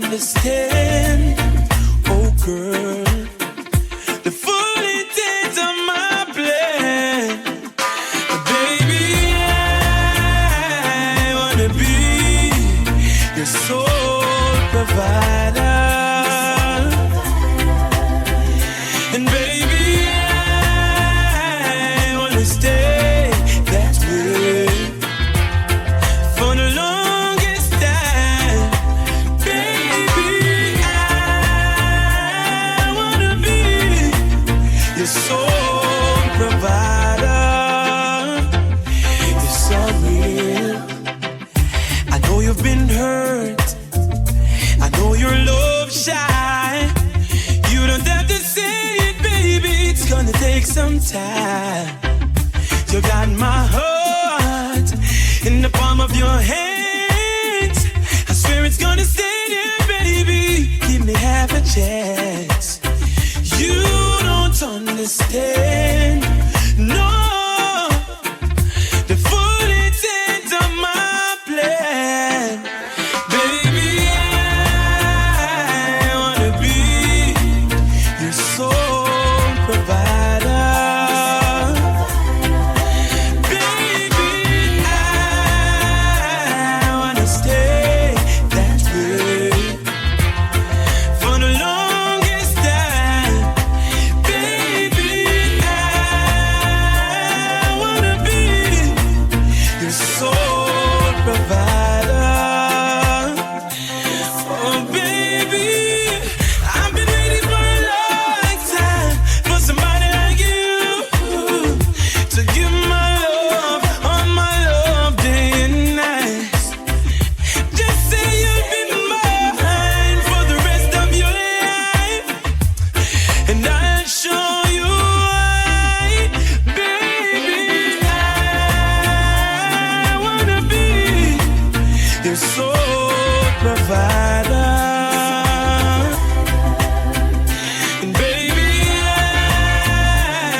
understand, oh girl, the full intent of my plan. But baby, I wanna be your sole provider. And baby, I wanna stay that way for the longest time. Baby, I wanna be your sole provider. You're so real. I know you've been hurt. I know you're love shy. You don't have to say it, baby. It's gonna take some time. You got my heart in the palm of your hands. I swear it's gonna stay there, baby. Give me half a chance. You don't understand, no, the full intent of my plan. Baby, I wanna be your sole provider. Baby, I wanna stay that way for the longest time. Baby, I wanna be your sole provider. Oh baby, I've been waiting for a long time for somebody like you to give my love on my love day and night. Just say you'll be mine for the rest of your life, and I'll show you why. Baby, I wanna be your sole provider. And baby, I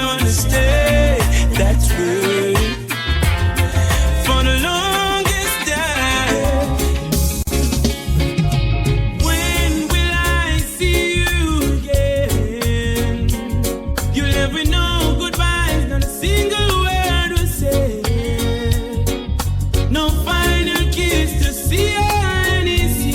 wanna stay that way for the longest time. When will I see you again? You'll never know goodbyes, not a single word was said. No final kiss to see your hand is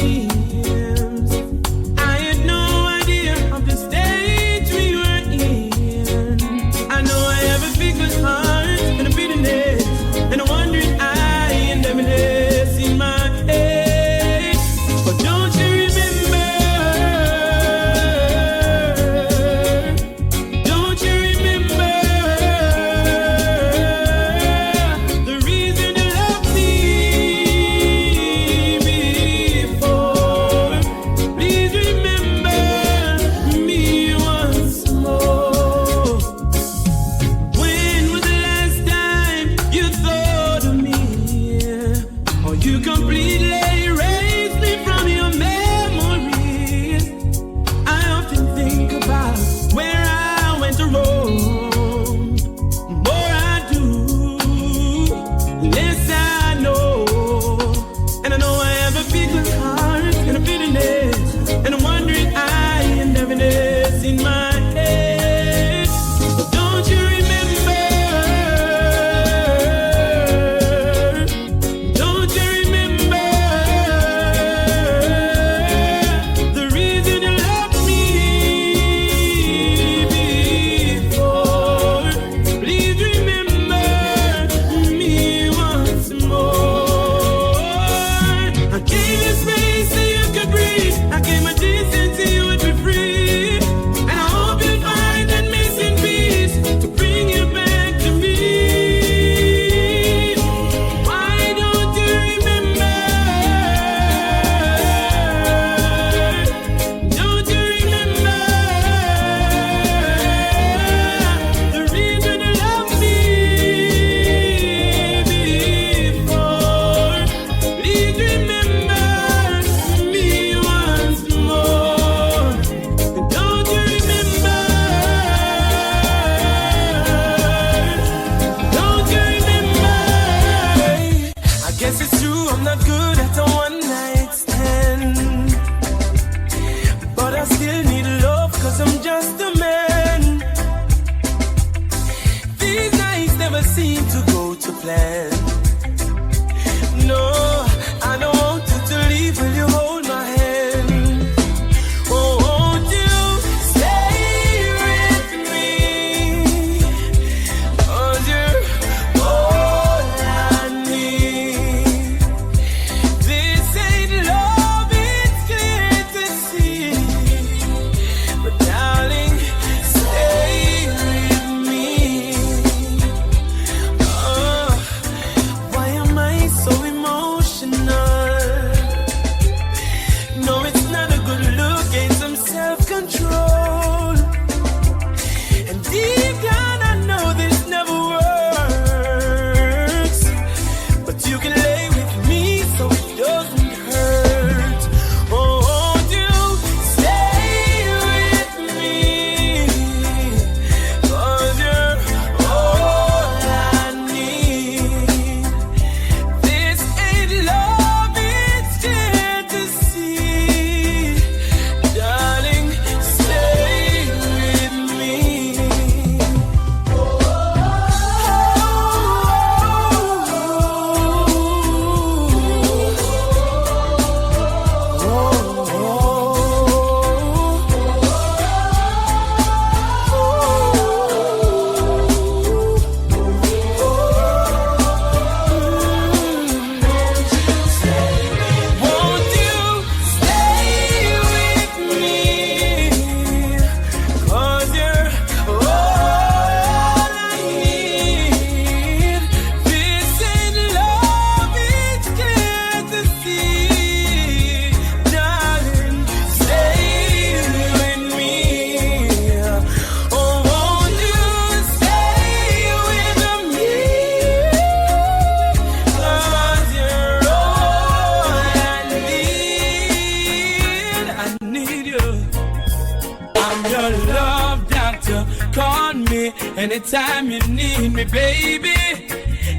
me anytime you need me, baby.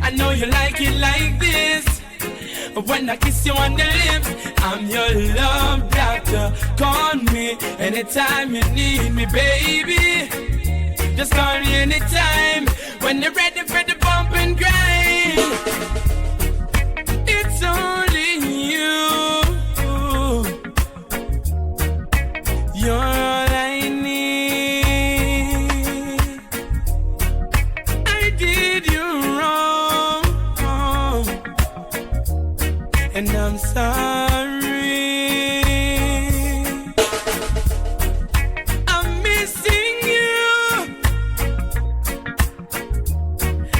I know you like it like this. When I kiss you on the lips, I'm your love doctor. Call me anytime you need me, baby. Just call me anytime when you're ready for the bump and grind. It's only you. You're all I need. I did you wrong, and I'm sorry. I'm missing you.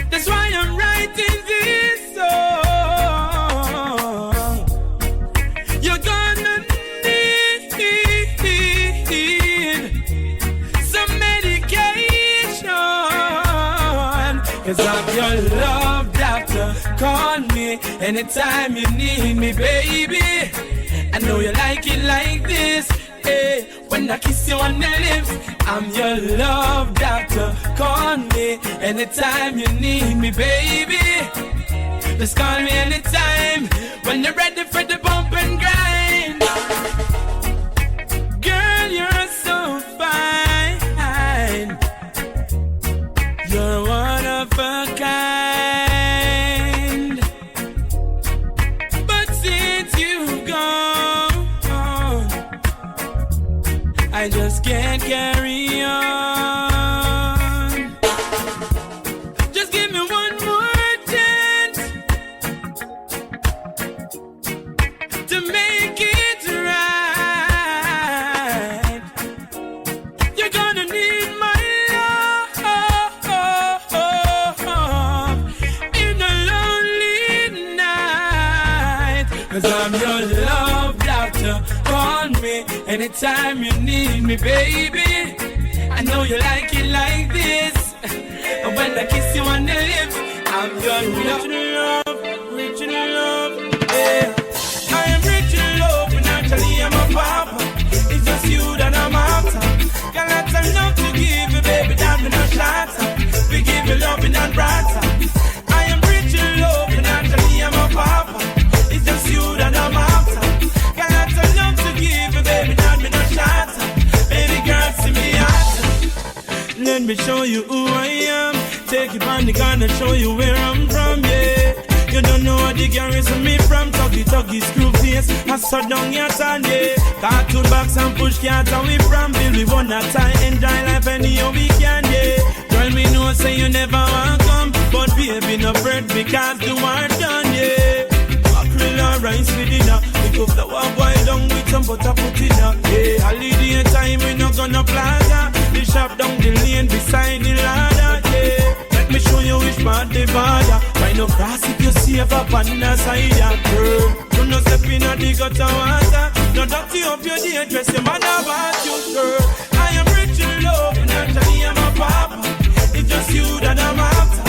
That's why I'm writing this song. You're gonna need some medication, 'cause I'm your love doctor. Call me anytime you need me, baby. I know you like it like this. Hey, when I kiss you on the lips, I'm your love doctor. Call me anytime you need me, baby. Just call me anytime when you're ready for the bump and grind. Girl, you're so fine. You're one of a kind. But since you've gone, I just can't carry on. Just give me one more chance to make it right. You're gonna need my love in a lonely night. 'Cause I'm your love doctor. Call me anytime you need me, baby. I know you like it like this. And when I kiss you on the lips, I'm your love, rich in love, yeah. I am rich in love, and actually I'm a papa. It's just you that I'm after. Got lots of love to give you, baby, that me no shatter. We give you loving and brighter. I am rich in love, and actually I'm a papa. It's just you that I'm after. Got lots of love to give you, baby, that me no shatter. Baby girl, see me out. Let me show you who I am. Take it on the gun and show you where I'm from, yeah. You don't know what the girl is me from. Tuggy, screw face, I saw down your tongue, yeah. Cartoon box and push cats and we from Bill. We want that time, enjoy life anyhow we can, yeah. Girl, me know say you never want come, but baby no fret because the war done, yeah. Mackerel and rice with dinner. Pick up the one boy down with some butter put in her, yeah. Holiday time we no gonna plaza. The shop down the lane beside the ladder, yeah. Let me show you which part the border. Why no cross if you save up on the side, yeah, girl. You no step in the gutter water. No dirty up your day, dress your man about you, girl. I am rich in love, and actually I'm a papa. It's just you that I'm after.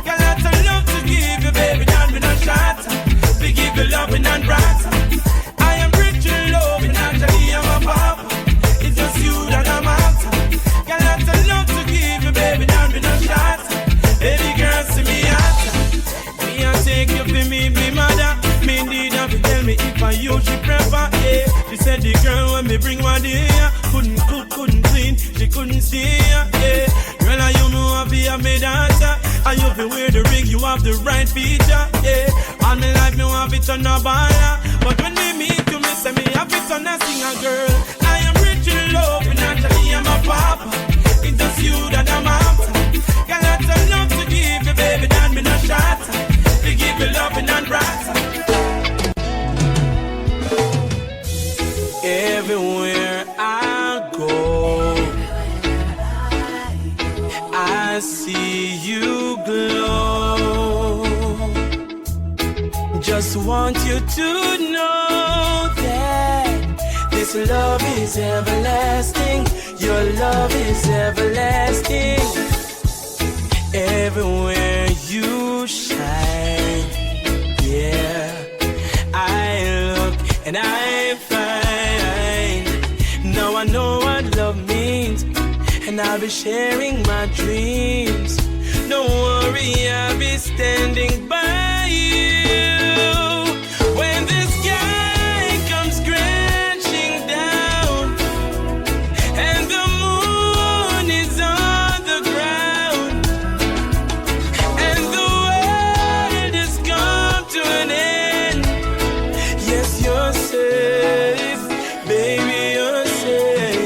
Got lots of love to give you, baby, that me no shatter. We give you loving and brighter. I am rich in love, and actually I'm a papa. It's just you that I'm after. Got lots of love to give you, baby, that me no shatter. Baby girl, see me after. Me a take you for me, be mother. Me need her to tell me if I you she prefer, yeah. She said the girl when me bring one day, couldn't cook, couldn't clean, she couldn't stay, yeah. Girl, you know I be a me dancer. And you fi wear the ring, you have the right feature, yeah. All my life me want it on a baller. But when me meet you, me say me have it on a singer, girl. I am rich in love, and actually I'm a papa. It's just you that I'm after. Got lots of love to give you, baby, that me no shatter. We give you loving and brighter. Everywhere I go, I see you glow. Just want you to know that this love is everlasting. Your love is everlasting. Everywhere you shine, yeah, I look and I find. Now I know what love means, and I'll be sharing my dreams. Don't worry, I'll be standing by you. When the sky comes crashing down and the moon is on the ground and the world has come to an end, yes, you're safe, baby, you're safe.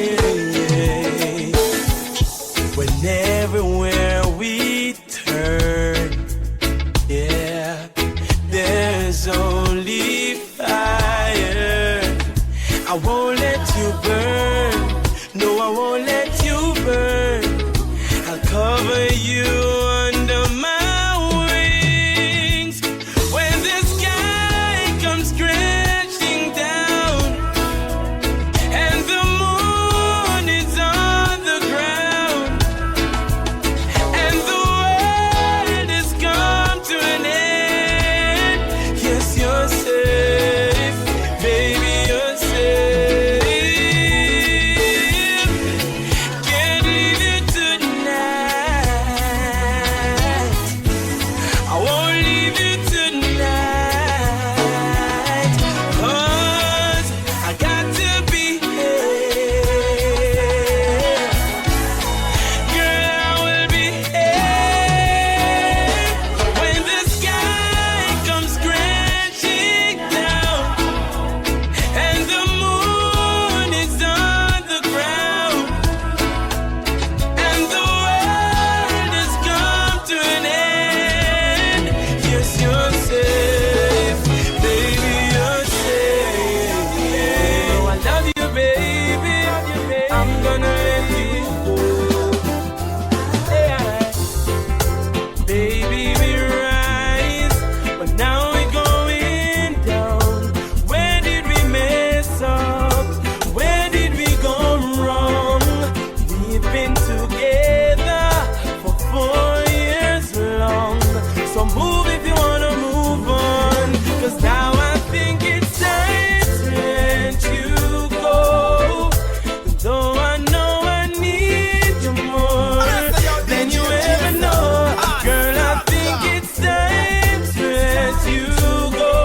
When everywhere we turn, yeah, there's only fire. I won't let you burn, no, I won't let you burn. I'll cover you under my wings. When the sky comes crashing down and the moon is on the ground and the world has come to an end, yes, you're safe, baby, you're safe. Can't leave you tonight, I won't leave you tonight, 'cause I got to be here. Girl, I will be here. When the sky comes crashing down and the moon is on the ground and the world has come to an end, yes, you're safe, baby, you're safe. Oh, I love you, baby. I'm gonna let you go. Yeah. Baby, we rise, but now we're going down. Where did we mess up? Where did we go wrong? We've been together for 4 years long. So move if you wanna move on, 'cause now I think it's time to let you go. Though I know I need you more than you ever know. Girl, I think it's time to let you go.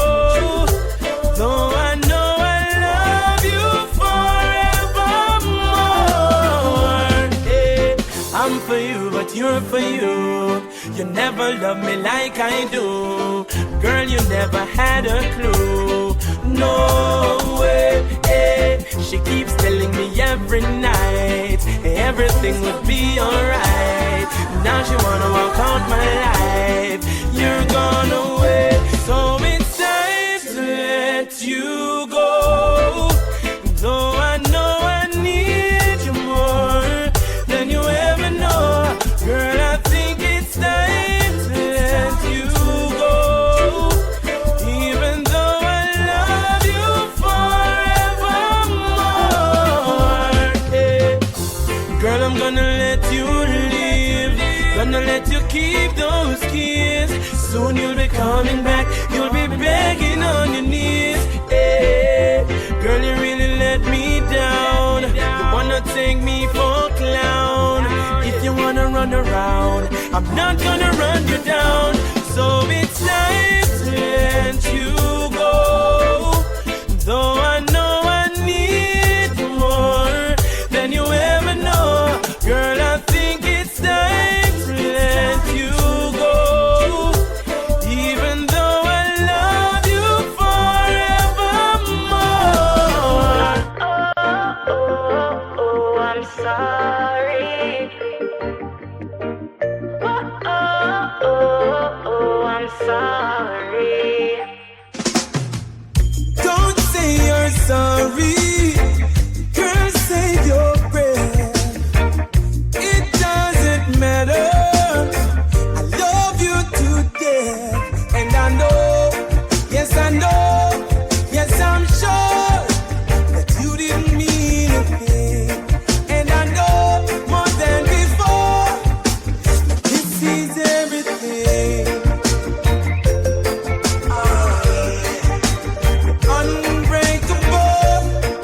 Though I know I love you forevermore. Hey, I'm for you, but you're for you. You never loved me like I do. Girl, you never had a clue. No way. Hey, she keeps telling me every night everything would be alright. Now she wanna walk out my life. You're gone away, so it's time to let you go. Though I know I need you more than you ever know. Girl, I think it's time to let you go. Even though I love you forevermore. Hey. Girl, I'm gonna let you leave. Gonna let you keep those keys. Soon you'll be coming back. You'll be begging on your knees. Hey. Girl, you really let me down. You wanna take me for a clown. If you wanna run around, I'm not gonna run you down. So it's time to let you go. Though I know I need you more than you ever know. Girl, I think it's time to let you go. Even though I love you forevermore. Oh, I'm sorry. I'm sorry. Don't say you're sorry. Girl, save your breath. It doesn't matter. I love you to death. And I know, yes, I know, yes, I'm sure that you didn't mean a thing. And I know more than before, this is everything. Unbreakable.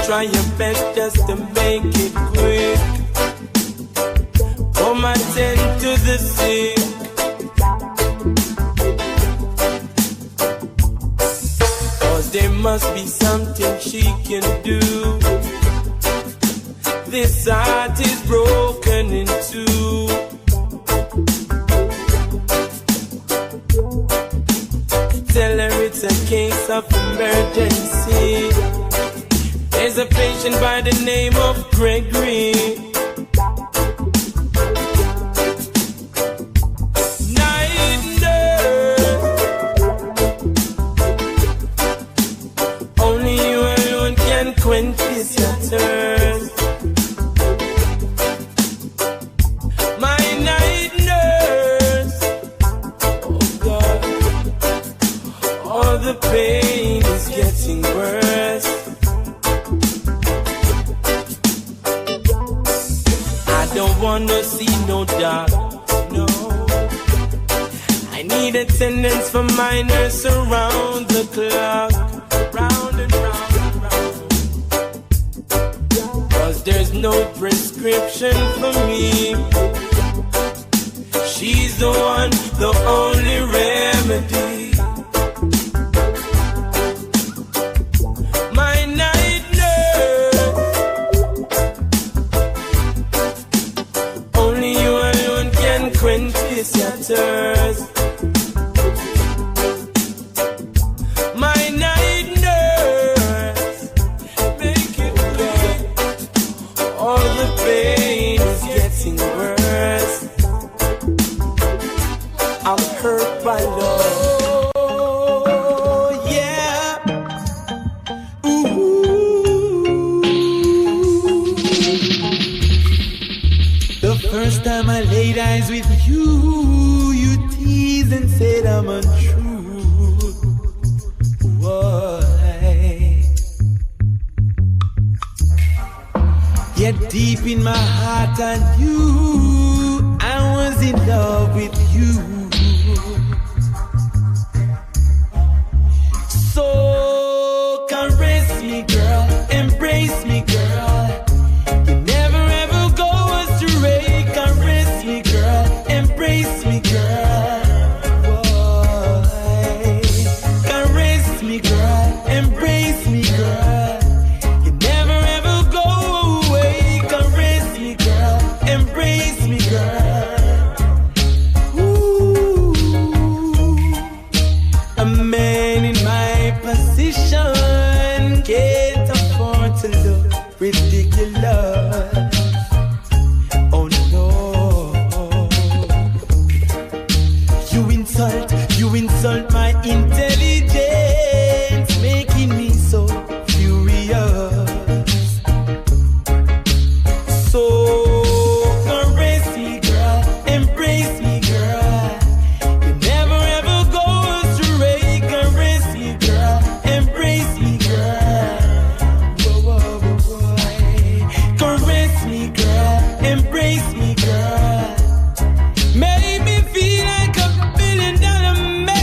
try your best just to make it quick. Come attend to the sick. Cause there must be something she can do. This heart is broken in two. Tell her it's a case of emergency. There's a patient by the name of Gregory. Night nurse, only you alone can quench this thirst. My night nurse, oh God, all the pain is getting worse. Don't wanna see no dark, no. I need attendance for my nurse around the clock, round and round and round. Cause there's no prescription for me. She's the one, the only remedy. My night nurse, only you alone can quench this thirst. My night nurse, make it right. All the pain is getting worse. I'm hurt by love. Oh, yeah. Ooh. The first time I laid eyes with you, you teased and said I'm untrue. Why? Yet deep in my heart I knew I was in love with you. So caress me, girl, embrace me, girl. You never ever go astray. Caress me, girl, embrace me, girl. Why? Caress me, girl, embrace me, girl. You never ever go away. Caress me, girl, embrace me, girl. Ooh. A man in my position can't afford to look ridiculous. Oh no. You insult my intelligence, making me so furious. So caress me, girl, embrace me, girl. You never ever go astray. Caress me, girl, embrace me, girl. Whoa, whoa, whoa, whoa. Caress me, girl, embrace me, girl. Make me feel like $1 billion man.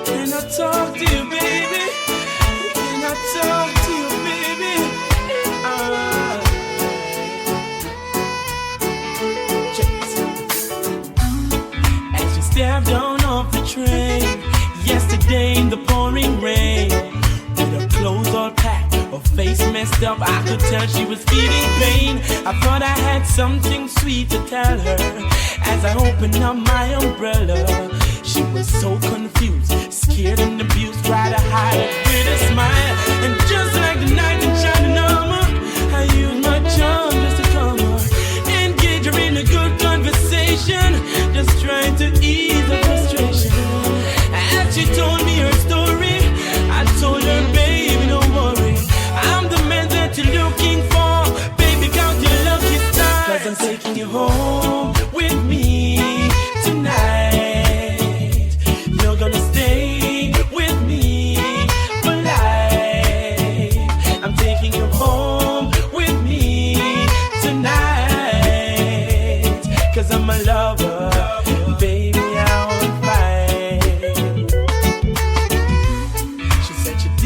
Can I talk to you, baby? Can I talk to you, baby? Check this out. As you stepped down off the train yesterday in the pouring rain, with her clothes all packed, her face messed up, I could tell she was feeling pain. I thought I had something sweet to tell her. As I opened up my umbrella, she was so confused, scared and abused, tried to hide it with a smile. And just like the night in shining armor, I used my charm just to calm her, engage her in a good conversation, just trying to ease her frustration. As she told me her story, I told her, baby, don't worry, I'm the man that you're looking for. Baby, count your lucky stars, 'cause I'm taking you home with me tonight. You're gonna stay with me for life. I'm taking you home.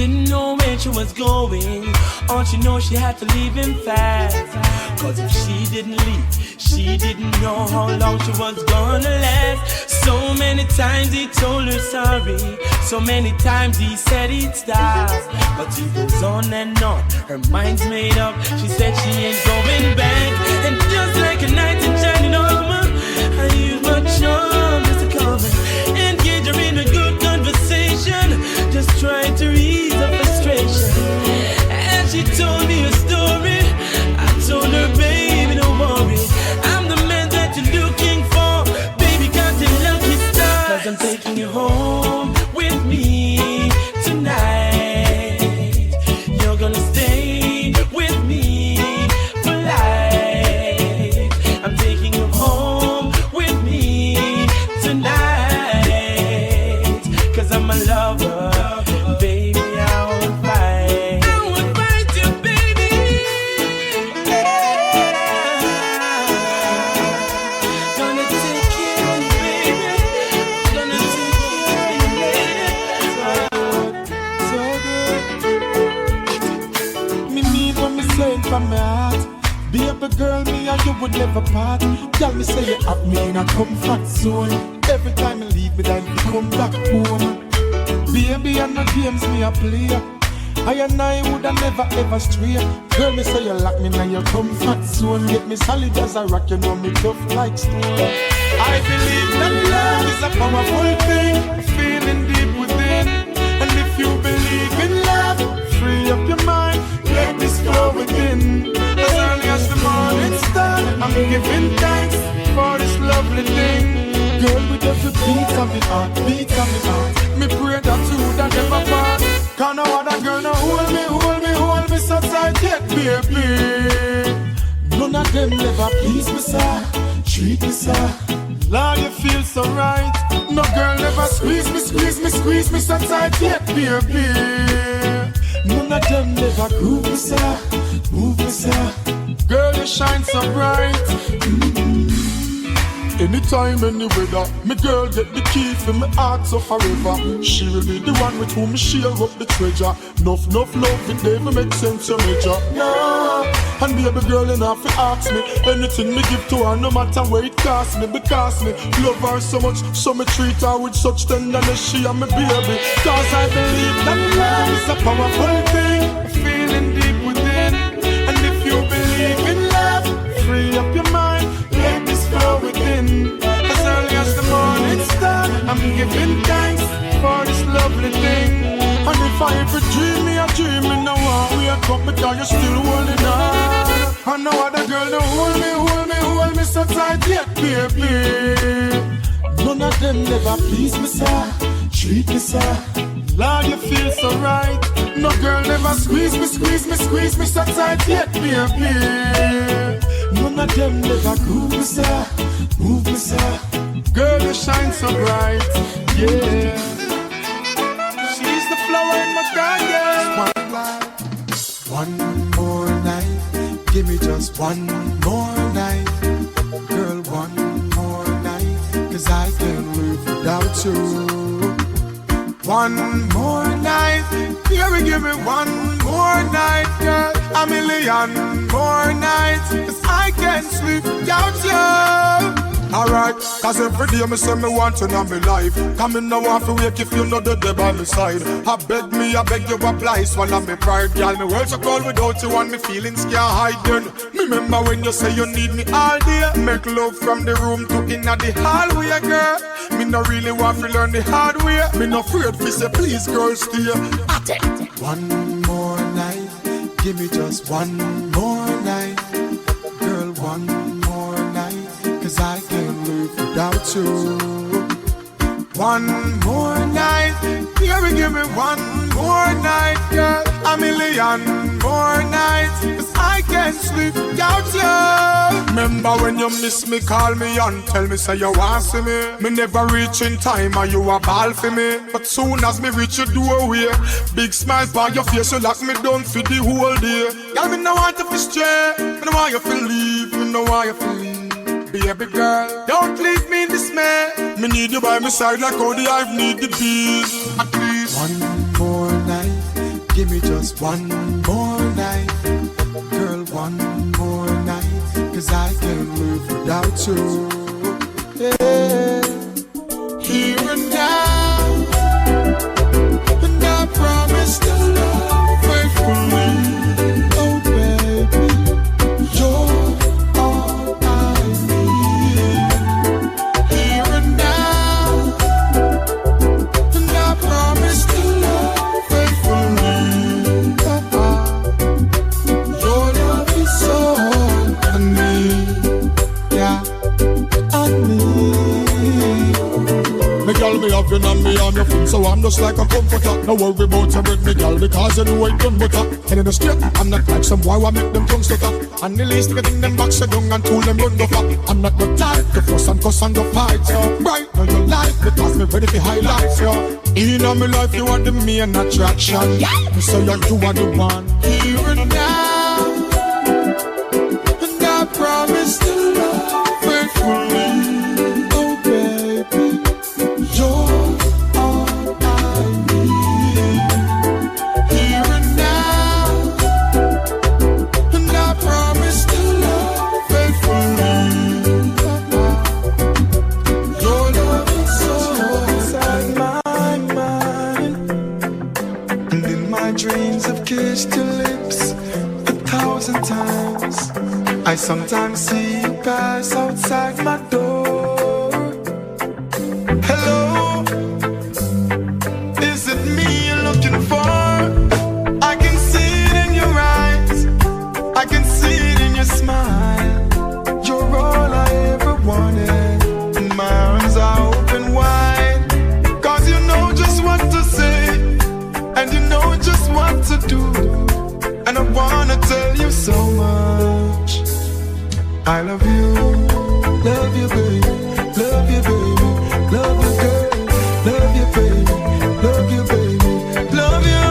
didn't know where she was going. All she knows, she had to leave him fast. Cause if she didn't leave, she didn't know how long she was gonna last. So many times he told her sorry, so many times he said he'd stop, but he goes on and on, her mind's made up. She said she ain't going back. And just like a knight in shining armor, I use my charm just to cover, engage her in a good conversation, just trying to ease her frustration. And she told me a story. I told her, baby, don't worry, I'm the man that you're looking for. Baby, got a lucky star, 'cause I'm taking you home with me tonight. You're gonna stay with me for life. I'm taking you home with me tonight, 'cause I'm a lover. Baby, I would fight. I would fight you, baby. Gonna take care of you, baby. Gonna take care of you, baby. So good. Me mean what me saying from my heart. Be up a girl, me and you would never part. Tell me say you have me in a comfort zone. Every time you leave me, then you come back home. Baby, and the games me a play. I and I woulda never ever stray. Girl, me say you lock me in your comfort zone. Get me solid as a rock, you know me tough like stone. I believe that love is a powerful thing, a feeling deep within. And if you believe in love, free up your mind, let this flow within. As early as the morning star, I'm giving thanks for this lovely thing. Girl, with every beat of me heart, beat of me heart, me pray that you would never part. Cause no other girl no hold me so tight yet, baby. None of them never please me, sir, treat me, sir. Lord, you feel so right. No girl never squeeze me so tight yet, baby. None of them never groove me, sir, move me, sir. Girl, you shine so bright. Anytime, any weather, me girl get the key for me heart so forever. She will be the one with whom me share up the treasure. Enough love, it never make sense, you major. No, and baby girl, enough to ask me. Anything me give to her, no matter where it costs me. Because me love her so much, so me treat her with such tenderness, she and me baby. Cause I believe that love is a powerful thing, a feeling deep within. And if you believe in love, free up your mind, let this flow within. As early as the morning star, I'm giving thanks for this lovely thing. And if I ever dream me, I dream me now. We are come because you're still holding on. And no other girl don't hold me so tight yet, baby. None of them never please me, sir, treat me, sir. Lord, you feel so right. No girl never squeeze me so tight yet, baby. None of them never groove me, sir, move me, sir. Girl, you shine so bright, yeah. She's the flower in my garden. One more night, give me just one more night. Girl, one more night, 'cause I can't live without you. One more night, baby, give me one more night, girl. A million more nights, 'cause I can't sleep without you. Alright, 'cause every day me say me want you in my life. Come in now want to wake if you know the day by my side. I beg you apply, swallow me pride. Girl, me world so cold without you and me feelings can't hide then. Me remember when you say you need me all day. Make love from the room to inna the hallway, girl. Me no really want to learn the hard way. Me no afraid to say please, girl, stay. One more night, give me just one more night. Girl, one more night, 'cause I can't live without you. One more night, baby, give me one more night, girl. A million more nights, 'cause I can't sleep without you. Remember when you miss me, call me and tell me say you want see me. Me never reach in time and you a ball for me. But soon as me reach your doorway, big smiles by your face, you lock me down for the whole day. Girl, me no want you to stray, me no want you to leave, me no want you to leave. Baby girl, don't leave me in dismay. Me need you by my side like how the hive need the bees. At least one more night, One more night, girl, one more night, 'cause I can't live without you. Yeah. Here and now, and I promise to love faithfully. Oh baby, you're all I need. Here and now, and I promise to love faithfully. Your love is all I need. Yeah, I need. Me girl, me having and me on your feet, so I'm just like a comforter. No worry about your bread, me girl, because you know ain't done butter. And in the street, I'm not like some boy who make them tongues stutter. And the least thing them back so down and tool them run go far. I'm not the type to fuss and cuss and go fight, yo. Right now you like because me ready for highlights, yo. In all my life you are the main attraction. Me say you are the one. Here and now, and I promise to love faithfully. Oh baby, you're all I need. Here and now, and I promise to love faithfully. Your love is so inside my mind, and in my dreams I've kissed your lips 1,000 times. I sometimes see you pass outside my door. Hello, is it me you're looking for? I can see it in your eyes, I can see it in your smile. You're all I ever wanted, and my arms are open wide. 'Cause you know just what to say, and you know just what to do. And I wanna tell you so much. I love you baby, love you baby, love you girl, love you baby, love you baby, love you.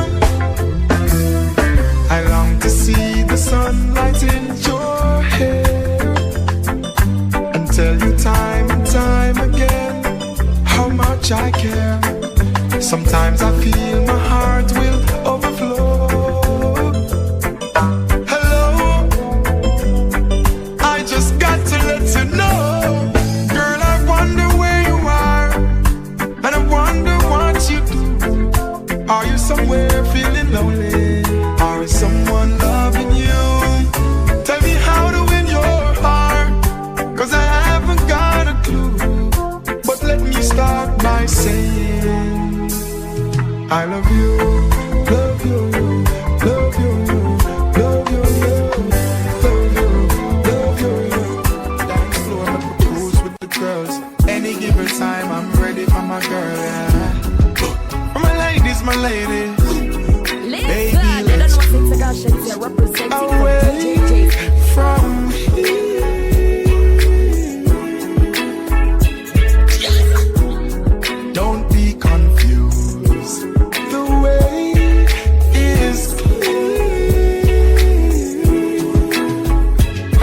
I long to see the sunlight in your hair, and tell you time and time again how much I care. Sometimes I feel my heart will overflow. Hello, I just got to let you know, girl, I wonder where you are, and I wonder what you do. Are you somewhere feeling lonely, or is someone loving you? Tell me how to win your heart, 'cause I haven't got a clue. But let me start by saying I love you, love you, love you, love you, love you, love you. Dance floor, I'm at the cruise with the girls. Any given time, I'm ready for my girl, yeah. My ladies, my ladies. Baby, let's cruise away from here. Don't be confused, the way is clear.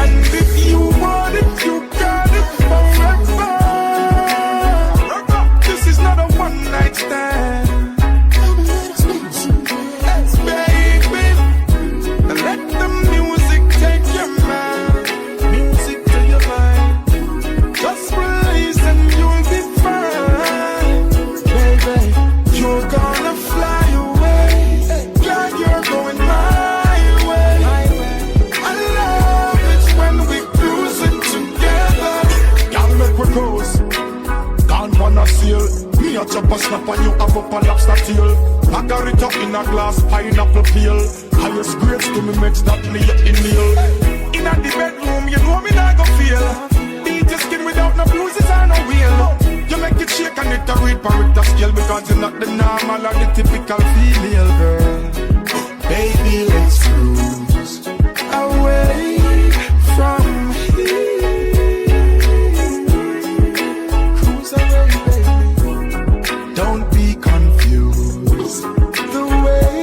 And if you want it, you got it forever. This is not a one-night stand. Baby, let the music take your mind, music to your mind. Just release and you'll be fine. Baby, you're gonna fly away. Yeah, you're going my way. I love it when we cruising together. Y'all make we cruise. Gone wanna seal. Me a chop a snap and you have up a lobster tail. Margarita in a glass, pineapple peel. Highest grades to me makes that me inhale. In a the bedroom, you know me not go feel. Beat your skin without no bruises or no wheel. You make it shake and it a read per the scale, because you're not the normal or the typical female girl. Baby, let's cruise away from here. Cruise away, baby. Don't be confused, the way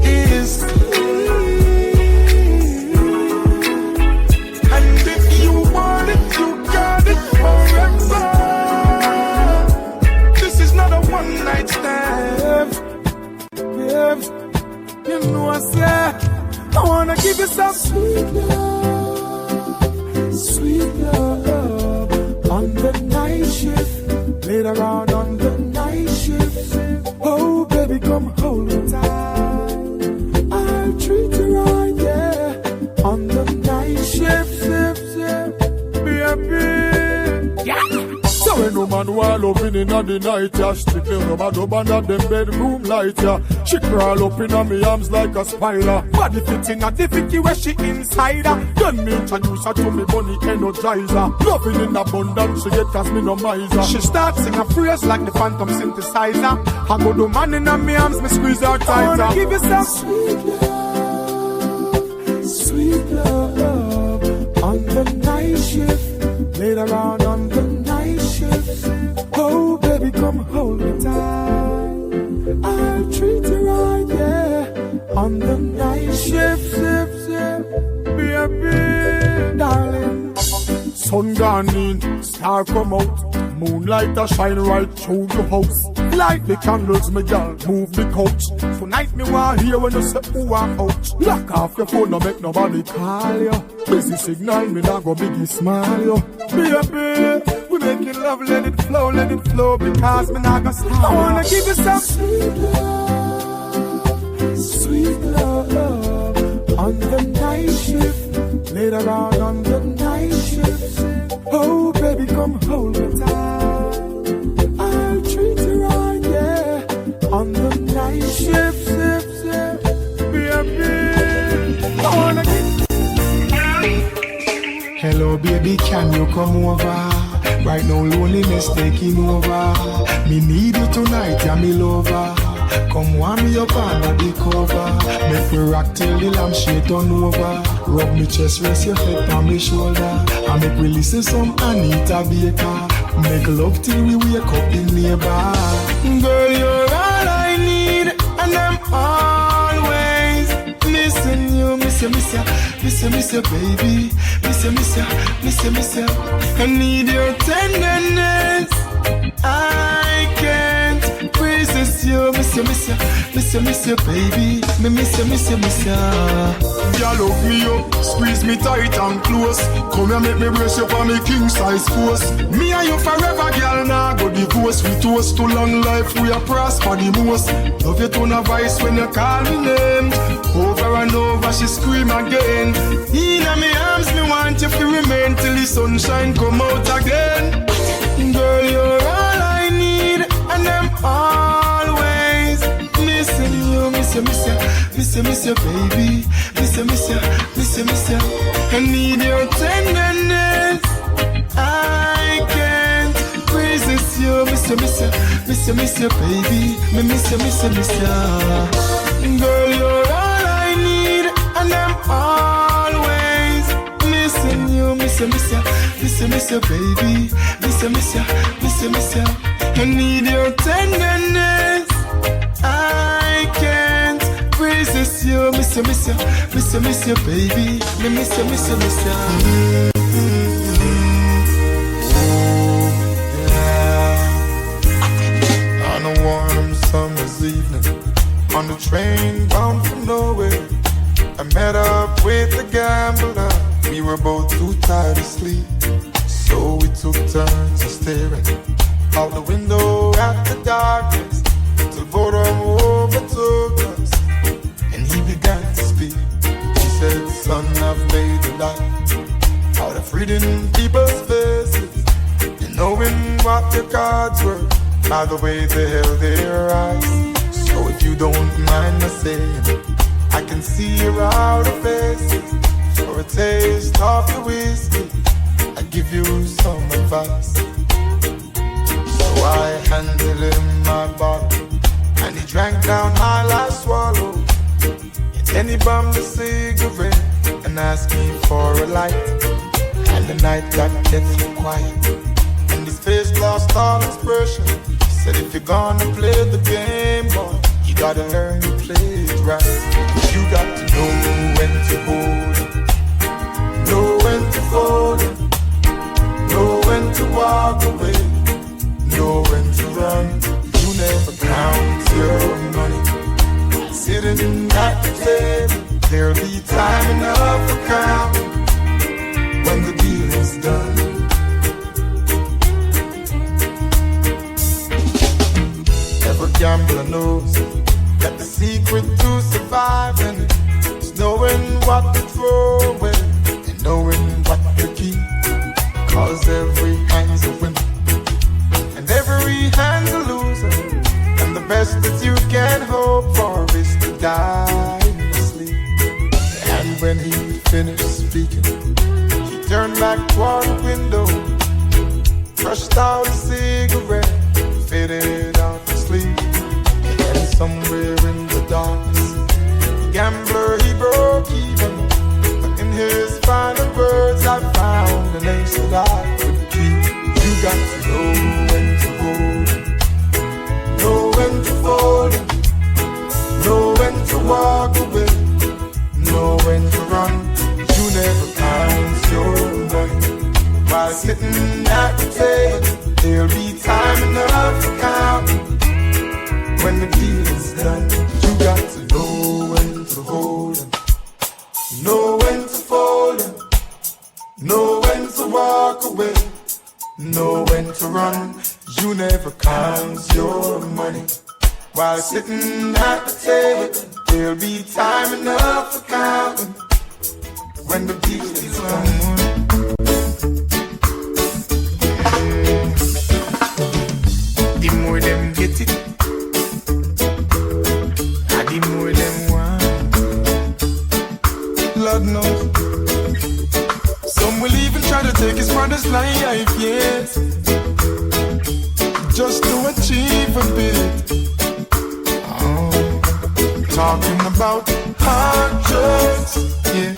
is clear. And if you want it, you got it forever. This is not a one-night stand. You know I give you some sweet love on the night shift. Later on the night shift. Oh, baby, come hold me tight. I'll treat you right, yeah. On the night shift, baby. Yeah. So when no man wall up in the night, yeah. Strictly rubber dub under them bedroom light, yeah. She crawl up in me arms like a spider. Body fitting at the 50 where she inside her. Then me introduce her to me bunny energizer. Loving in abundance, she get cause me no miser. She starts sing a phrase like the phantom synthesizer. I go do man in me arms, me squeeze her tighter. I wanna give you some sweet love on the night shift. Later on the night shift. Oh baby, come hold me tight. I'll treat you right, yeah. On the night shift, baby, darling. Sun gone in, star come out. Moonlight a shine right through your house. Light the candles, me girl, move the couch. Tonight me want hear when you say ooh and ouch. Lock off your phone, no make nobody call you. Busy signal, me not go biggie smile you. Baby, we making love, let it flow, because me not go stop. I wanna give you some sweet love on the night shift. Later on the night shift. Oh baby, come hold me tight. I'll treat you right, yeah. On the night shift, baby. I wanna get. Hello baby, can you come over? Right now loneliness taking over. Me need you tonight, yeah, me lover. Come warm me up under the cover. Make me rock till the lampshade turn over. Rub me chest, rest your head on me shoulder. And make we listen some Anita Baker. Make love till we wake up in neighbor. Girl, you're all I need, and I'm always missing you. Miss you, baby. Miss you. I need your tenderness. I can't resist you. Miss you, baby. Me miss you. Girl, hook me up, squeeze me tight and close. Come here, make me brace you for me king size force. Me and you forever, girl, nah go divorce. We toast to long life, we are prosper the most. Love you to no voice when you call me name. Over and over, she scream again. In my arms, me want you to remain till the sunshine come out again. Girl, you're all I need, and I'm always missing you. Miss you, baby. Miss you. I need your tenderness. I can't resist you. Miss you, baby. Me miss you. Girl, you're all I need, and I'm always missing you. Miss you, baby. Miss you. I need your tenderness. I can't resist you. Miss you, baby. Me miss you. On a warm summer's evening, on the train bound from nowhere, I met up with a gambler. We were both too tired to sleep, so we took turns of staring out the window at the darkness till boredom overtook us, and he began to speak. He said, son, I've made a lot out of reading people's faces and knowing what their cards were by the way they held their eyes. So if you don't mind me saying, I can see your outer faces. For a taste of your whiskey, I give you some advice. So I handed him my bottle, and he drank down my last swallow. And then he bummed a cigarette and asked me for a light. And the night got deathly quiet, and his face lost all expression. He said, if you're gonna play the game, boy, you gotta learn to play it right. You got to know when to hold it, know when to fold it, know when to walk away, know when to run. You never count your money sitting at the table. There'll be time enough for count when the deal is done. Every gambler knows that the secret to surviving is knowing what to throw away and knowing what to keep. Cause every hand's a winner and every hand's a loser, and the best that you can hope for is to die in your sleep. And when he finished speaking, he turned back toward the window, crushed out a cigarette, faded out to sleep. And somewhere in the darkness, the gambler, he broke even. But in his final words, I found an ace that I could keep. You got to know when to hold him, know when to fold him, know when to walk away, know when to run. You never count your money while sitting at the table. There'll be time enough to count when the deal is done. You got to know when to hold him, know when to fold him, know when to walk away, know when to run. You never count your money while sitting at the table. There'll be time enough for counting when the deal is done. The more them get it, the more them want. Lord knows. Some will even try to take his brother's life, yes, just to achieve a bit. Talking about hard drugs, yeah.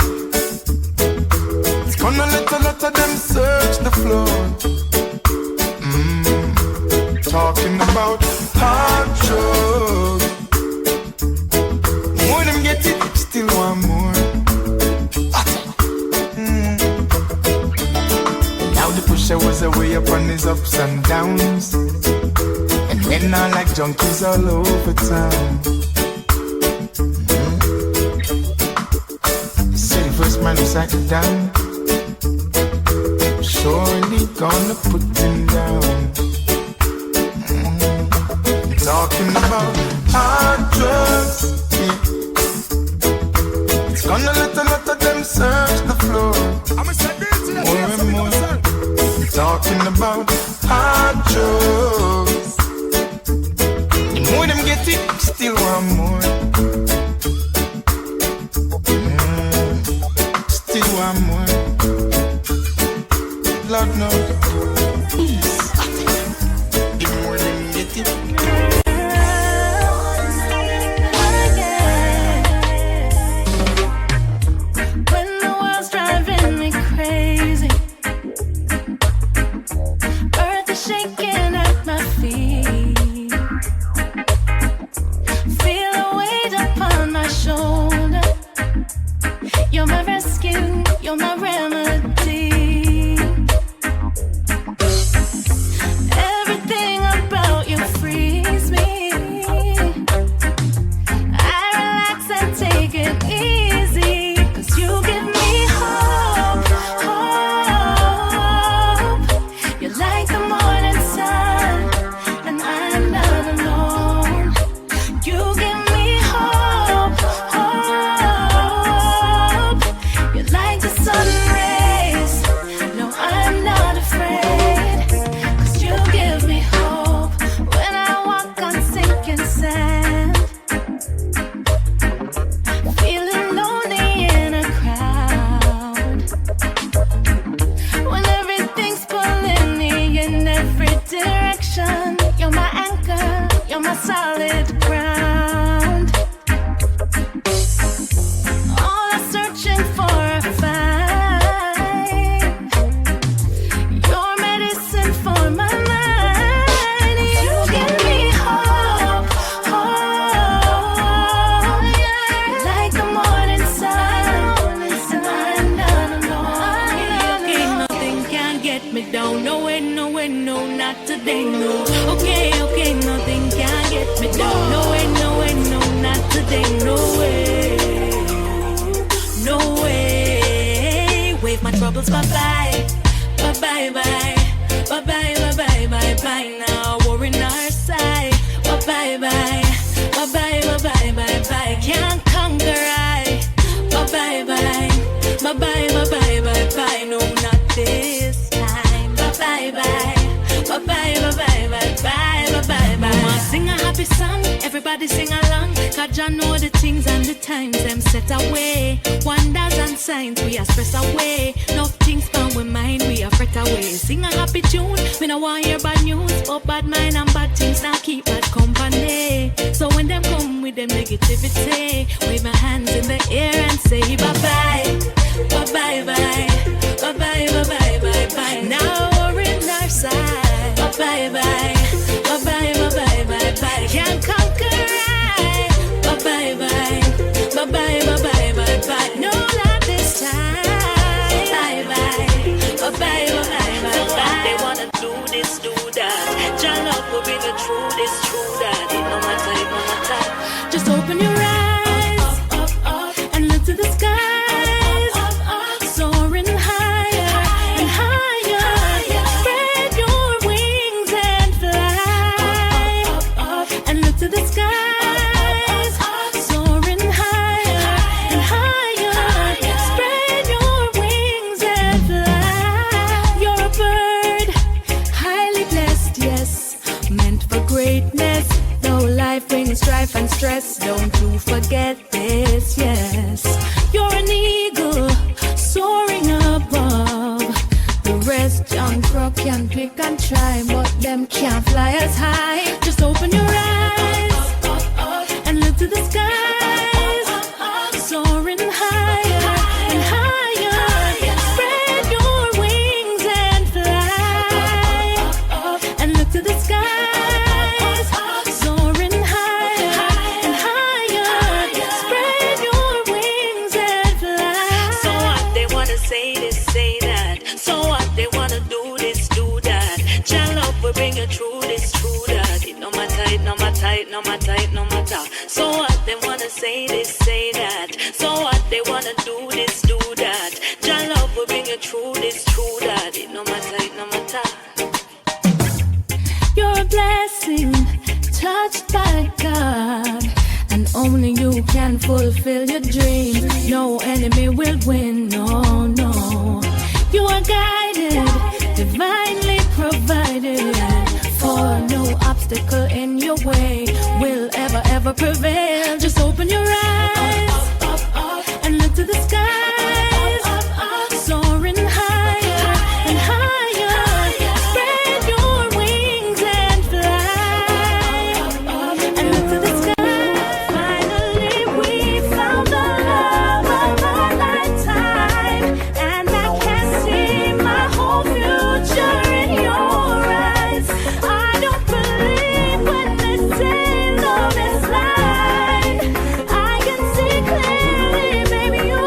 It's gonna let a lot of them search the floor. Talking about hard drugs. More them get it, still want more. Now the pusher was away upon his ups and downs, and men are like junkies all over town. First man who sat down, surely gonna put him down. Talking about hard drugs, yeah. It's gonna let a lot of them search the floor. More and more. Talking about hard drugs. The more them get it, still want more. One more, Lord knows. The more than get it. When the world's driving me crazy, earth is shaking at my feet. Feel a weight upon my shoulder. You're my rescue, you're my remedy. Everything about you frees me. I relax and take it easy, 'cause you give me hope, hope. You're like the morning sun, and I'm not alone. You give me hope, hope. You're like the sun rays. No, I'm not afraid, 'cause you give me hope when I walk on sinking sand. Feeling lonely in a crowd, when everything's pulling me in every direction. You're my anchor, you're my solid ground. All I'm searching for I find. Your medicine for my mind. You give me hope, hope. Like the morning sun, and I'm not alone. Okay, nothing can get me down. No way, no way, no, not today, no. Okay, okay, nothing can get me down. No way, no way, no, not today, no way. notes. Bye-bye, bye-bye, bye. Bye-bye, bye-bye, bye-bye. Now we're in our side. Bye-bye, bye. Bye-bye, bye-bye, bye-bye. Can't conquer I. Bye-bye, bye. Bye-bye, bye-bye, bye-bye. No, not this time. Bye-bye, bye. Bye-bye, bye-bye, bye-bye, bye-bye, bye. Sing a happy song, everybody sing along. Cause Jah know the things and the times them set away. Wonders and signs we are stress away. No things from we mind we are fret away. Sing a happy tune, we no want hear bad news. But bad mind and bad things now keep bad company. So when them come with them negativity, wave my hands in the air and say bye-bye, bye-bye, bye. Bye-bye, bye-bye, bye-bye. Now we're in our side. Bye-bye, bye. Bye-bye, bye-bye, bye-bye. Can't conquer I. Bye-bye, bye. Bye-bye, bye-bye, bye-bye. No, not this time. Bye-bye. Bye-bye, bye-bye, bye-bye. They wanna do this, do that. Jah love will be the truth, it's true that. It no matter, it no matter. Just open your eyes and look to the skies. Soaring higher and higher. Spread your wings and fly. And look to the skies. Soaring higher and higher. Spread your wings and fly. You're a bird, highly blessed, yes, meant for greatness. Though life brings strife and stress, don't you forget this, yes. You're an eagle, soaring above. The rest young crook can pick and try, but them can't fly as high. Just open your eyes and look to the skies. Soaring higher and higher. Spread your wings and fly. And look to the skies. Soaring higher and higher. Spread your wings and fly. So what they wanna say this, say that. So what they wanna do this, do that. Jah love will bring you through this, true that. It no matter, it no matter, it no matter, it no matter. So what they wanna say this, say that. So what they wanna do this, do that. Jah love will bring you through this, true that. It no matter, it no matter. You're a blessing, touched by God, and only you can fulfill your dream. No enemy will win, no, no. You are guided, divinely provided, for no obstacle in your way will ever, ever prevail. Just open your eyes and look to the skies. Soaring higher and higher. Spread your wings and fly. And look to the skies. Finally we found the love of a lifetime. And I can see my whole future in your eyes. I don't believe when they say love is blind. I can see clearly, baby, you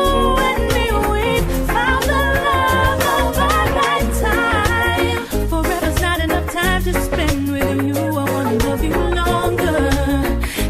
and me, we found the love of a lifetime. Forever's not enough time to spend with you. I wanna love you longer.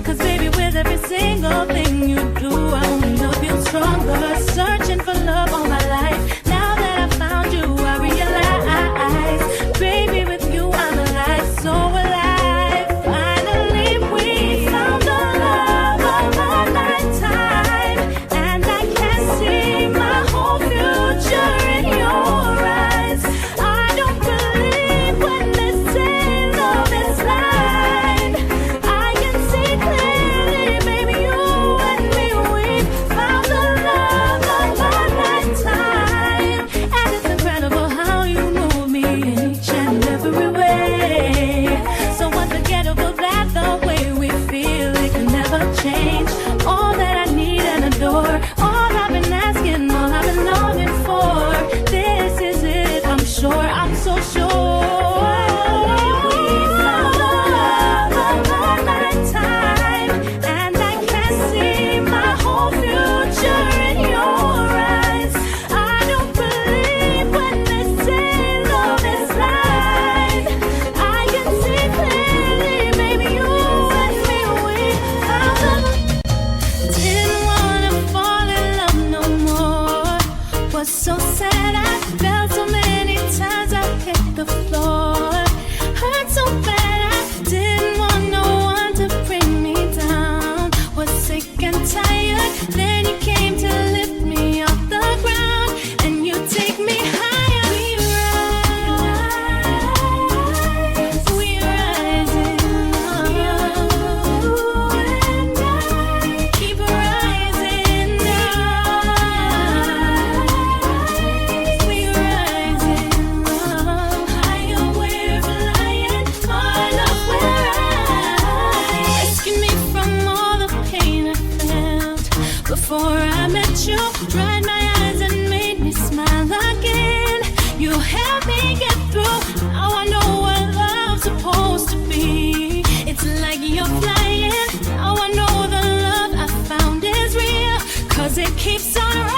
Cause baby, with every single thing you do, I wanna love you stronger. Searching for love all my life. Now that I found you, I realize, baby, with you I'm alive, so alive. Finally we found the love of a lifetime. And I can see my whole future in your eyes. I don't believe when they say love is blind. I can see clearly, baby, you and me, we found the love of a lifetime. And it's incredible how you move me in each and every way. So unforgettable that the way we feel, it can never change. All that I need and adore, all I've been asking, all I've been longing for. This is it, I'm sure, I'm so sure. We found the love of a lifetime. And I can see my whole future in your eyes. I don't believe when they say love is blind. I can see clearly, baby, you and me, we found the dried my eyes and made me smile again. You helped me get through. Now I know what love's supposed to be. It's like you're flying. Now I know the love I found is real, 'cause it keeps on rising.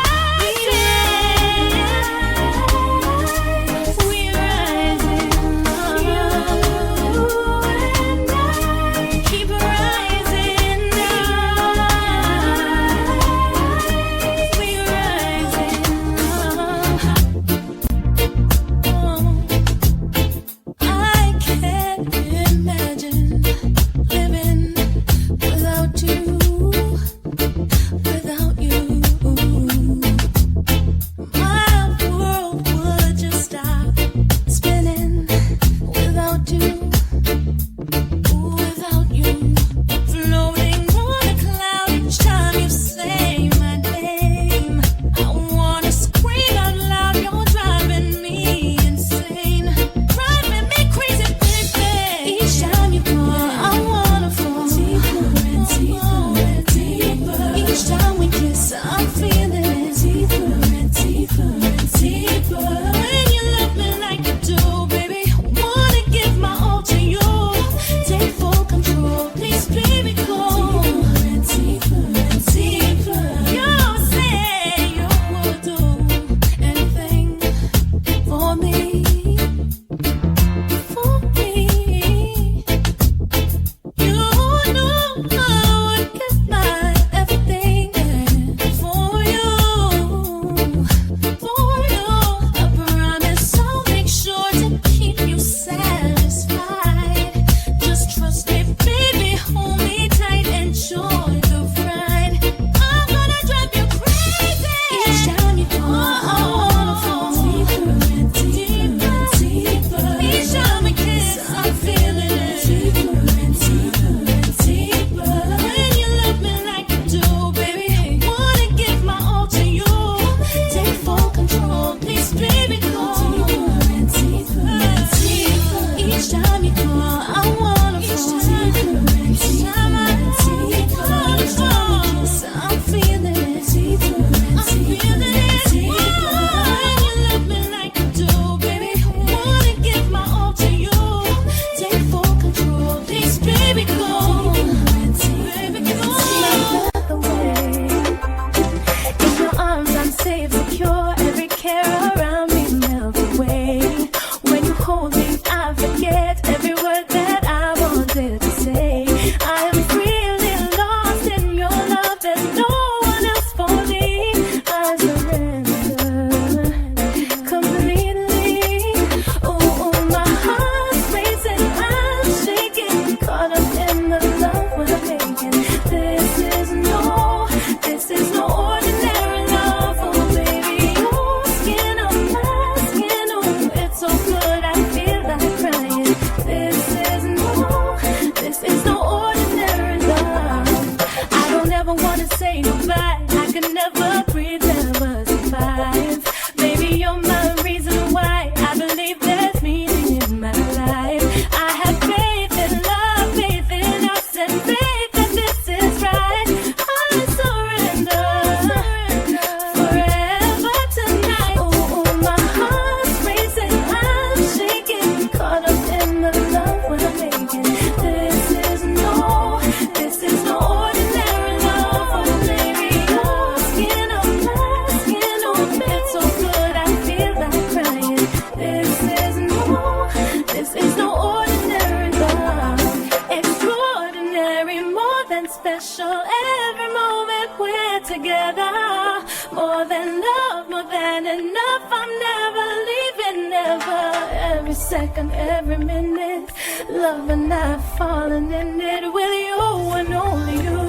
Second, every minute, love and I've fallen in it with you and only you.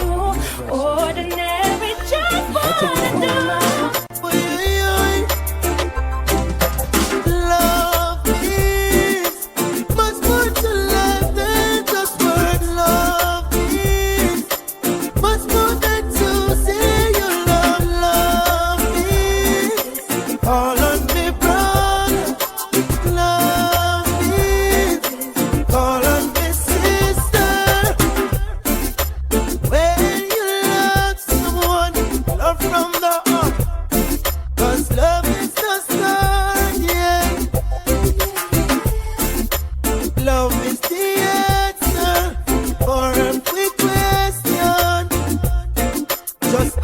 Ordinary, just wanna do. Love is much more to life than just words. Love is much more than to say you love. Love is all on me, brother. Love all on me, sister. When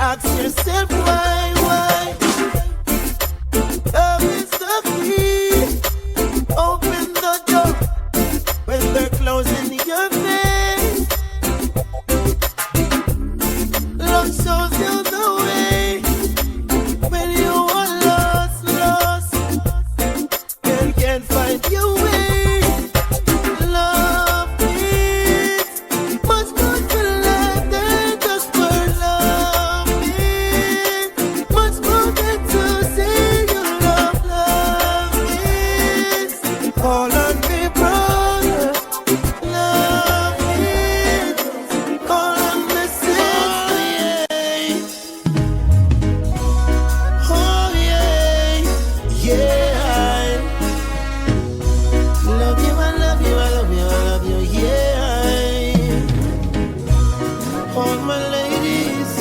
Ask yourself why? Love is the key. Open the door when they're closing your face. Love shows you the way when you are lost. Girl can't find your way. Love is much more to life than just for love is much more than to say you love. Love is all on me, brother. Love is all on me, sister. Oh yeah, yeah. Love you, I love you, I love you, I love you, yeah. All my ladies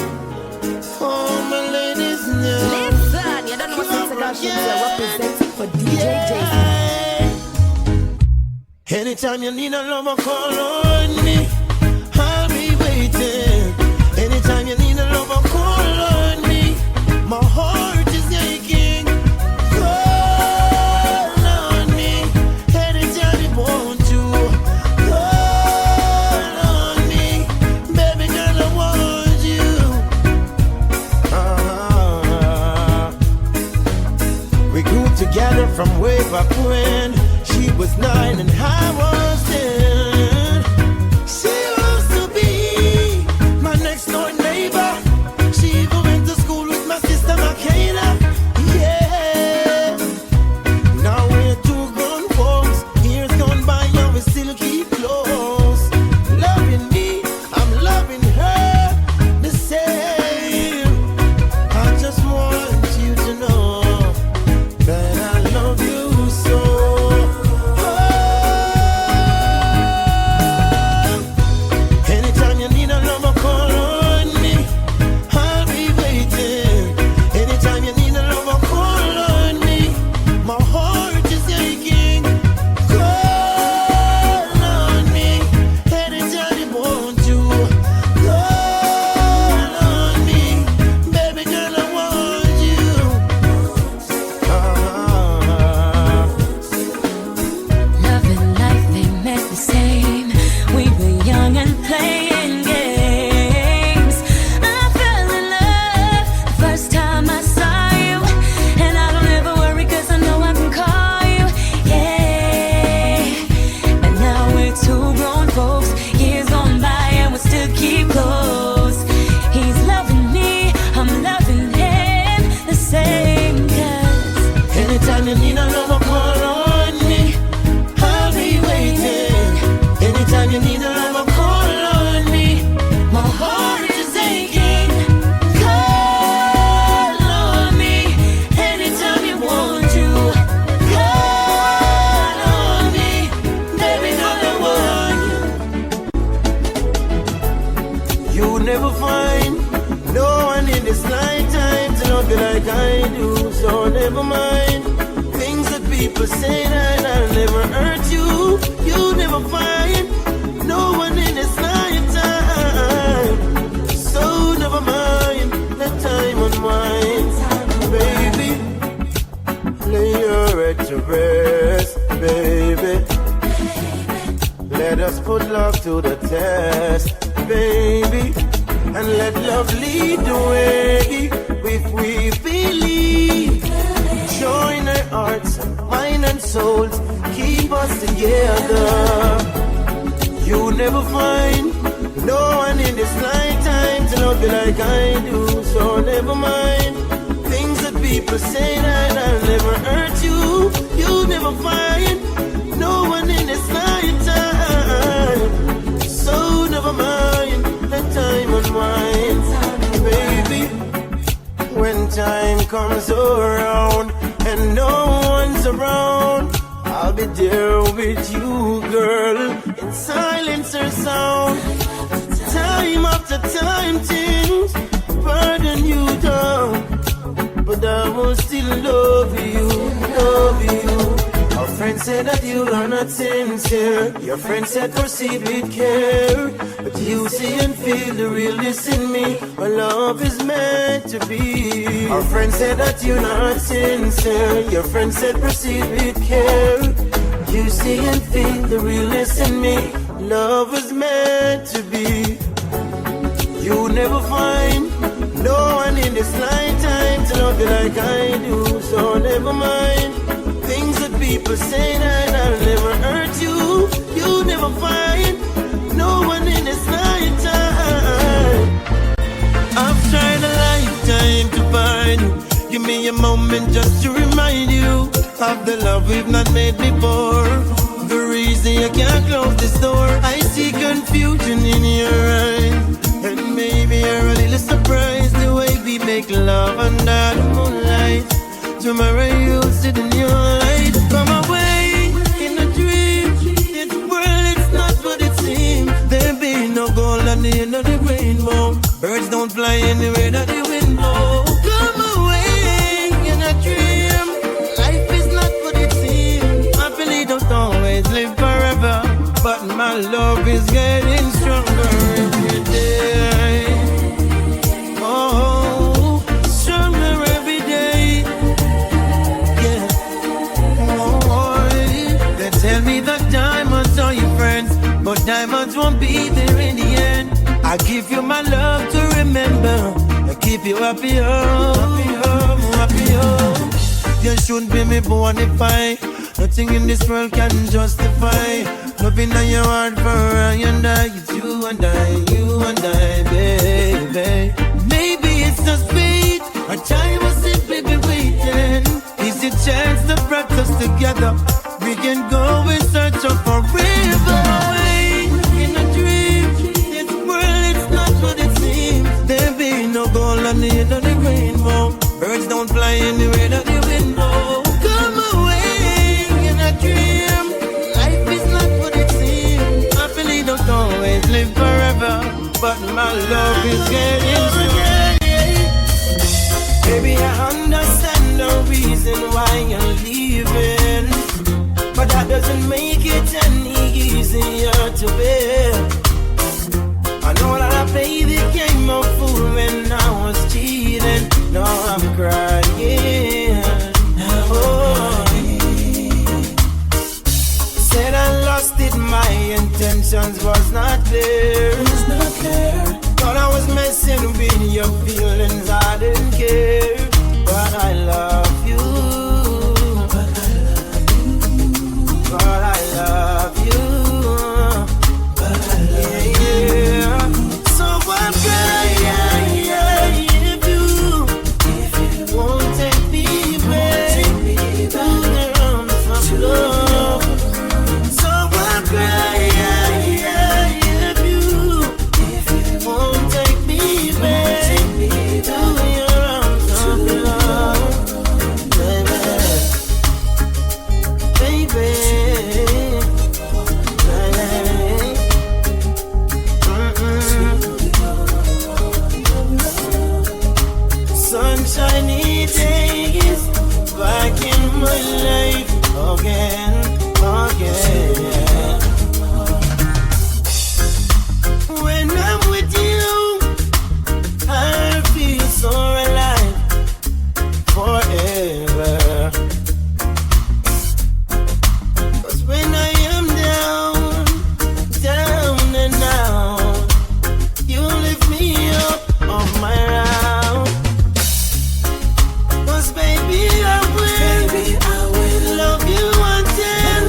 now. Listen, you don't know what Instagram should be representing for DJ Jason. Anytime you need a lover, call on me. I'll be waiting. Anytime you need a lover, call on me. My heart is aching. Call on me. Anytime you want to. Call on me. Baby girl, I want you. We grew together from way back when she was 9 and I was 10. She used to be my next door neighbor. She even went to school with my sister Makayla. Yeah. Now we're two grown folks. Years gone by and we still keep close. Loving me, I'm loving her the same. I just want you to know that I love you so. Anytime you need a lover, call on me. I'll be waiting. Anytime you need a lover, call on me. My heart is aching. Call on me. Anytime you want to. Call on me. Baby girl, I want you. Love and life ain't meant the same. We were young and playing games. I fell in love the first time I saw you, and I don't ever worry 'cause I know I can call you. Yeah, and now we're two grown folks. Years gone by and we still keep close. He's loving me, I'm loving him the same. 'Cause Anytime you need a lover, call on me. I'll be waiting. Anytime you need a lover, call on me. My heart is aching. Call on me. Anytime you want to. Call on me. Baby, girl, I want you. You never find no one in this lifetime to love you like I do. So never mind things that people say that I'll never hurt you. You never find no one in this lifetime. So never mind, let time unwind. Baby, lay your head to rest, baby. Let us put love to the test, baby. And let love lead the way if we believe. Join our hearts, mind and souls, keep us together. You never find no one in this lifetime to love you like I do. So never mind things that people say that I'll never hurt you. You never find no one in this lifetime. So never mind, let time unwind, baby. When time comes around and no one's around, I'll be there with you, girl, in silence or sound. Time after time, things burden you down, but I will still love you, love you. Our friend said that you are not sincere. Your friend said proceed with care. But you see and feel the realness in me. Our love is meant to be. Our friend said that you're not sincere. Your friend said proceed with care. You see and feel the realness in me. Love is meant to be. You never find no one in this lifetime to love you like I do. So never mind things that people say that I'll never hurt you. You never find no one in this lifetime. I've tried a lifetime to find you. Give me a moment just to remind you of the love we've not made before. The reason you can't close this door. I see confusion in your eyes, and maybe you're a little surprised the way we make love under the moonlight. Tomorrow you'll sit in your light. Come away in a dream. This world, it's not what it seems. There be no gold at the end of the rainbow. Birds don't fly anywhere that the wind blows. Come away in a dream. Life is not what it seems. Happily don't always live forever, but my love is getting stronger every day. Oh, stronger every day. Yeah. Oh, they tell me that diamonds are your friends, but diamonds won't be there in the end. I give you my love to remember. I keep you happy, happy. You shouldn't be me bonify. Nothing in this world can justify loving in your heart for I and I. It's you and I, baby. Maybe it's just fate. Our time will simply be waiting. Is a chance to bring us together. We can go in search of forever. Away in a dream. This world, it's not what it seems. There be no gold on the end of the rainbow. Birds don't fly anywhere that the wind blows. Come away in a dream. Life is not what it seems. Happily don't always live forever, but my love is getting stronger. Baby, I understand the reason why you're leaving, but that doesn't make it any easier to bear. I know that I played the game of fool when I was cheating. Now I'm crying. Oh. Said I lost it, my intentions was not clear. Thought I was messing with your feelings, I didn't care. But I love you. But I love you. Yeah. So I'm crying if you won't take me back to the arms of love. So I'm crying if you won't take me back to your arms of love, baby. Sunshiny days back in my life again. When I'm with you, I feel so alive forever. 'Cause when I am down and out, you lift me up off my round. 'Cause baby, I will love you until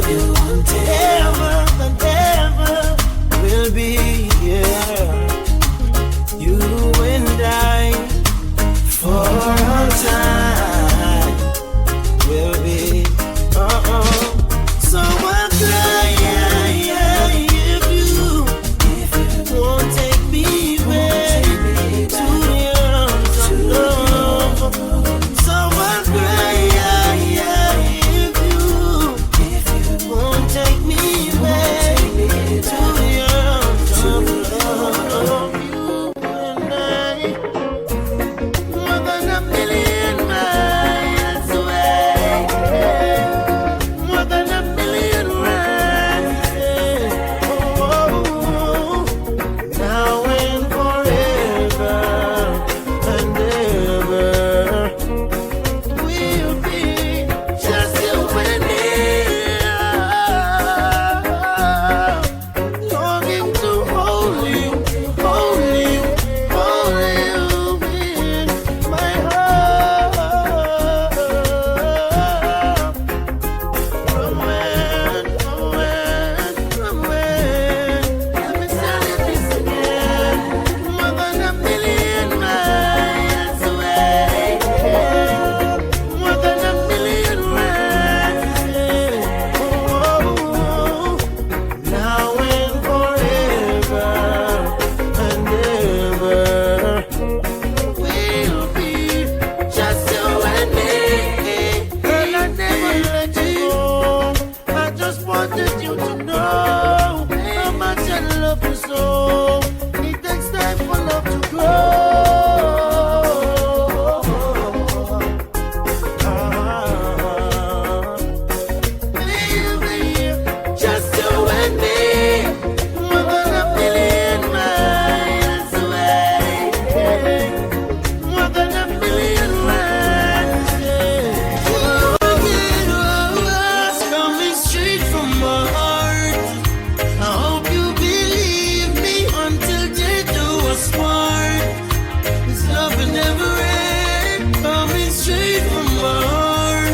will never end. Coming straight from my heart.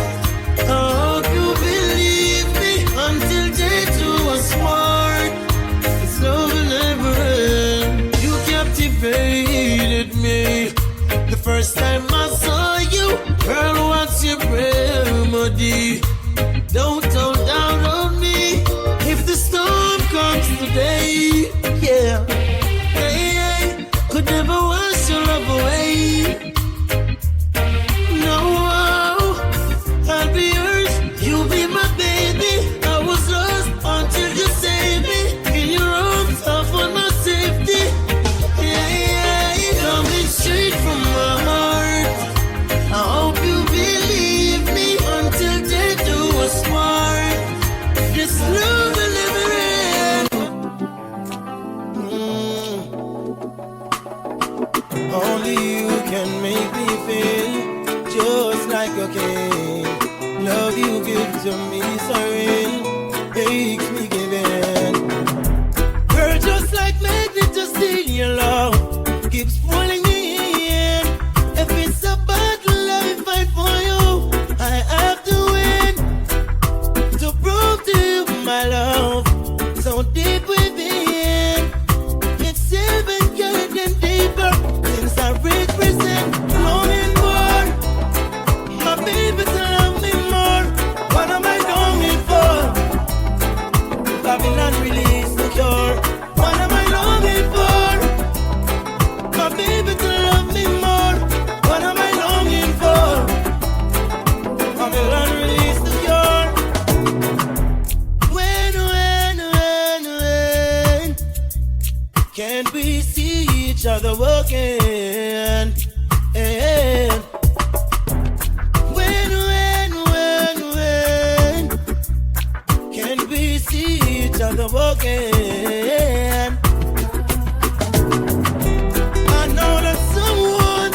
I hope you believe me until death do us part. This love will never end. You captivated me the first time I saw you. Girl, what's your remedy? Don't hold down on me if the storm comes today. Yeah, hey, could never wash your love away. No, I'll be yours. You'll be my baby. I was lost until you saved me. In your arms, I found my safety. Yeah, coming straight from my heart. I hope you believe me until death do us part. This love will never end. Only you can make me feel just like a king. Love you give to me so real, makes me give in. Girl, just like magnet, just in your love keeps pulling me in. If it's a battle I fight for you, I have to win. To prove to you my love, so deep within. It's even getting deeper since I represent longing more. My baby to love me more. What am I longing for? Babylon release the cure. What am I longing for? My baby to love me more. What am I longing for? Babylon release the cure. When can we see each other walking? When can we see each other walking? I know that someone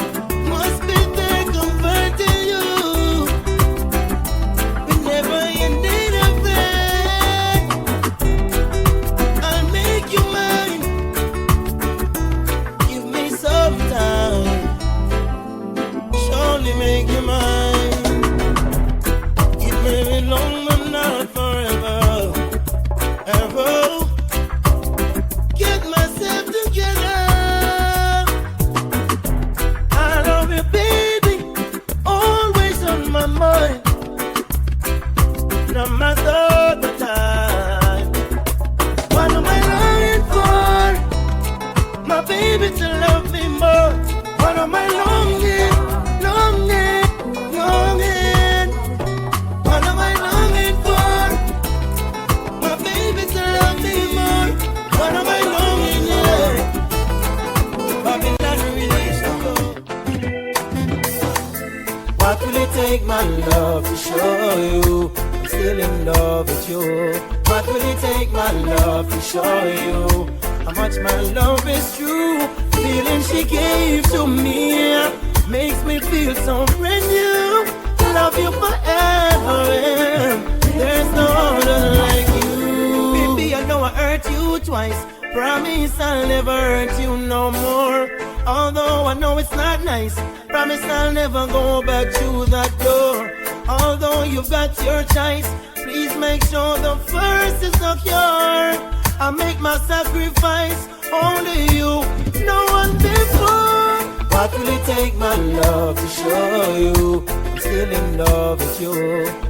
must be there converting you. Whenever you need a friend, I'll make you mine. Give me some time, surely make you mine. It may be long but not forever. Ever get myself together. I love you, baby, always on my mind, no matter the time. What am I longing for? My baby to love me more. What am I longing? What am I longing for? My baby to love me more. What am I longing, yeah? Babylon release the code. What will it take, my love, to show you I'm still in love with you? What will it take, my love, to show you how much my love is true? Feeling she gave to me makes me feel so brand new. Love you forever, there's no other like you. Baby, I know I hurt you twice. Promise I'll never hurt you no more. Although I know it's not nice, promise I'll never go back to that door. Although you've got your choice, please make sure the first is secure. I make my sacrifice, only you, no one before. What will it take, my love, to show you I'm still in love with you?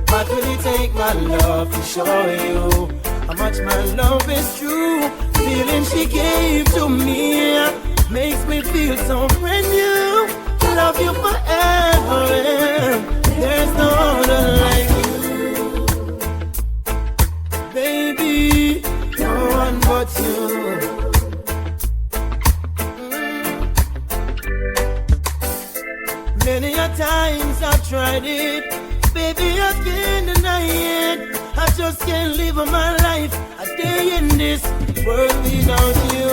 What will it take, my love, to show you how much my love is true? Feeling she gave to me makes me feel so brand new. Love you forever, there's no other like you. Baby, no one but you. Many a times I've tried it, baby, I can't deny it. I just can't live my life a day in this world without you.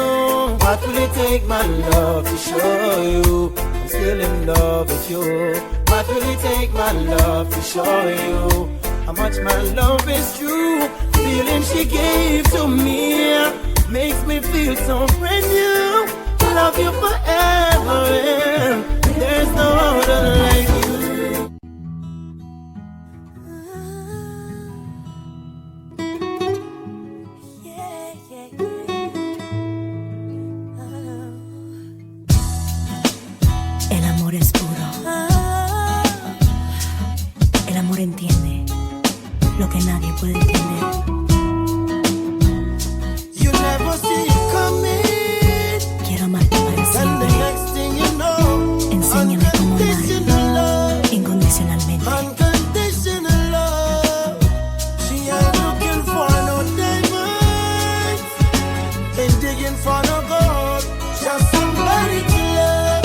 What will it take, my love, to show you I'm still in love with you? What will it take, my love, to show you how much my love is true? Feeling she gave to me makes me feel so brand new. Love you forever, El amor es puro. El amor entiende lo que nadie puede entender. You never see it coming. Quiero amarte para siempre. Enséñame cómo amar incondicionalmente. Unconditional love. She ain't looking for no diamonds, ain't digging for no gold. Just somebody to love.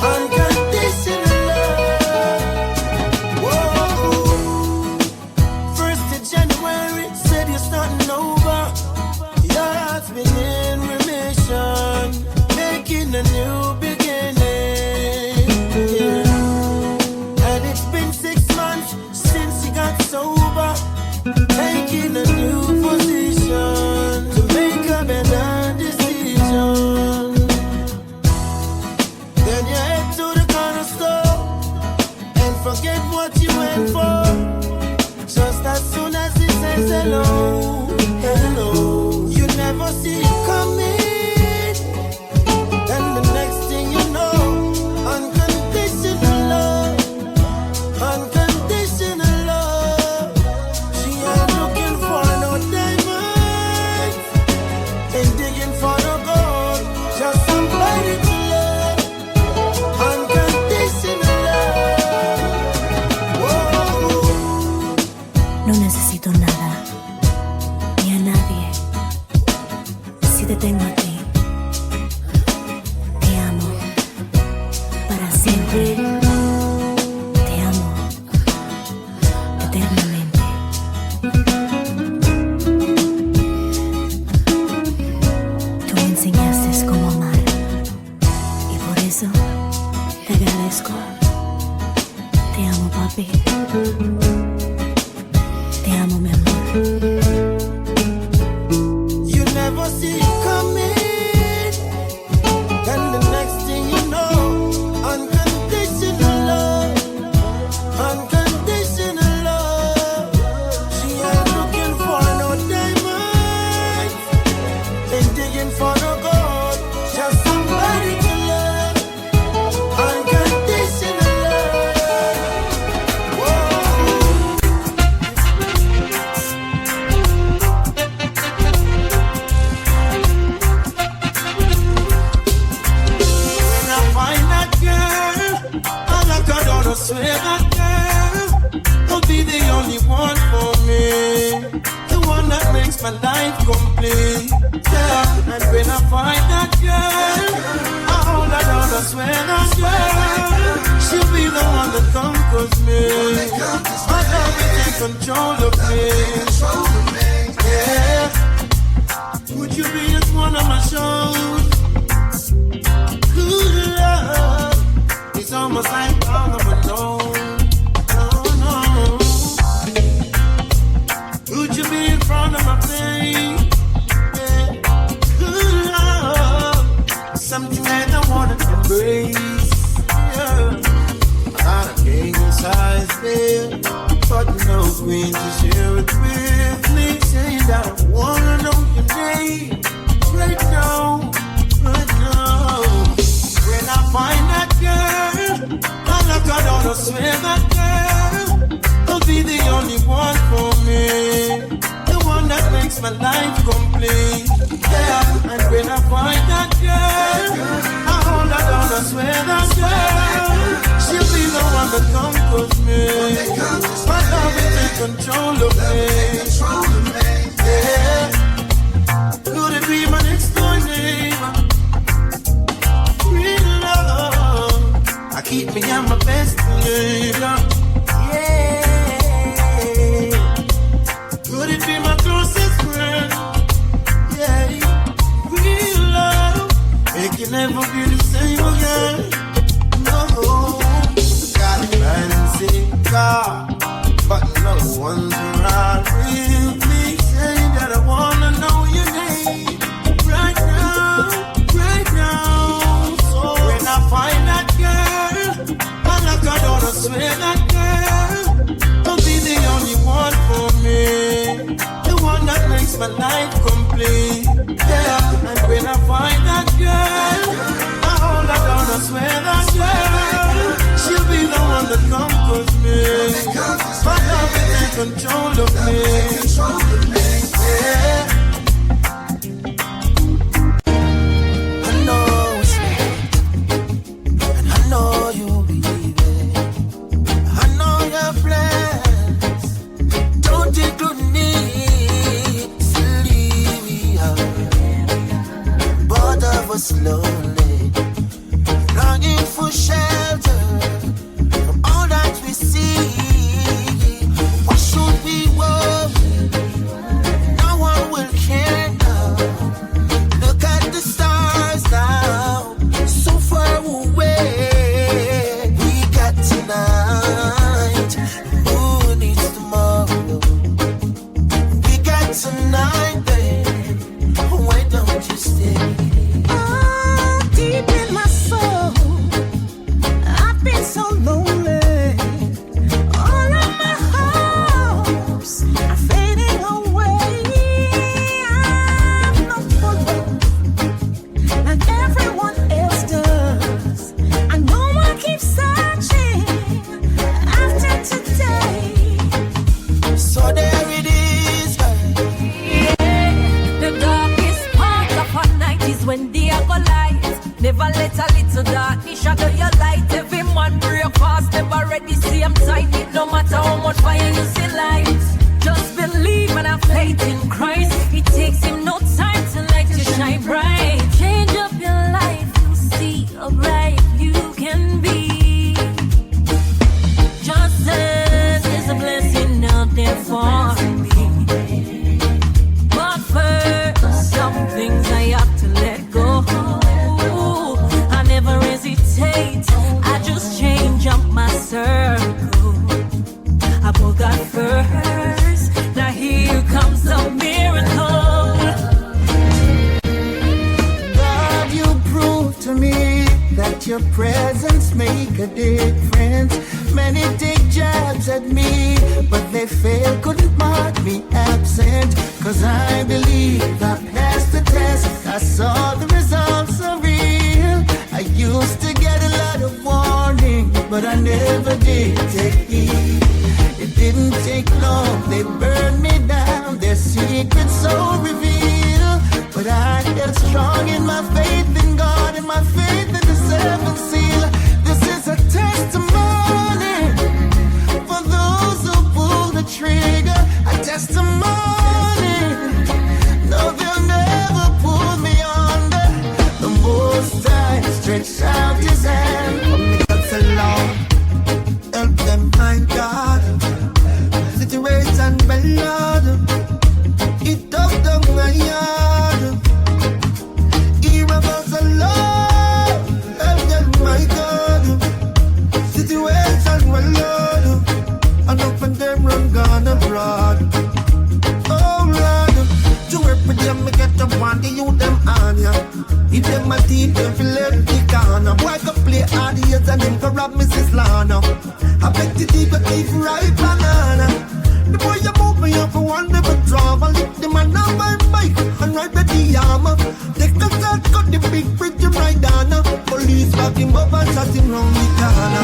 Unconditional love. Whoa. 1st of January said you're starting over. Your heart's been in remission, making a new beginning. Yeah. And it's been 6 months since you got sober, taking a new position to make a better decision. Then you head to the corner store and forget what you went for. Just as soon as he says hello, hello, you never see it coming. Then the next thing you know, unconditional love, unconditional love. She ain't looking for no diamonds, ain't digging for no gold. Just somebody to love, unconditional love. Whoa. No necesito nada, ni a nadie. Si te tengo a ti, te amo para siempre. Te amo eternamente. Tú me enseñaste cómo amar y por eso te agradezco. Te amo, papi. Te amo, mi amor. You never see it coming. Then the next thing you know, unconditional love, unconditional love. She ain't looking for no diamonds, ain't digging for no gold. Just somebody to love, unconditional love. Whoa. When I find that girl, I like her down, I swear that girl will be the only one for me, the one that makes my life complete. Yeah, and when I find that girl, I hold her down, I swear that girl, she'll be the one that conquers me. My love will take control of me. Yeah, would you be just one of my shows? Good love, it's almost like all of alone. No, no. Would you be in front of my face? Yeah. Good love, something that I wanna embrace. Yeah. Not a king size bed, but no queen to share it with me. Saying that I wanna know your name right now, right now. When I find that girl, I look her down, I swear that girl will be the only one for me, the one that makes my life complete. Yeah, and when I find that girl, I hold her down, I swear that girl, she'll be the one that conquers me. My love will take control of me. Yeah, could it be my next door neighbor? Real love, I keep me on my best behavior. Yeah, could it be my closest friend? Yeah, real love, it can never be the same again. No, got a fancy car, but no one's around with me. Saying that I wanna know your name right now, right now. So when I find that girl, I look her down, I swear that girl will be the only one for me, the one that makes my life complete. Yeah, and when I find that girl, I hold her down, I swear that girl presence make a difference. Many take jabs at me, but they fail, couldn't mark me absent. Cause I believe I passed the test. I saw the results are real. I used to get a lot of warning, but I never did take heed. It didn't take long, they burned me down. Their secrets so revealed. But I held strong in my faith in God and my faith in the seventh seal. This is a testimony for those who pull the trigger. A testimony. No, they'll never pull me under. The Most High stretched out His hand. That's a law. Help them find God. Situation well, Lord. It took them a yard. Hear about the Lord. Help them, my God. Situation well, Lord. And open them run gone abroad. Oh, Lord. To work with them, me get up on the youth them on ya. If them a teeth, them feel empty corner. Boy, go play audience and them go rob Mrs. Lana. I bet the deep but keep right banana. The boy you move me up for one never drive. I lick the man on my bike and ride the armor. Take the start, cut the big bridge and ride down. Police back him up and shot him round the corner.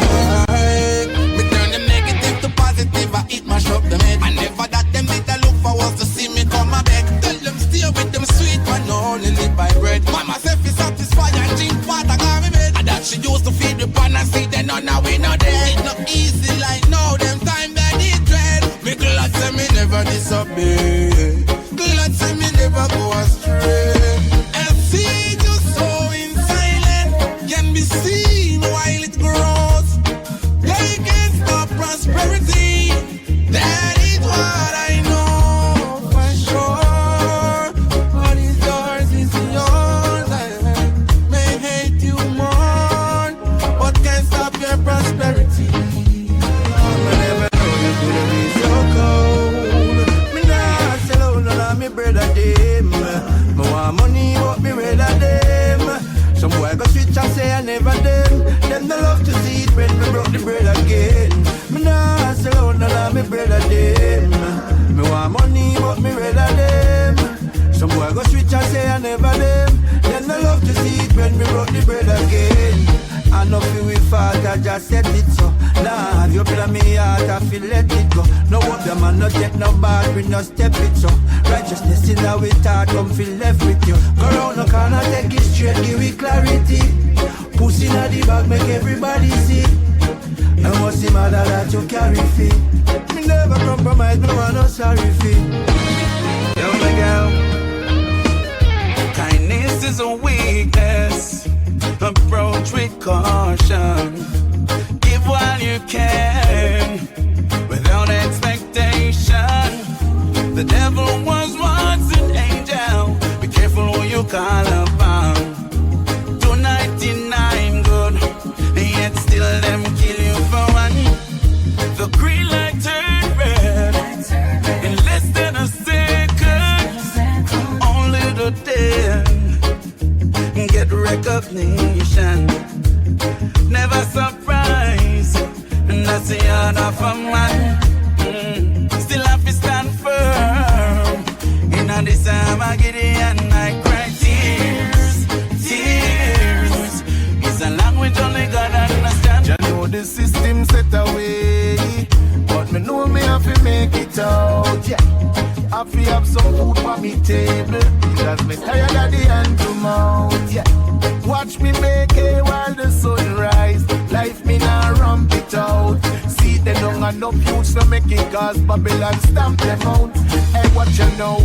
Me turn them negative to positive, I eat mash up them head. I never that them did I look forward to see me come a back. Tell them stay with them sweet man, only live by bread. Mama said fi satisfy and drink water got me bed. And that she used to feed the pan and see them now we not dead. It's not easy like now, them time that it dread. Me glad say me never disobey. Glad say me never go astray. And see you so in silence can be seen while it grows. They can't stop prosperity. That is what I know for sure. What is yours is yours. I may hate you more, but can't stop your prosperity. Me brother them, me want money but me rather them. Some boy go switch and say I never them. Them no love to see it when me broke the bread again. Me nah sell out none of me brother them. Me want money but me rather them. Some boy go switch and say I never them. Them no love to see it when me broke the bread again. I know feel we fault, I just said it so. Nah, have you been on me heart, I feel let it go. No up the man, no take no bad, we no step it so. Righteousness in our heart, come feel left with you. Go round the corner, take it straight, give it clarity. Pussy in the bag, make everybody see. No must see matter that you carry feet. Me never compromise, no one no sorry feet. Yo, my girl. Kindness is a weakness. Approach with caution. Give while you can, without expectation. The devil was once an angel. Be careful who you call upon. 299 good, yet still them kill you for one. The green light turned red in less than a second. Only the dead get recognition. Never surprise, and that's the order of a man. Still have to stand firm. In this time I get it and I cry tears. Tears is a language only God understands. You know the system set away, but me know me have to make it out. Yeah, I have to have some food for me table, because me tired of the hand to mouth. Yeah, watch me make it while the sun rise. Life me now ramp it out. See they don't got no youths to make it, cause Babylon stamp them out. Hey, what you know?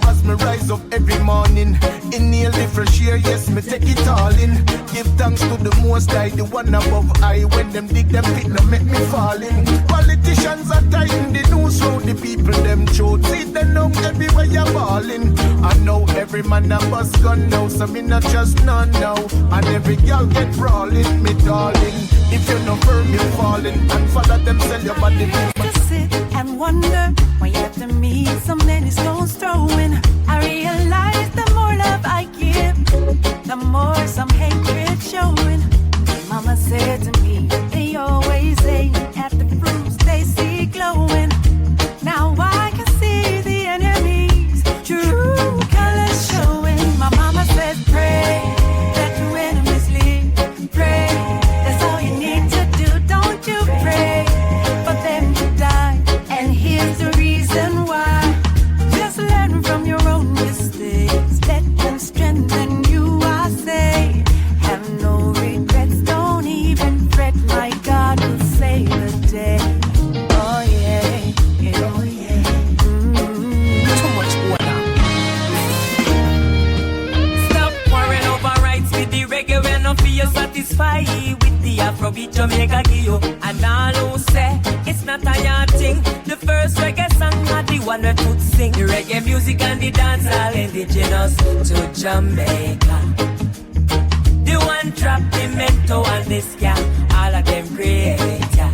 As me rise up every morning, inhale the fresh air, yes, me take it all in. Give thanks to the Most High, the one above I. When them dig them pit, no make me fall in. Politicians are tying the news round the people, them throat. See them know everywhere you're balling. I know every man a bus gun now, so me not just none now. And every girl get brawling, me darling. If you're not firm, you're falling. And follow them, sell your body. Just sit and wonder why you have to meet so many stones throwing. I realize the more love I give, the more some hatred showing. Mama said to me, they always aim at the fruits they see glowing. Now I can see the enemy's true colors showing. My mama said, pray that your enemies leave. Pray, that's all you need to do. Don't you pray for them to die. And here's the reason why. Just learn from your own mistakes. Let them strengthen you, I say. Have no regrets, don't even fret. My God will save the day. Oh yeah, yeah, oh yeah. Too much water. Stop worrying over rights with the reggae when no feel satisfied with the Afrobeat Jamaica give you. And all who say it's not a yard thing. The first reggae song are the one we could sing. The reggae music and the dance all indigenous to Jamaica. The one drop the mento and the ska, all of them create, yeah.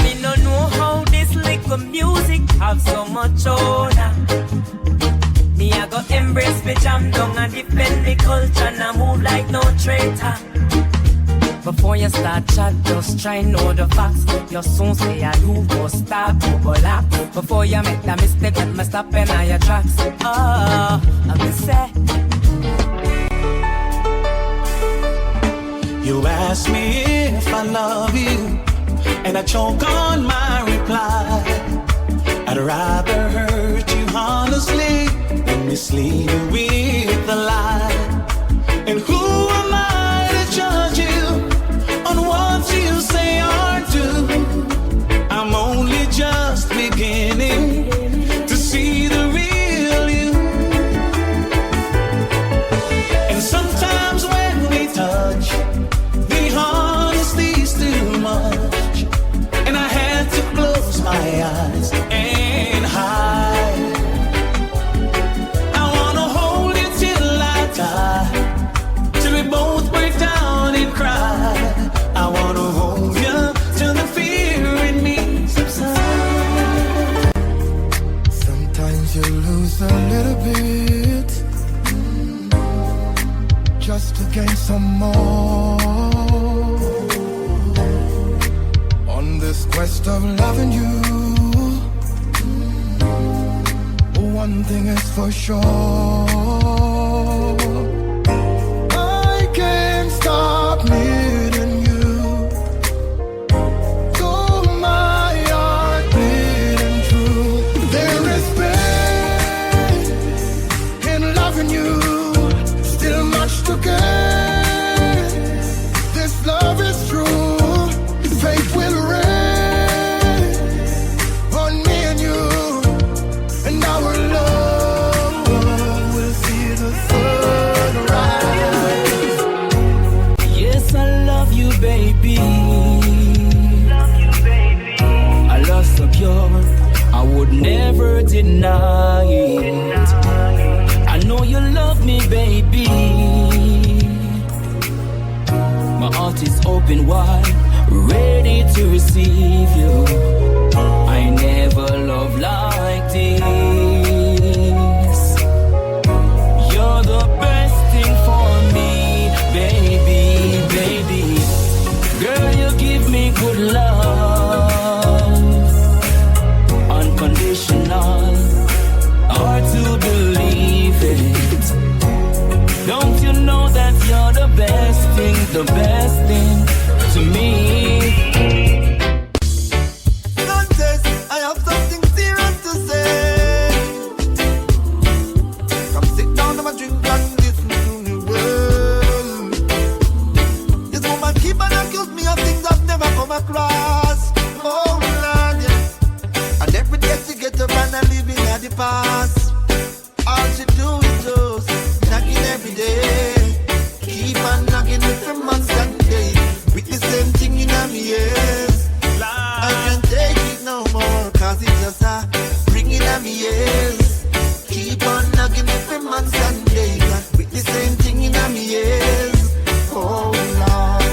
Me no know how this little music have so much honor. Me I go embrace me jam down and defend me culture and I move like no traitor. Before you start chat, just try know the facts. You soon say I do go stop, go laugh. Before you make that mistake, let me stop in all your tracks. Oh, I'm say. You ask me if I love you, and I choke on my reply. I'd rather hurt you honestly than mislead you with a lie. And who am I to judge you on what you say or do? I'm only just beginning to see the real you. And sometimes when we touch, the honesty's too much, and I had to close my eyes and hide. I wanna hold you till I die, till we both break down and cry. I wanna hold you till the fear in me subsides. Sometimes you lose a little bit just to gain some more. On this quest of loving you, one thing is for sure, I can't stop needing you. Though my heart beating true, there is pain in loving you. Still much to gain. This love is true. Faith will reign on me and you, and our love will see the sunrise. Yes, I love you, baby. I love so pure, I would never deny it. I know you love me, baby. My heart is open wide, ready to receive you. I never loved like this. You're the best thing for me, baby, baby. Girl, you give me good love, unconditional, hard to believe it. Don't you know that you're the best thing to me? Contest, I have something serious to say. Come sit down and drink and listen to me well. This woman keep on accuse me of things I've never come across. Oh Lord, yeah. And every day she get up and I living at the past. All she do is just knocking every day. Keep on knocking every month and day. With the same thing in my ears. I can't take it no more, cause it's just a ringing at me ears. Keep on knocking every month and day. With the same thing in my ears. Oh Lord.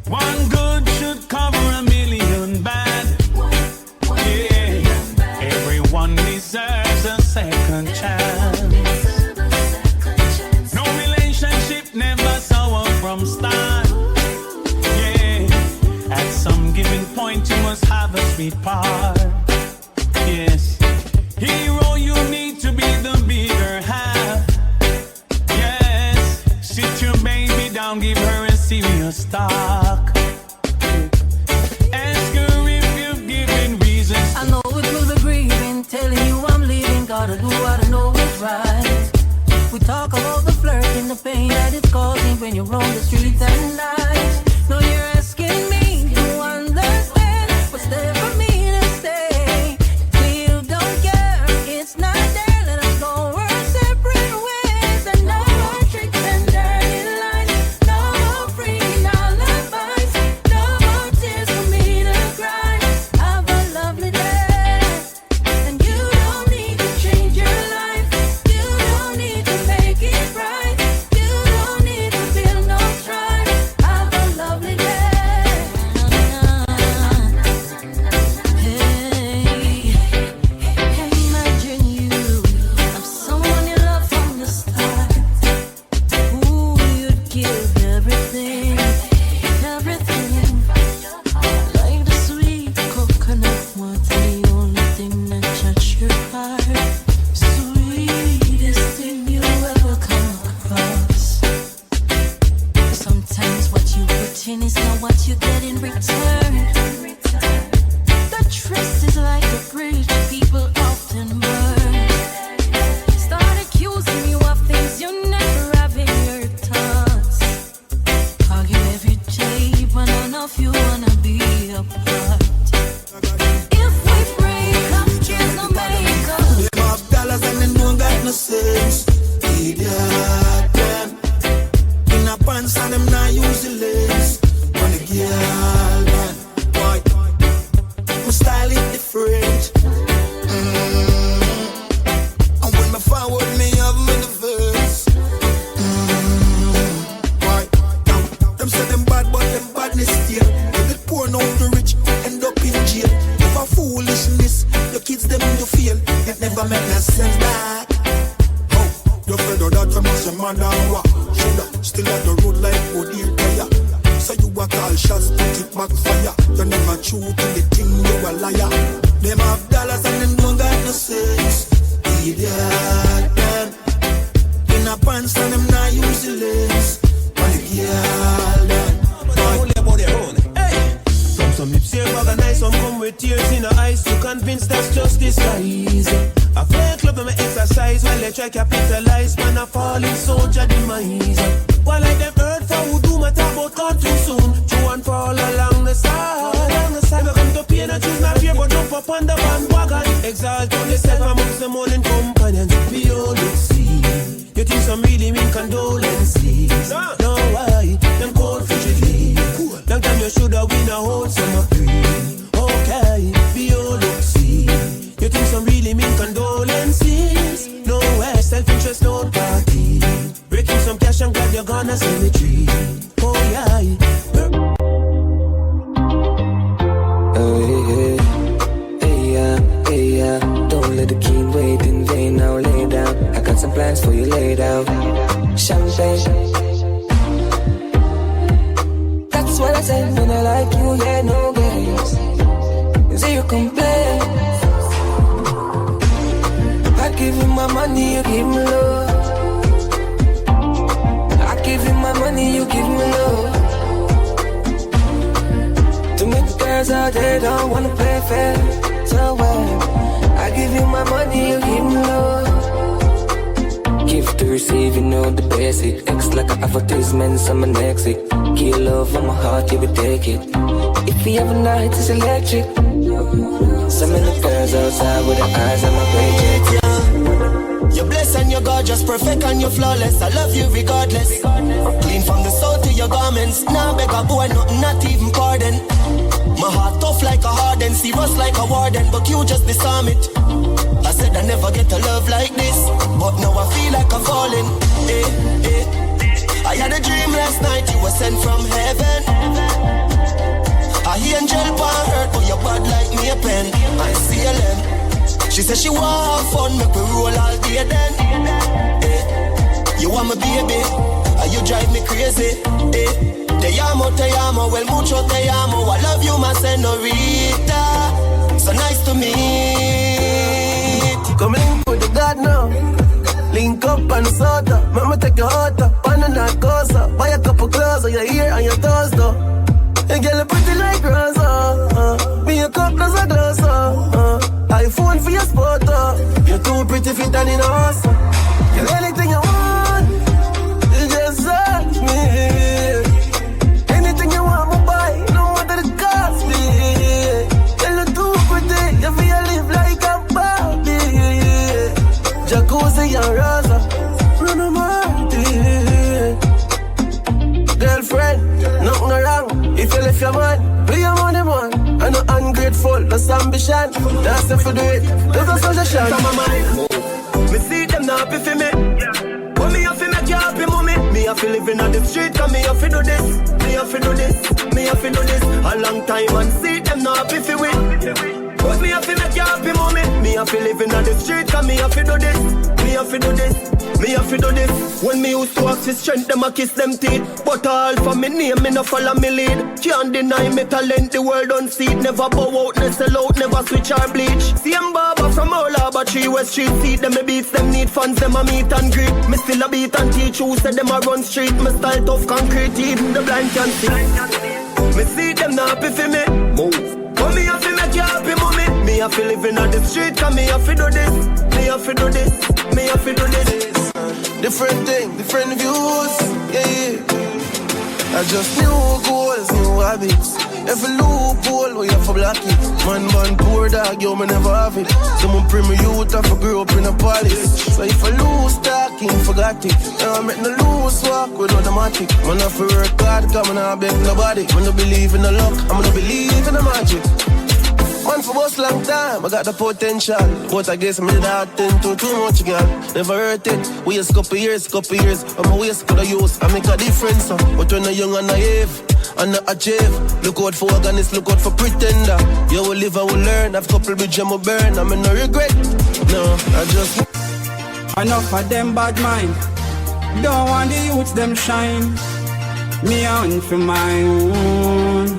One good should some giving point, you must have a sweet part. Yes, hero, you need to be the bigger half. Yes, sit your baby down, give her a serious talk. Ask her if you've given reasons. I know it will be grieving, telling you I'm leaving. Gotta do what I know is right. We talk about the flirt and the pain that it's causing when you're on the streets at night. No, you're asking me to understand what's there for me to stay. You don't care, it's not there. Let us go our separate ways. And no more tricks and dirty lines. No more freaking alibis. No more tears for me to cry. Have a lovely day. And you don't need to change your life. You don't need to make it right. You don't need to feel no strife. Have a lovely day. Hey, imagine you have someone you love from the start. Ooh, you'd give everything, everything. Like the sweet coconut water, the only thing that touches your heart. Sweetest thing you ever come across. Sometimes what you put in is not what you get in return. The trust is like a bridge people often burn. Start accusing you of things you never have in your thoughts. Argue every day, but none of you wanna be apart. If we break up, there's no makeup. Them have dollars and they don't got no sense. Idiot, them. In a pants and them not use the lace. On the girl, man. Why? My style is different. And when my forward me have me the verse. Why? Them say them bad, but them badness still. When they poor now the rich end up in jail. If a foolishness, the kids them to feel. It never make no sense back. Oh, you fed up that you must a man and what? Shoulda still at the road like wood here tire. So you a call shots, put it back fire. You never true to the thing, you a liar. Them have dollars and them don't got no sense. Idiot, them. In a pants and them not use the lace. On the girl, them. Some lips here organized, some come with tears in the eyes to convince that's just disguise. A fake love them exercise while they try capitalize. Man a falling soldier demise. While like them heard for who do my talk about gone too soon. True and fall along the side. Never come to pain and choose not fear but jump up on the bandwagon. Exalt on yourself amongst the morning companions. Be all you see. You think some really mean condolences. No why, them cold frigidly. Long time you shoulda win a whole summer free. Okay, be all you see. You think some really mean condolences. No way, self-interest, no party. Breaking some cash and glad you're gonna cemetery. Oh yeah. Hey yeah. Don't let the king wait in vain. Now lay down. I got some plans for you laid out. Champagne. That's what I said when I like you, yeah, no games. Zero complaint. I give you my money, you give me love. I give you my money, you give me love. Too many girls out there don't wanna play fair. So well, I give you my money, you give me love. Give to receive, you know the basic. X like an advertisement, I'm an exit. Give love on my heart, you will take it. If you have a night, it's electric. So many girls outside with their eyes on my paycheck. You're blessed and you're gorgeous, perfect and you're flawless. I love you regardless. Clean from the soul to your garments. Now beg a boy, nothing, not even pardon. My heart tough like a harden, serious like a warden, but you just disarm it. I said I never get a love like this, but now I feel like I'm falling. I had a dream last night, you were sent from heaven. I angel pan hurt, but you're bad like me a pen. I see a lamb. She said she want have fun, make we roll all day then. You want my baby, and you drive me crazy. Te amo, well mucho te amo. I love you, my senorita. So nice to meet. Come link with the God now. Link up on the soda. Mama take your heart up. Banana cosa. Buy a couple clothes on your ear and your toes though. And girl, you pretty like Rosa. Me a cup, there's a glass. iPhone for your spot. You're too pretty fit and in a house. You're anything you want. You just search me. Anything you want, me buy. No matter the cost me. You're too pretty. You feel live like a Barbie. Jacuzzi and Rosa. Run a party. Girlfriend, nothing wrong. If you left your man, play your money man. I'm not ungrateful, that's ambition. That's if you do it, there's a suggestion. Come on, man. Me see them now happy for me. But me have to make you happy, mommy. Me have to live in the street, cause me have to do this. Me have to do this, me have to do this. A long time and see them now happy for me. But me have to make you happy, mommy. Me have to live in the street, cause me have to do this. Me have to do this. Me have to do this. When me used to ask for strength, them a kiss them teeth. But all for me name, me no follow me lead. Can't deny me talent, the world don't see it. Never bow out, never sell out, never switch or bleach. Same barber from all Harbour 3 West Street. See them me beats, them need fans, them a meet and greet. Me still a beat and teach who said them a run street. Me style tough concrete, even the blind can see. Me see them not happy for me. Move. But me have to make you happy, mommy. Me have to live in the street, cause me have to do this. Me have to do this. Me have to do this. Different thing, different views, yeah. I just new goals, new habits. Every loophole where you have to block it. Man, poor dog, yo, me never have it. Someone bring me youth, I grew up in a palace. So if I lose talking, forgot it. Now I make no loose walk with automatic. Man, I feel work hard, cause I beg nobody. Man, I believe in the luck, I'm gonna believe in the magic. Man for boss long time, I got the potential. But I guess me that into too much, girl. Never hurt it, waste couple years. I'm a waste for the use, I make a difference. But when I'm young and naive, and not achieve. Look out for organist, look out for pretender. You will live, I will learn. I've couple bridges, I will burn. I'm in no regret, no, I just... Enough of them bad mind. Don't want the youths, them shine. Me on for my own.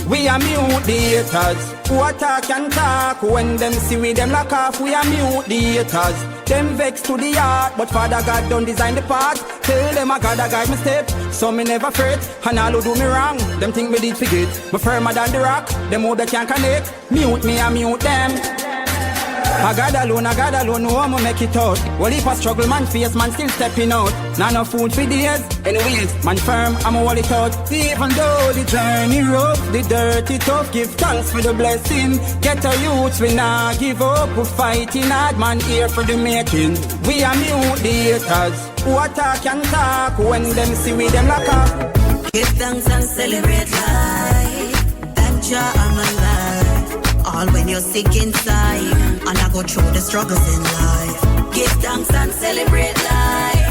We are mute the haters. Who attack and talk. When them see we them lock off, we are mute the haters. Them vex to the heart, but Father God don't design the path. Tell them I gotta guide my step, so me never fret. And all who do me wrong, them think me did forget. Me firmer than the rock, them who they can't connect. Mute me, I mute them. I got alone, no one will make it out. Well, if I struggle, man face, man still stepping out. Not no food for days, anyways, man firm, I'm a wall it out. Even though the journey rough, the dirty tough, give thanks for the blessing. Get a youth, we not give up, we fighting hard, man here for the making. We are mute the haters, who attack and talk, when them see we them lock up. Give thanks and celebrate life, thank Jah I'm alive. All when you're sick inside, and I go through the struggles in life. Give thanks and celebrate life.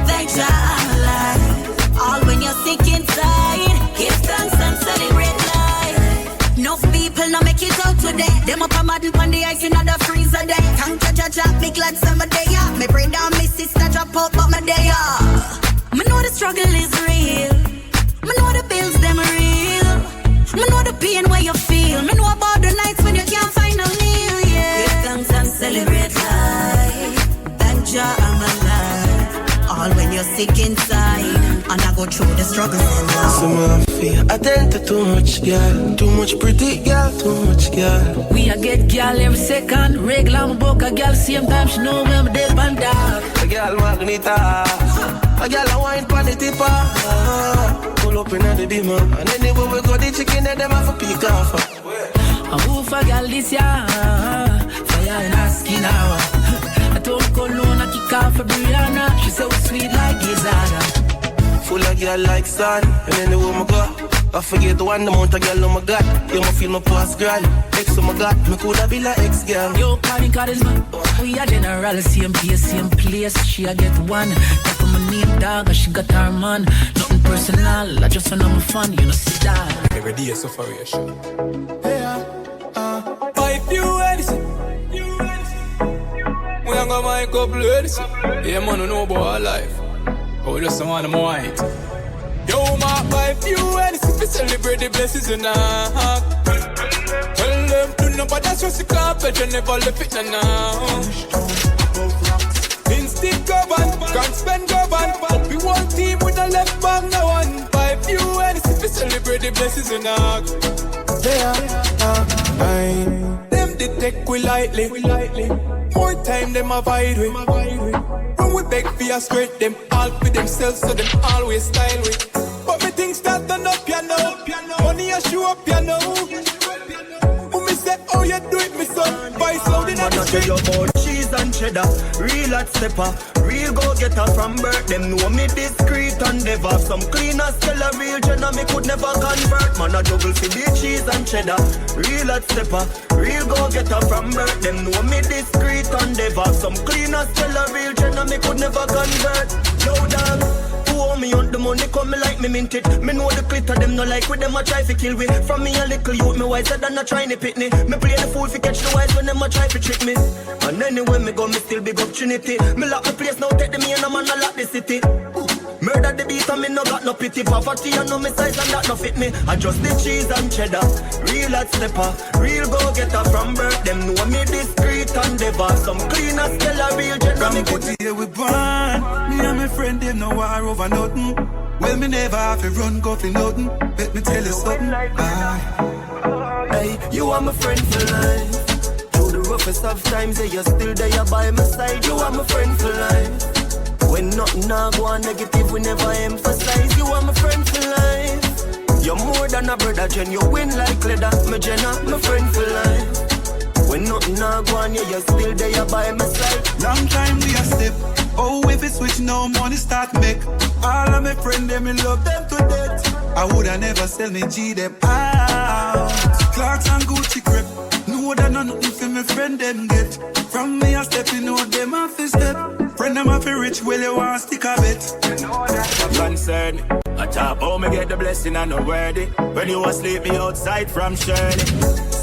Thank Jah I'm alive. All when you're sick inside, give thanks and celebrate life. Enough people now make it out today. Them up a model on the ice in the freezer day. Thank Jah Jah, me glad some day. Me pray down my sister drop out, but my day. Me know the struggle is real. Me know the bills them real. Me know the pain where you feel. Me know about the nights when you can't find a meal, yeah. Give thanks and celebrate life. Thank Jah I'm alive. All when you're sick inside, and I go through the struggles in life. So I feel I tend to too much girl. Too much pretty girl, too much girl. We a get girl every second. Regular me book a girl same time. She know when me dead and dark. A girl Magnita. A girl a wine pan the tipper. Pull up in the beamer. And anywhere we go, the chicken and them have a peek off. I move for girl this year. Fire in her skin now. I told Cologne I kick off for Brianna. She so sweet like Gizana. Full of girl like sun. And anywhere we go, I forget the one amount of girl, oh my God. You ma feel my past girl. Ex, oh my God, me coulda be like ex girl. Yo, party charisma. We a general, same place. She a get one. That's for my name dog, and she got her man. Nothing personal, I just want my fun, you know, see that. Every day is sufferation. If you ready, we ain't gonna make up ladies. Yeah, man, don't know about our life. Oh, just some want them white. Yo, my wife, you ready to celebrate the blessings and nobody stress the carpet, you never left it now. Instinct govern, can't spend govern. We one team with a left back, no one. 5 UN, if we celebrate the blessings in our. They are mine. Them they take we lightly. More time them avoid we. When we beg for a straight, them all for themselves, so them always style we. But me things start turn up, piano. Money a show up, piano. When me say, oh you do it, me son. Buy loud in the street. Cheese and cheddar, real hot stepper, real go-getter from birth. Them know me discreet and never. Some cleaners tell a real jenna me could never convert. Man a juggle for the cheese and cheddar, real hot stepper, real go-getter from birth. Them know me discreet and never. Some cleaners tell a real jenna me could never convert. No dog. Me on the money come me like me mint it. Me know the glitter them no like with them a try to kill me. From me a little youth me wiser than a trying to pit me. Me play the fool fi catch the wise when them a try to trick me. And anywhere me go me still big up Trinity. Me lock the place now take the me and a man a lock the city. Murder the beat and me no got no pity. Poverty and no me size and that no fit me. I just the cheese and cheddar, real hot stepper, real go-getter from birth. Them know me discreet and never. Some cleaners tell a real jenna me could. Here we born, me and my friend them no war over nothing. Well me never have to run go for nothing. Let me tell you something. Hey, you are my friend for life. Through the roughest of times, yeah, you're still there by my side. You are my friend for life. When nothing now go on negative, we never emphasize. You are my friend for life. You're more than a brother, Jen. You win like leather, my Jenna, my friend for life. When nothing now go on, yeah, you're still there by my side. Long time we a step. Oh, if it switch now, money start make. All of my friends, them me love them to death. I woulda never sell me G them out. Clarks and Gucci crepe. Know that nothing for my friend them get. From me a step, you know them off his step. Friend them off rich, well you want stick a bit. You know that I'm concerned. I top how me get the blessing and no worthy. When you asleep me outside from Shirley.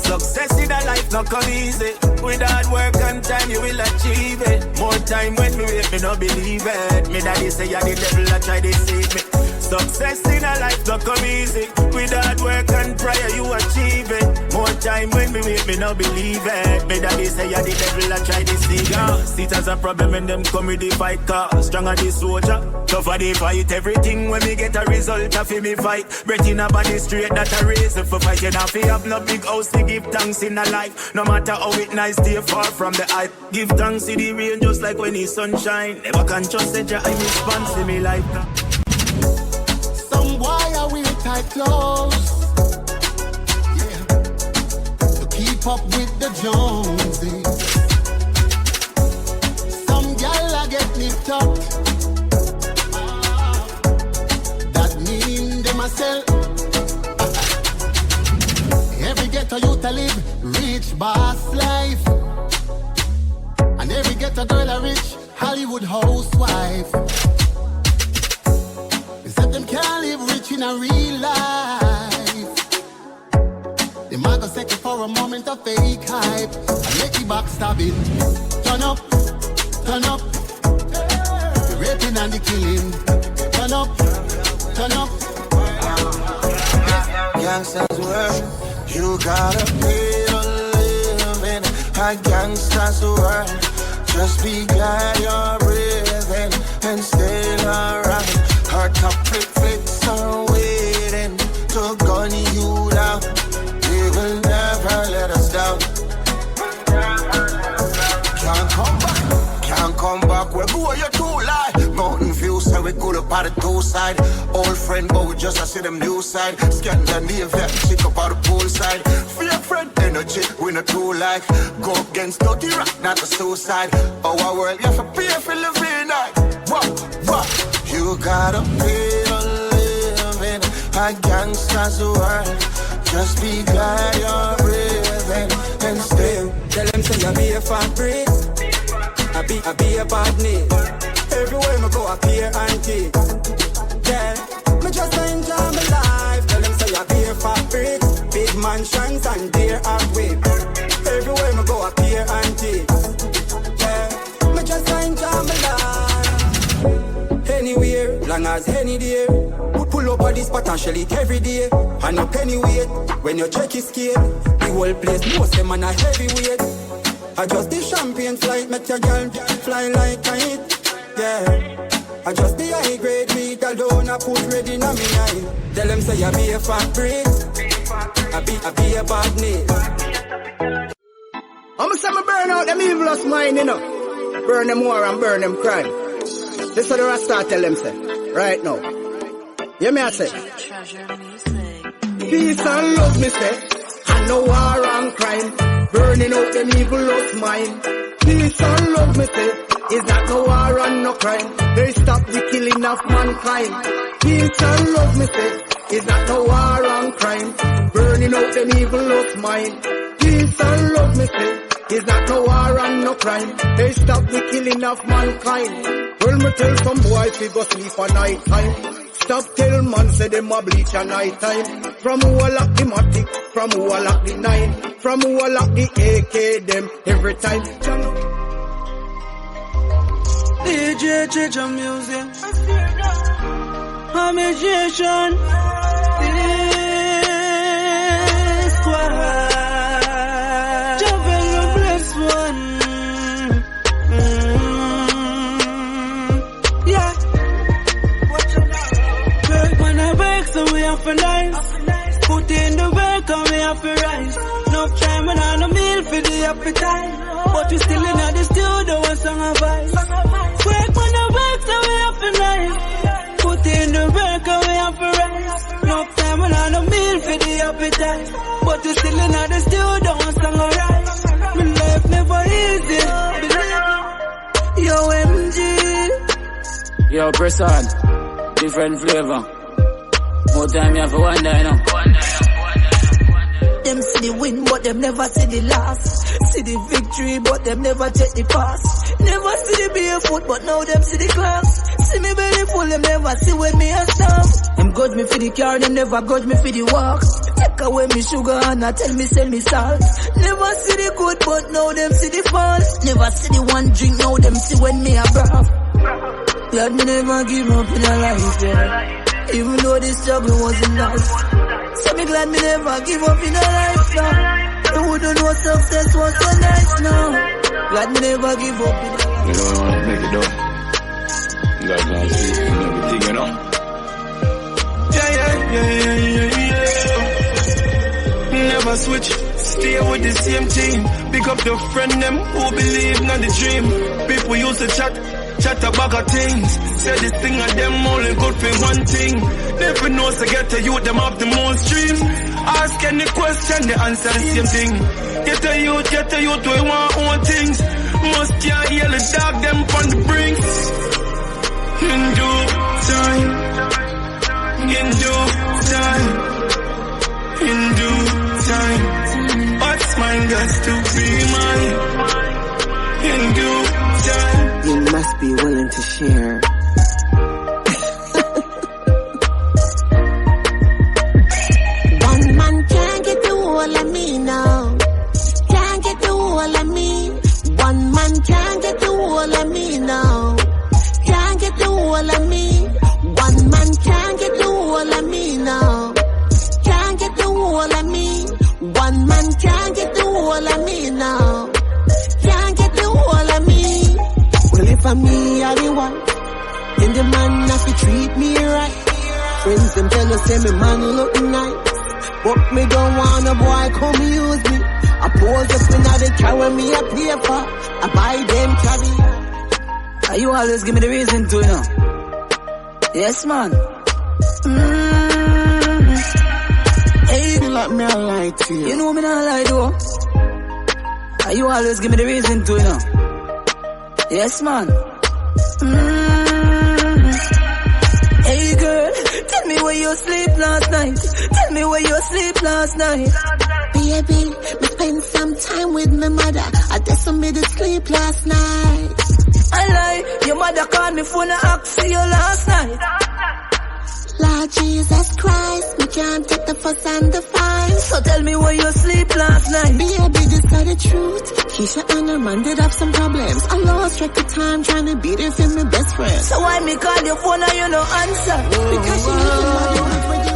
Success in a life not come easy. With hard work and time you will achieve it. More time when me wait me no believe it. Me daddy say ya the devil a try to deceive me. Success in a life not come easy. With hard work and prayer you achieve it. More time when me wait me no believe it. Me daddy say ya the devil a try to deceive me. See it as a problem when them come with the fight car. Stronger the soldier, tougher the fight. Everything when me get a result of me fight. Breath in a body straight that a reason for fighting. If you have no big house to give thanks in a life. No matter how it nice, stay far from the hype. Give thanks to the rain just like when the sunshine. Never can trust the Jah in response to me like that. Some why are we tight clothes? Yeah, to keep up with the Joneses. Some gal I get nipped up. That mean they must sell. Every ghetto youth a live rich boss life, and every ghetto girl a rich Hollywood housewife. They said them can't live rich in a real life. They might go second for a moment of fake hype and make the backstab it. Turn up, the raping and the killing. Turn up. Gangsters world, you gotta pay to live in a gangster's world. Just be glad you're breathing and stay around. Her top flicks are waiting to gun you down. They will never let us down. Can't come back, where go you too lie. Mountain view, so we go up at the two side. Old friend, but we just see them new side. Scandinavia, chick up at the pool side. Fear friend, energy, we not too like. Go against dirty rock, not a suicide. Our world, you have to pay for living night. What? You gotta pay to live in a gangster's world. Just be glad you're breathing and stay. Tell them say I be a fabric, I be a badness. Everywhere me go I appear antique. Yeah, me just enjoy my life. Tell them say I be a fabric, big mansions and deer and whip. Everywhere me go I appear antique. Yeah, me just enjoy my life. Anywhere, long as any day. Pull up a this pot and shell it every day. And a penny weight, when you check his scale, the whole place knows them and a heavyweight. I just the champagne flight, make your girl fly like kite, yeah. I just the high grade weed alone, I put ready in a me eye. Tell them say I be a fat breed, I be a bad need. I'ma say me burn out them evilest mind, you know. Burn them war and burn them crime. This is what the Rasta tell them say, right now. Hear me I say. Peace and love me say, and no war and crime. Burning out them evilest mind. Peace and love me say, is that no war and no crime? They stop the killing of mankind. Peace and love me say, is that no war and crime? Burning out them evilest mind. Peace and love me say, is that no war and no crime? They stop the killing of mankind. Well, me tell some boys we go sleep at night time. Stop tell man say them a bleach at night time. From who a lock the matic, from who a lock the 9, from who a lock the AK them every time. DJ change your music. Amazation. This squad. One. Yeah. Work when I work, so we have to nice. Put in the work and we have to rise. No time when I no meal for the appetite. But we still in the studio and song of vice. Work when I work, so we have to nice. Put in the work and we have to rise. No time when I no meal for the appetite. But we still in the studio and song of rise. Never easy. Yo, MG. Yo, press on. Different flavor. More time you have to wonder, you know. Them see the win, but them never see the loss. See the victory, but them never take the pass. Never see the barefoot, but now them see the class. See me belly full, them never see when me a stop. Them grudge me for the car, them never grudge me for the walk. Take away me sugar and I tell me sell me salt. Never see the good, but now them see the fall. Never see the one drink, now them see when me a brag. Glad me never give up in a life, yeah. Even though the struggle wasn't nice. So me glad me never give up in a life, now. You wouldn't know success was so nice, now. Glad me never give up in a life. You don't want to make it though. You got to see everything, you know. Yeah. Never switch, stay with the same team. Pick up your friend them who believe in the dream. People used to chat about our things. Say this thing and them only good for one thing. Never knows to get to you, them have the most dreams. Ask any question, they answer the same thing. Get to youth, we want own things. Must can't hear the dog, them on the brinks. In due time. In due time. In due time. What's mine got to be mine. In due time. You must be willing to share. One man can't get the whole of me now. Can't get the whole of me. One man can't get the whole of me now. Can't get the whole of me. One man can't get the whole of me now. Can't get the whole of me. One man can't get the whole of me now. Can't get the whole of me. Well, if I'm me, I the one. Then the man has to treat me right. Friends them tell us say me man look nice. But me don't want a boy come use me. I pose up in the carry me a paper. I buy them carry. You always give me the reason to, you know. Yes, man. Hey, you like me, I lie to you. You know me not lie, though. You always give me the reason to, you know. Yes, man. Hey, girl, tell me where you sleep last night. Tell me where you sleep last night. Baby, me spend some time with my mother. I just me to sleep last night. I lie, your mother called me phone and asked you last night. Lord Jesus Christ, me can't take the fuss and the fine. So tell me where you sleep last night. Baby, this is the truth. Keisha and her man did have some problems. I lost track of time trying to beat her for my best friend. So why me call your phone and you no answer? Because she lives in my heart where you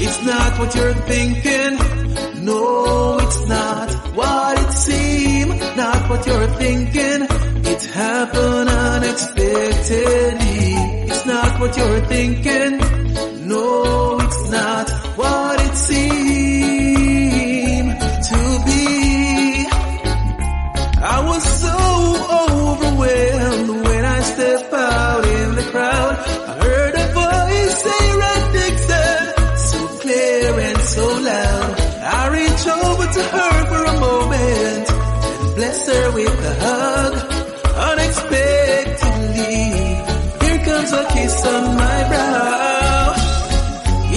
It's not what you're thinking. No, it's not what it seems. Not what you're thinking. It happened unexpectedly. It's not what you're thinking. No, it's not what it seemed to be. I was so overwhelmed when I stepped out in the crowd. I heard a voice say, "Red Dixon," so clear and so loud. I reached over to her for a moment and blessed her with a hug. Unexpectedly, here comes a kiss on my brow.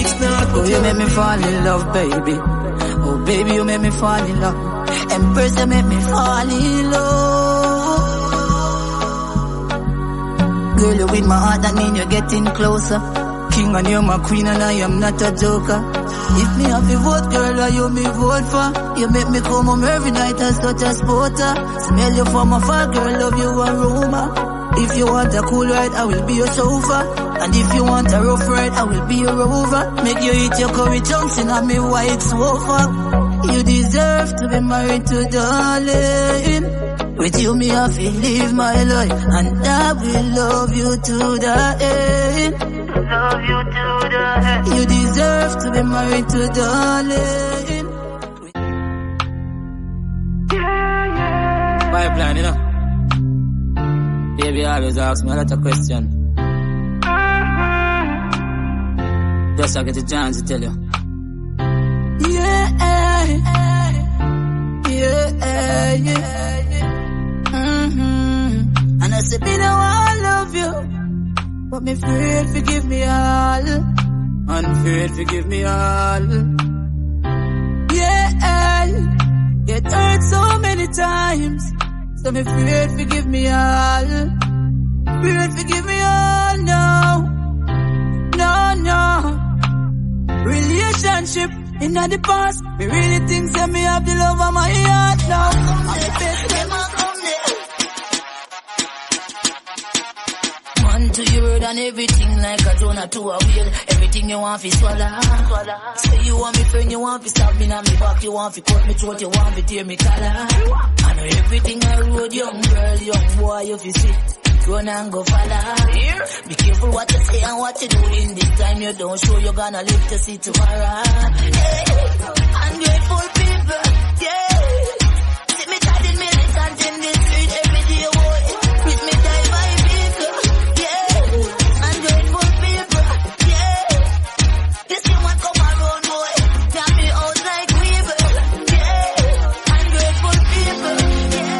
It's not what you make me fall in love, baby. Oh, baby, you make me fall in love. Empress, you make me fall in love. Girl, you with my heart, that mean you're getting closer. King and you're my queen and I am not a joker. If me have to vote, girl, or you me vote for. You make me come home every night as such a sporter. Smell you from afar, girl, love you aroma. If you want a cool ride, I will be your chauffeur. And if you want a rough ride, I will be your rover. Make you eat your curry chunks in a me white sofa. You deserve to be married to darling. With you me have to live my life, and I will love you to the end. Love you to the end. You deserve to be married to darling. Pipeline, you know. Baby always ask me a lot of questions. Just I get a chance to tell you. Yeah. And I said, me know I love you, but me afraid forgive me all. Unafraid forgive me all. Yeah, it hurt so many times, so me afraid forgive me all. Afraid forgive me all, no. Relationship in the past, me really think that me have the love of my heart now. I'm the best ever come there. Man to your word and everything like a donut to a wheel. Everything you want fi swallow. Say you want me friend, you want fi stab me on me back, you want fi cut me throat, you want fi tear me collar. I know everything I road, young girl, young boy, you fi see. Run and go follow. Be careful what you say and what you do. In this time you don't show, you're gonna live to see tomorrow. Hey, ungrateful people, yeah. See me tired militant in the street every day, boy. With me die by people, yeah. Ungrateful people, yeah. You see what come around, boy. Got me out like weevil, yeah. Ungrateful people, yeah.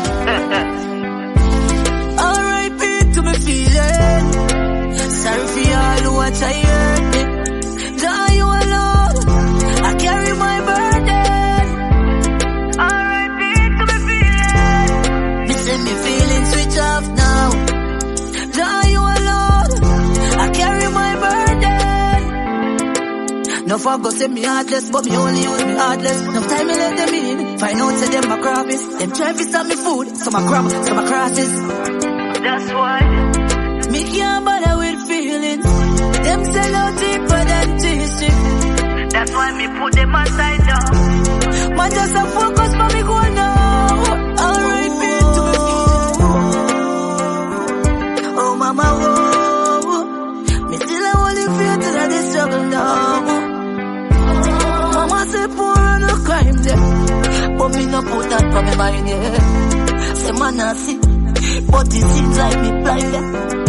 Sorry for all what I heard me. Jah, you alone, I carry my burden. R.I.P. to me feeling. Me say me feeling switch off now. Jah, you alone, I carry my burden. No fuck go say me heartless, but me only use me heartless. No time me let them in. Find out say them my crappies. Them try to stop me food, some I grab, some I crosses. That's why me can't bother with feelings. Them sell out deeper than teaching. That's why me put them aside now. Man just a focus for me go now. R.I.P. to me. Oh mama, whoa. Me still a holy fear till I dey struggle now. Mama say poor and no crime there, but me no put that for me mind, yeah. Say man I see, but it seems like me blind, yeah.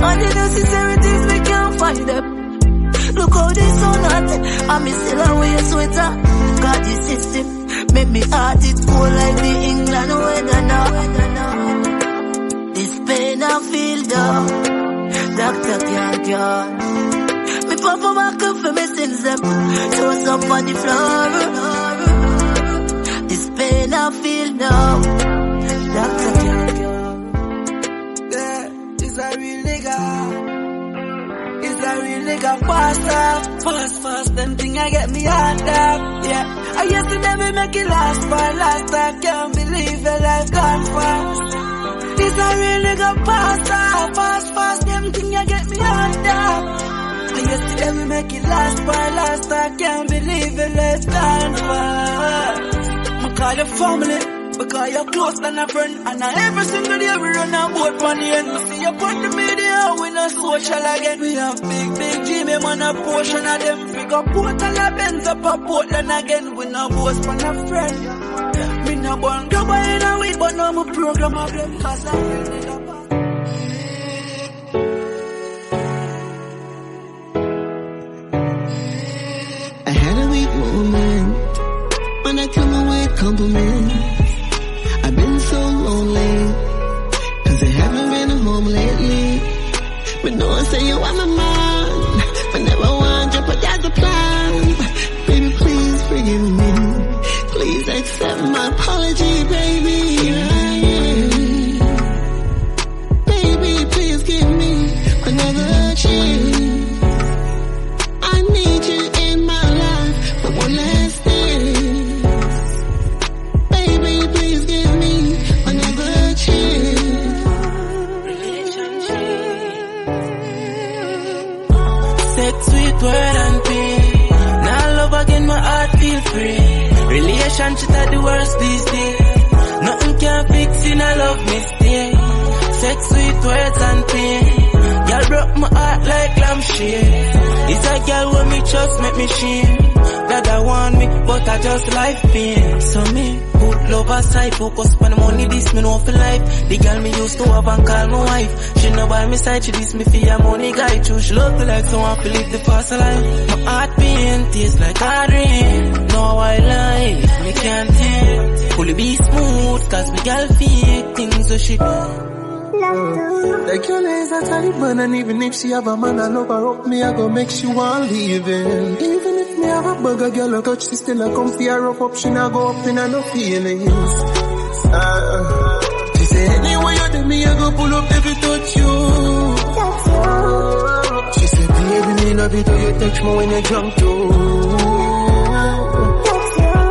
And the necessary things we can't find them. Look how this so hot, and me still a wear sweater. Got the system, make me heart it cold like the England weather now. This pain I feel down, doctor can't cure. Me papa back up for me sins them, throw some on the floor. This pain I feel down, doctor can't cure. Is a real nigga. Is a real nigga. Fast, them thing I get me hard up. Yeah, I I yesterday we make it last for last. I can't believe your life gone fast. This a real nigga fast. Them thing you get me on top. I yesterday we make it last for last. I can't believe your life gone fast. I call your family. Because you're close than a friend. And every single day we run a boat on the end. We see you on the media, we no social again. We have big Jimmy man a portion of them. We got Portal a Benz up a Portland again. We no boast on a friend. We no born double in a week, but now my program of them. Cause I really need a I had a weak moment when I come away with compliments. I've been so lonely, cause I haven't been home lately. But no one say you are my man, but never want jeopardize the plan. Baby, please forgive me. Please accept my apology, baby. Baby, please give me another chance. I need you in my life for one last day. Sweet word and pain. Now love again, my heart feel free. Relationship are the worst these days. Nothing can fix in a love mistake. Sex, sweet words and pain. Y'all broke my heart like lampshade. It's a girl when me trust make me shame. That I want me, but I just life pain. So me put love aside, focus on the money. This me know for life. The girl me used to have and call my wife. She no by my side, she this me for your money guy too. She love me like someone to live the fast life. My heart pain tastes like hard rain. No I life, me can't take. Fully be smooth, cause me girl fake things so she the girl is a Taliban, and even if she have a man and love her up, me I go make she want leaving. Even if me have a bugger girl, I touch, she still a come for her up, she not go up in her no feelings. She say anyway you do me, I go pull up every touch you. She say baby me love you till you touch me when you drunk too.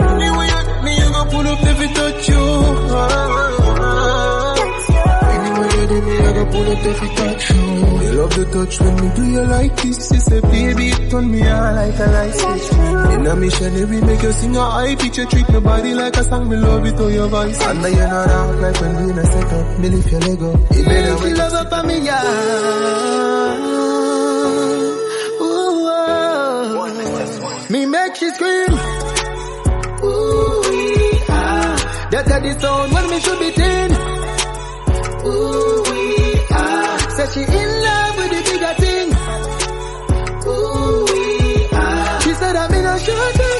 Anyway you do me, I go pull up every touch you. I pull up every touch you. You love the touch when me do you like this. She say baby it turn me on like a light switch. In a missionary make you sing a high pitch. You treat my body like a song. Me love it to your voice. And now you know that like when we in a set up. Me lift your leg up. It better make love up on me yeah. Me make she scream. Ooh ah. That's the sound when me should be thin. Ooh. Said she in love with the bigger thing. Ooh, she said I'm in a short term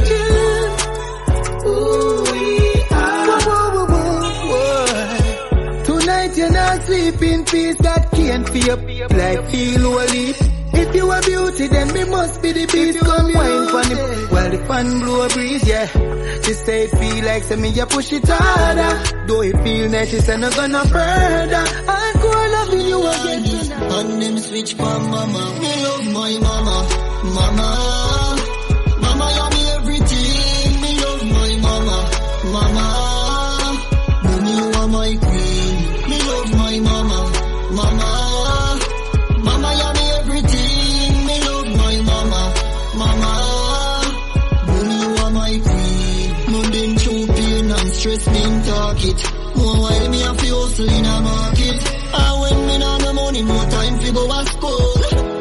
chin. Ooh, tonight you're not sleeping in peace. That can't feel like feel holy. If you are beauty, then me must be the beast. Come wine for me while the fan blow a breeze, yeah. She say it feel like say me, you push it harder. Though it feel nice, she say no gonna further. I go loving you again tonight. And them switch for mama. Me love my mama. Mama, mama, you me everything. Me love my mama. Mama, mommy, you are my queen. Me love my mama. Mama, mama, you me everything. Me love my mama. Mama, mommy, you are my queen. No been through pain and stress, been target. More while me have to hustle in a market. And when me not no money, more time to go to school.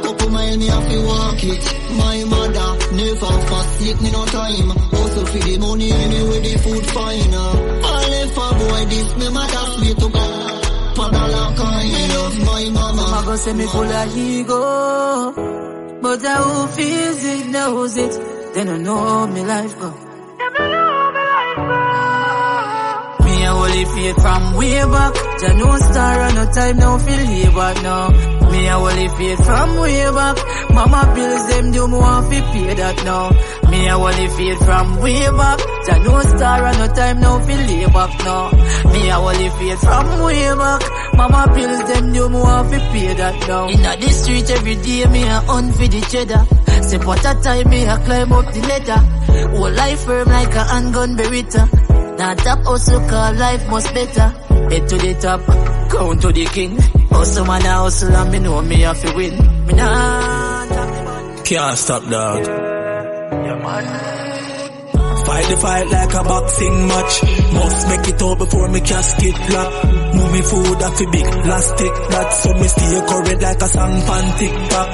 Couple mile me have to walk it. My mother never forsake me no time. Also for the money, me with the food fine. All if a boy this, me mother sweet to God. Me love my mama. Mama go say me full of ego, but who feels it knows it. They don't know me life go. Me a holy faith from way back. Jah no star and no time now feel here but now. Me a holy faith from way back. Mama bills them do me want fi pay that now. Me a holy faith from way back. Jah no star and no time now feel here back now. Me a holy faith from way back. Mama bills them do me want fi pay that now. Inna the street every day me a hunt for the cheddar. Step what a time me, I climb up the ladder. Whole life firm like a handgun beretta. Now top hustle call life much better. Head to the top, count to the king. Hustle man a hustle and me know me have to win. Me nah can't stop, dog. Fight the fight like a boxing match. Must make it out before me casket flap. Move me food off a big plastic. That's so me stay current like a song fan TikTok.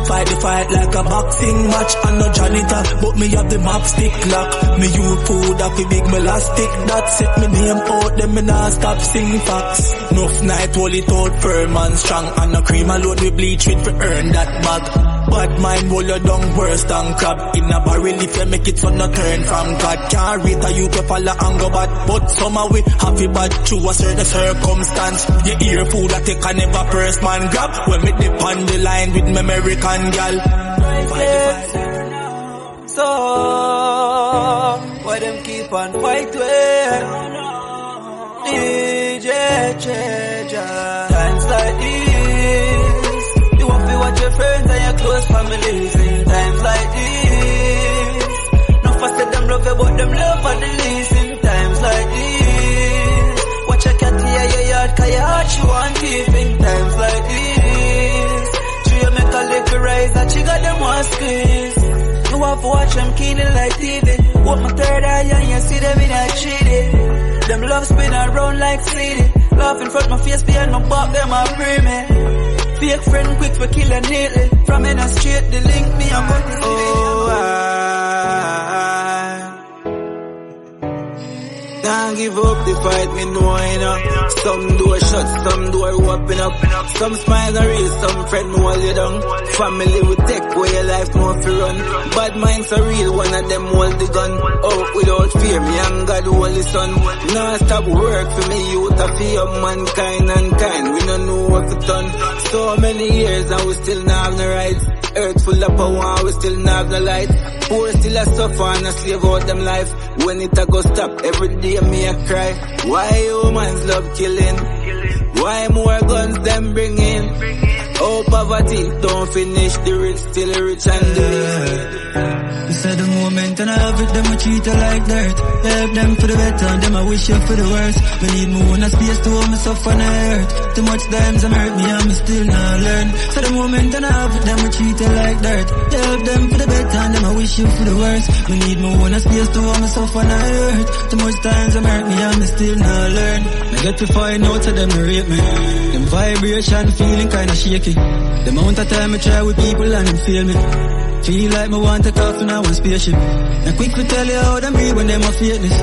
Fight the fight like a boxing match. I'm no janitor, but me have the map stick lock. Me use food off a big elastic. That set me name out, then me nah stop sing facts. Enough night, hold it out firm and strong. And no cream alone we bleach with to earn that bag. Bad mind roll you down worse than crab. In a barrel if you make it so no turn from God. Can't rate a you to follow and go bad. But somehow we have it bad through a certain circumstance. You hear food that take a never first man grab. When me dip on the line with me American gal. So why them keep on fight with DJ Treasure? Times like this, you want to watch your friends and your close families. In times like this, no faster them love you, but them love for the least. In times like this, watch your cat here your yard, cause your heart she want keep. In times like this, you make a little rise and she got them one squeeze. You have to watch them keenly like TV. What my third eye and you see them in a cheated. Them love spin around like city. Laugh in front my face behind my back, them a free me. Fake friend quick for killing neatly. From in a street, the link me and put the can't give up the fight, me know enough. Some door shut, some door open up. Some smiles are real, some friend hold you down. Family will take away your life, no fi run. Bad minds are real, one of them hold the gun. Out without fear, me and God hold the sun. Now stop work for me, youth of fear mankind and kind. We don't know what to done. So many years and we still not have no rights. Earth full of power, we still not have no light. Poor still a suffer and a slave out them life. When it a go stop, every day me a cry. Why humans love killing? Why more guns them bring in? Oh, poverty don't finish, the rich still rich and the You said the moment and I have it, them I treat you like dirt. You help them for the better and them I wish you for the worst. Me need more and a space to hold myself on the earth. Too much times I'm hurt me and me still not learn. So the moment and I have it, them I treat you like dirt. You help them for the better and them I wish you for the worst. Me need more and a space to hold myself on the earth. Too much times I'm hurt me and me still not learn. I get to find out so them they rape me. Them vibration feeling kinda shaky. The amount of time I try with people and them fail me. Feel like me want to cough in a one spaceship. And quick to tell you how them breathe when them a fakeness.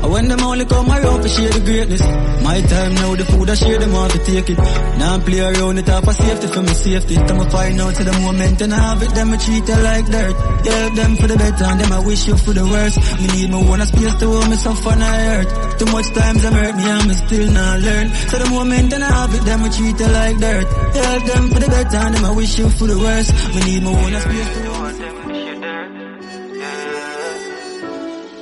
And when them only come around to share the greatness. My time now, the food I share them off to take it. Now I play around it off for safety for me safety. Come I find out to the moment and I have it, them I treat you like dirt. You help them for the better and them I wish you for the worst. Me need me one space to hold myself on the earth. Too much times I'm hurt me and me still not learn. So the moment and I have it, them I treat you like dirt. You help them for the better and them I wish you for the worst. Me need me one space to hold.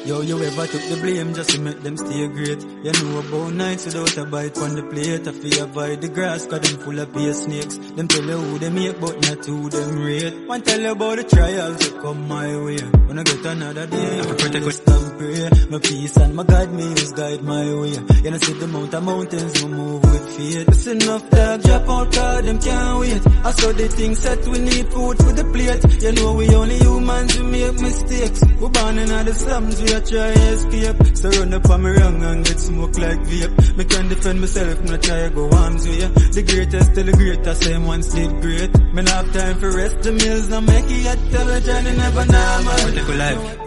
Yo, you ever took the blame just to make them stay great? You know about nights without a bite on the plate. I feel avoid the grass cause them full of beer snakes. Them tell you who they make but not who them rate. One tell you about the trials that come my way. When I get another day, I protect us and pray. My peace and my God may use guide my way. You know see the mountains we move with faith. It's enough dog drop out cause them can't wait. I saw the things that we need food for the plate. You know we only humans who make mistakes. We're born in the slums, we try escape. So run up on me wrong and get smoke like vape. Me can defend myself, me try to go arms with you. The greatest till the greatest, same once did great. Me not have time for rest, the meals not make it yet. Tell the journey never normal. Protect life.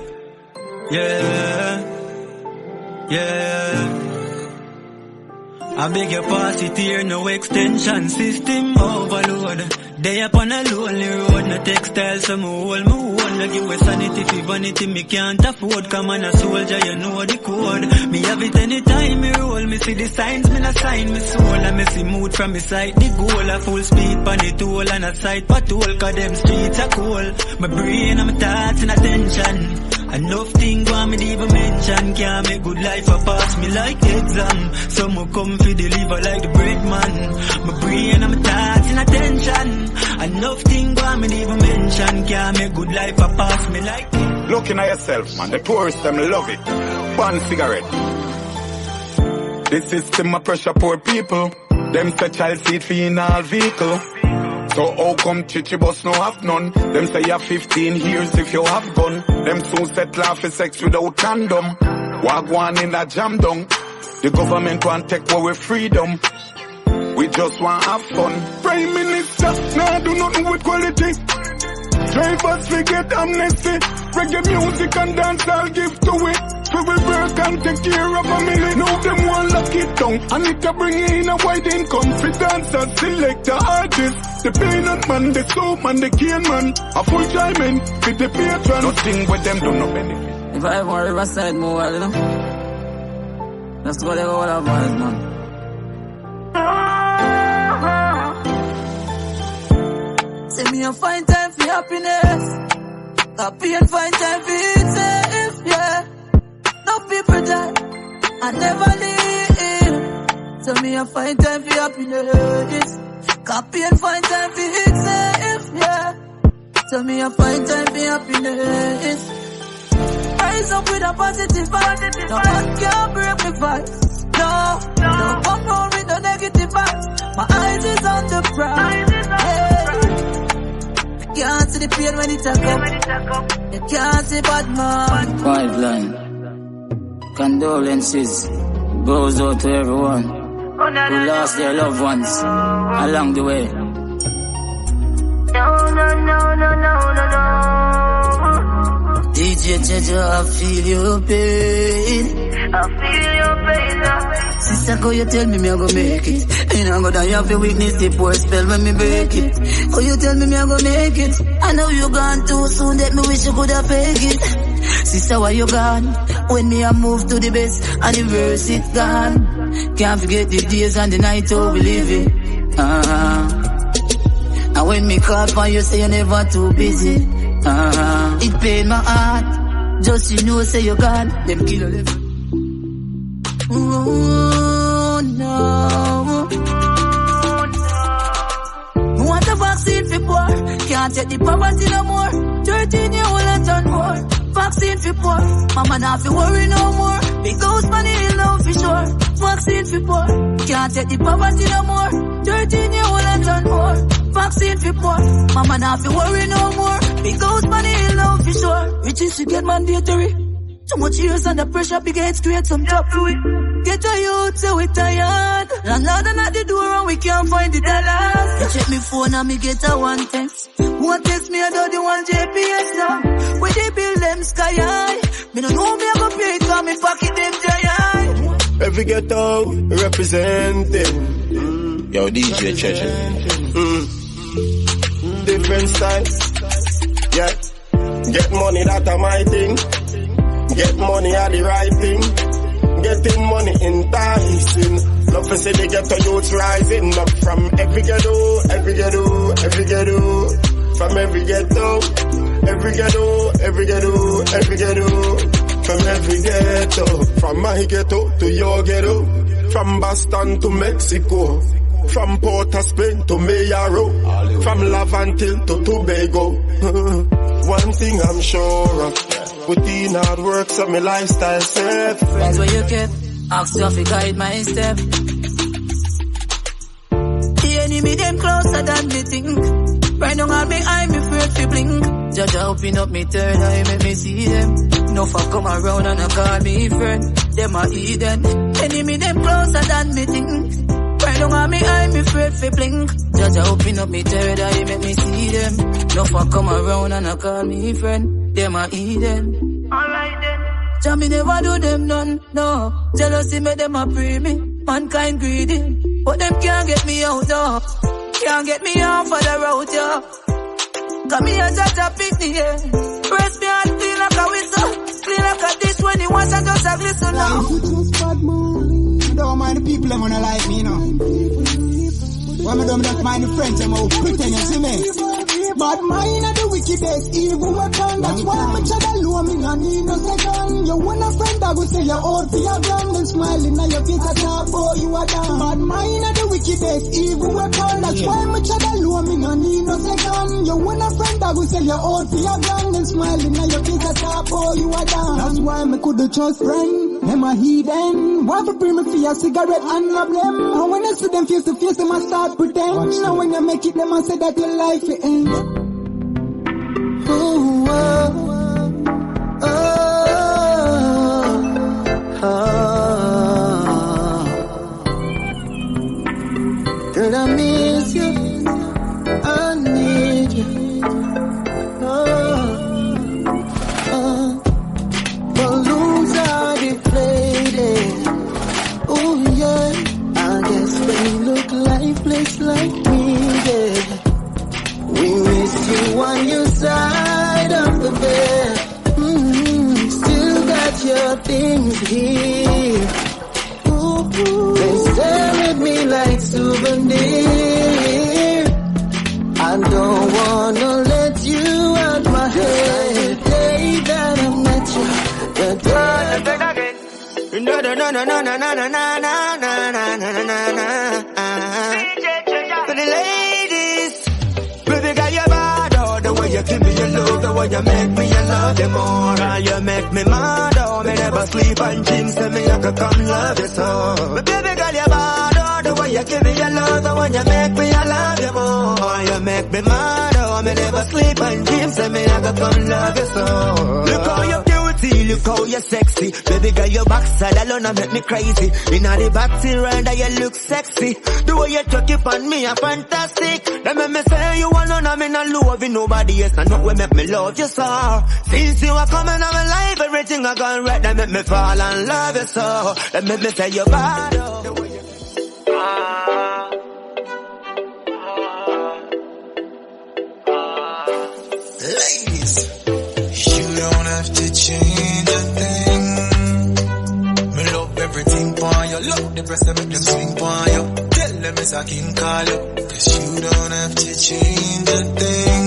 Yeah. I beg your pass it here, no extension system overload. They up on a lonely road, no textile, so me hold me own. No give a sanity for vanity, me can't afford. Come on a soldier, you know the code. Me have it anytime me roll, me see the signs, me not sign me soul. And me see mood from me side, the goal. A full speed pan the toll and a side patrol, cause them streets are cold. My brain and my thoughts and attention. Enough thing want me to even mention. Can't make good life a pass me like exam. Some will come for deliver like the bread man. My brain and my thoughts and attention. Enough thing go me even mention. Can't make good life a pass me like it. Looking at yourself, man. The tourists, them love it. One cigarette. This system of pressure poor people. Them say child seat for in all vehicle. So how come chichi bus no have none? Them say you have 15 years if you have gun. Them soon settle for sex without condom. Wagwan in a jam down. The government want take away freedom. We just want have fun. Prime Minister, nah do nothing with quality. Drivers forget amnesty. Reggae music and dance I'll give to it. So we work and take care of family. Now them want lock it down. And it can bring in a wide income. For dancers, select the artists. The peanut man, the soap man, the cane man. A full time in with the patron. Nothing with them do no benefit. If I ever Riverside more, you know. Let's go there all our boys, man. Say me a find time for happiness. Happy and find time for it safe, yeah. No people die, I never leave. So me a find time for happiness. Happy and find time for it safe, yeah. So me a find time for happiness. Rise up with a positive vibe. No one can break me vibes. No, don't come round with no negative vibes. My eyes is on the prize. You can't see the pain when it a come. You can't see bad man. Quiet line. Condolences goes out to everyone who lost their loved ones along the way. DJ Jaja, I feel your pain. I feel your pain. Sister, go you tell me I go make it. And I go die have to witness the poor spell when me break it. Oh, you tell me I go make it. I know you gone too soon that me wish you could have fake it. Sister, why you gone? When me I move to the best and the verse it's gone. Can't forget the days and the night oh we live it. And when me call for you say you're never too busy. It pain my heart. Just you know say you gone. Them kill them. Oh no. Want a vaccine for poor. Can't take the poverty no more. 13 year old and turn more. Vaccine for poor. Mama not fi worry no more. Big house money is now for sure. Vaccine for poor. Can't take the poverty no more. 13 year old and turn more. Vaccine for poor. Mama not fi worry no more. Big house money is now for sure. Riches to get mandatory. Too much years under pressure begins to create some drop to it. Get a youth so we tired. Landlord at the door and we can't find the dollars. You check me phone and me get a one text. One text me about the one JPS now. Where they build them sky high. Me no know me I go pay it cause me pocket them giant. Every ghetto representing. Yo, DJ Chechen. Different styles. Yeah. Get money, that a my thing. Get money are the right thing. Getting money enticing. Love to see the ghetto youths rising up from every ghetto, every ghetto, every ghetto. From every ghetto, every ghetto, every ghetto, every ghetto. From every ghetto, from my ghetto to your ghetto. From Boston to Mexico. From Port of Spain to Mayaro. From Lavantil to Tobago. One thing I'm sure of. Put in hard work so my lifestyle safe. Friends where you kept, ask you to guide my step. The enemy them closer than me think. Right now on me eye me afraid to blink. Judge open up me third eye make me see them. No fuck come around and I call me friend. Them a heathen. Enemy them closer than me think. Right now on me eye me afraid to blink. Judge open up me third eye make me see them. No fuck come around and I call me friend. Them a Eden. Alright then. Jah me never do them none, no. Jealousy make them a pray me. Mankind greedy. But them can't get me out, though. Can't get me off of the road, yo. Got me a Jah pick me, yeah. Press me and clean like a whistle. Clean like a dish when he wants I just a glisten now. Don't mind the people that wanna like me, you know. When I don't mind the friends, I'm all pretend, you see me? Bad mind are the wickedest, evil weapon. That's why I'm trying to lure me, I need no second. You want a friend that will say you're old for your gun, then smiling at your face, I talk, boy, you are down. Bad mind are the wickedest, evil weapon. That's why I'm trying to lure me, I need no second. You want a friend that will say you're old for your gun, then smiling at your face, I talk, boy, you are down. That's why I couldn't trust friend, them a heathen. Why for bring me for a cigarette and love them? And when I see them face to face, them I start pretend. And when you make it, them I say that your life will end. Ooh, oh, oh, oh, oh. Girl, I miss you, I need you. Oh, oh. Balloons are deflated. Oh yeah, I guess they look lifeless like me, yeah. We miss you on your side of the bed. Still got your things here. Ooh, they stare at me like souvenir. I don't wanna let you out my head. The day that I met you, the day. No, no, no, no, no, no, no, no, no, no, no, no, no. For the ladies. Baby girl, you're bad, oh, the way you give me your love, the way you make me, I love you more. Girl, you make me mad, oh, me never sleep and dreams, tell me I could come love you so. But baby girl, you're bad, oh, the way you give me your love, the way you make me, I love you more. You make me mad, oh, me never sleep and dreams, tell me I could come love you so. Look how you're beauty, look how you're sexy. Baby girl, your backside alone make me crazy. Inna the backseat rider, you look sexy. The way you talk it on me, are fantastic. They make me say you want none, I'm in a love with nobody else. I know what make me love you so. Since you are coming on my life, everything I gone right. They make me fall and love you so. They make me say you're bad, oh. The way you... Ladies, you don't have to change a thing. Me love everything for you. Love the breast that make them swing for you. Tell them it's a king call you. Cause you don't have to change a thing.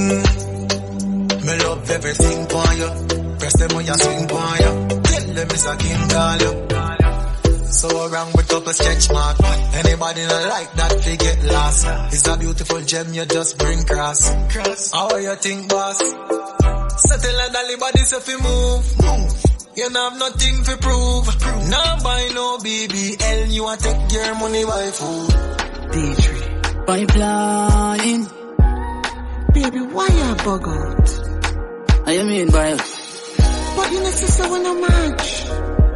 Me love everything for you. Breast them when you swing for you. Tell them it's a king call you. So wrong with couple sketch mark. Anybody not like that, forget lost. It's a beautiful gem, you just bring cross. How you think, boss? Settle and all body so fi move. You don't have nothing to prove. Now buy no BBL, you want take your money by food. D3 pipeline. Baby, why you bug out? What you mean by? But you necessarily when I match.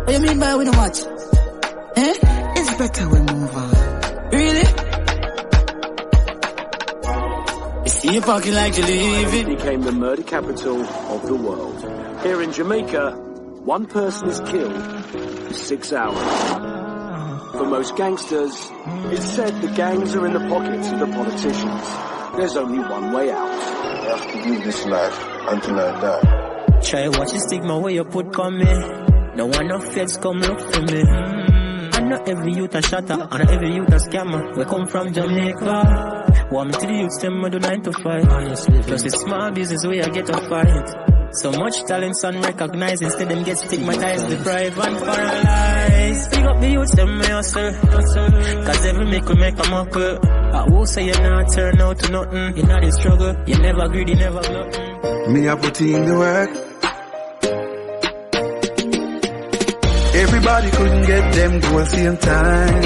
What you mean by we don't match? Eh? It's better we move on. Really? You see you parking like you leave it. Became the murder capital of the world. Here in Jamaica, one person is killed in 6 hours. For most gangsters, it's said the gangs are in the pockets of the politicians. There's only one way out. I have to live this life until I die. Try watch the stigma where you put coming. No one no feds come look for me. And not every youth a shatter, and not every youth a scammer. We come from Jamaica. Want me to the youths, them I do 9 to 5. Honestly, plus it's small business where I get a fight. So much talents unrecognized, instead them get stigmatized, deprived and paralyzed. Pick up the youths, them may hustle. Cause every make we make a muckle. I will say you not turn out to nothing. You not in struggle, you never greedy, never glutton. Me I put in the work. Everybody couldn't get them to the same time.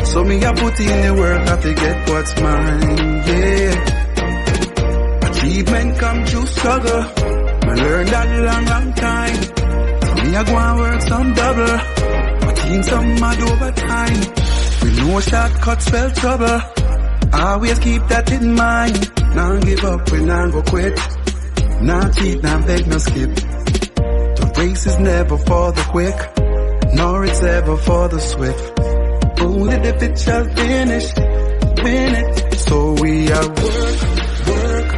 So me I put in the work, I forget what's mine, yeah. Achievement come through struggle. I learned that long time. So me I go and work some double. But in some mad overtime. With no shortcuts spell trouble. Always keep that in mind. Now give up when I go quit. Now cheat, now beg, no skip. The race is never for the quick, nor it's ever for the swift. Only the fit shall finish, win it. So we are work.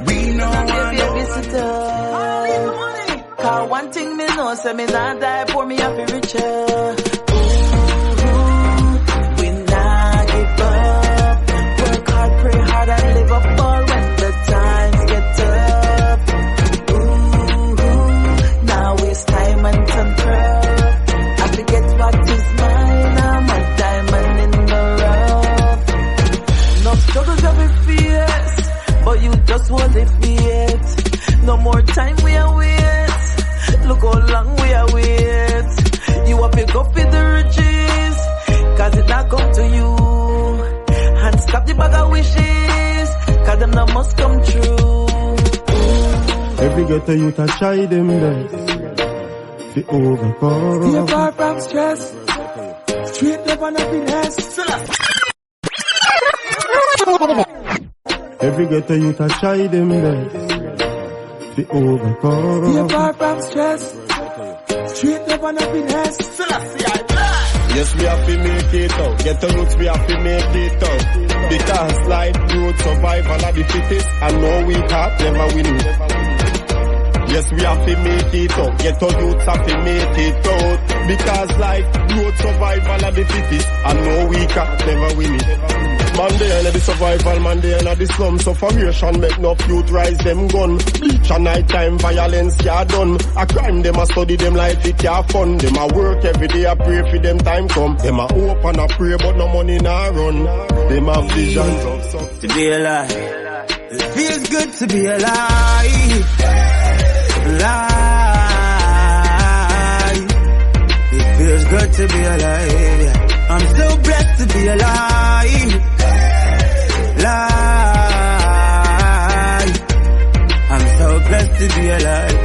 We know I know. Cause one thing me know, say me not die, pour me up in richer. We not give up. Work hard, pray hard, and live up. more time we are wait. Look how long we are wait. You a pick up with the riches, cause it not come to you. And stop the bag of wishes, cause them not must come true. Every ghetto youth a try them best to overcome. Be far from stress, straight love and happiness. Every ghetto youth a try them best to overcome. Be far from stress, straight love and happiness. Yes, we have to make it out. Ghetto youths, we have to make it out. Because life, growth, survival are the fittest, and no we can't never win. Yes, we have to make it out. Ghetto youths have to make it out. Because life, growth, survival are the fittest, and no we can't never win it. Man, they ain't the survival, man, they ain't the slum. Suffocation make no youth rise them gun. Bleach and nighttime violence, yeah done. A crime, them a study them like it, yeah fun. Them a work every day, I pray for them time come. Them a hope and a pray, but no money nah run. Them have visions of success. To be alive, it feels good to be alive. It feels good to be alive. I'm so blessed to be alive. I'm so blessed to be alive.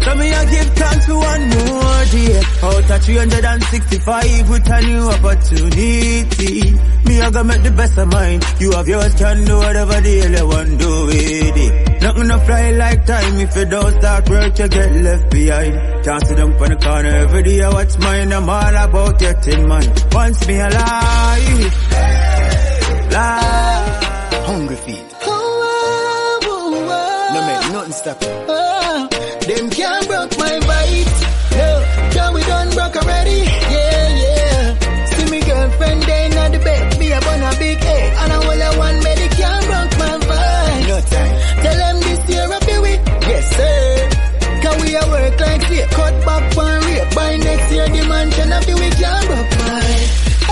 So me I give thanks for one more day. Out of 365 with a new opportunity. Me I gonna make the best of mine. You have yours, can do whatever the hell you want to do with it. Nothing to fly like time. If you don't start work, you get left behind. Can't sit down from the corner every day. I watch mine. I'm all about getting mine. Once me alive, live. Hungry feet. No man, nothing stop it. Them can't broke my vibes. No, can we done broke already? Yeah. See me girlfriend there in the bed. Me up on a big egg. And I will have one baby can't broke my vibes. No time. Tell them this year I'll be with. Yes sir. Can we a work like this? Cut back one rate. By next year the mansion I'll be with can't broke my.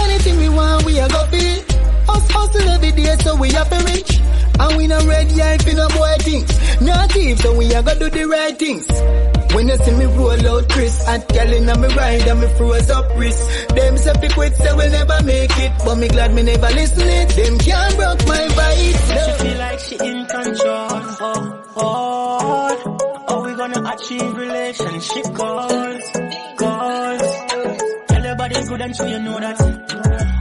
Anything we want we a go feel. Us hustle every day so we have to reach. And we no red eye for no boy things. Not thief, so we a go do the right things. When you see me roll out Chris, and telling on me ride and me froze up wrist. Them say fi quit, say we'll never make it. But me glad me never listen it. Them can't broke my vibes. She feel like she in control. Oh, we gonna achieve relationship goals. Tell your body good and sure you know that.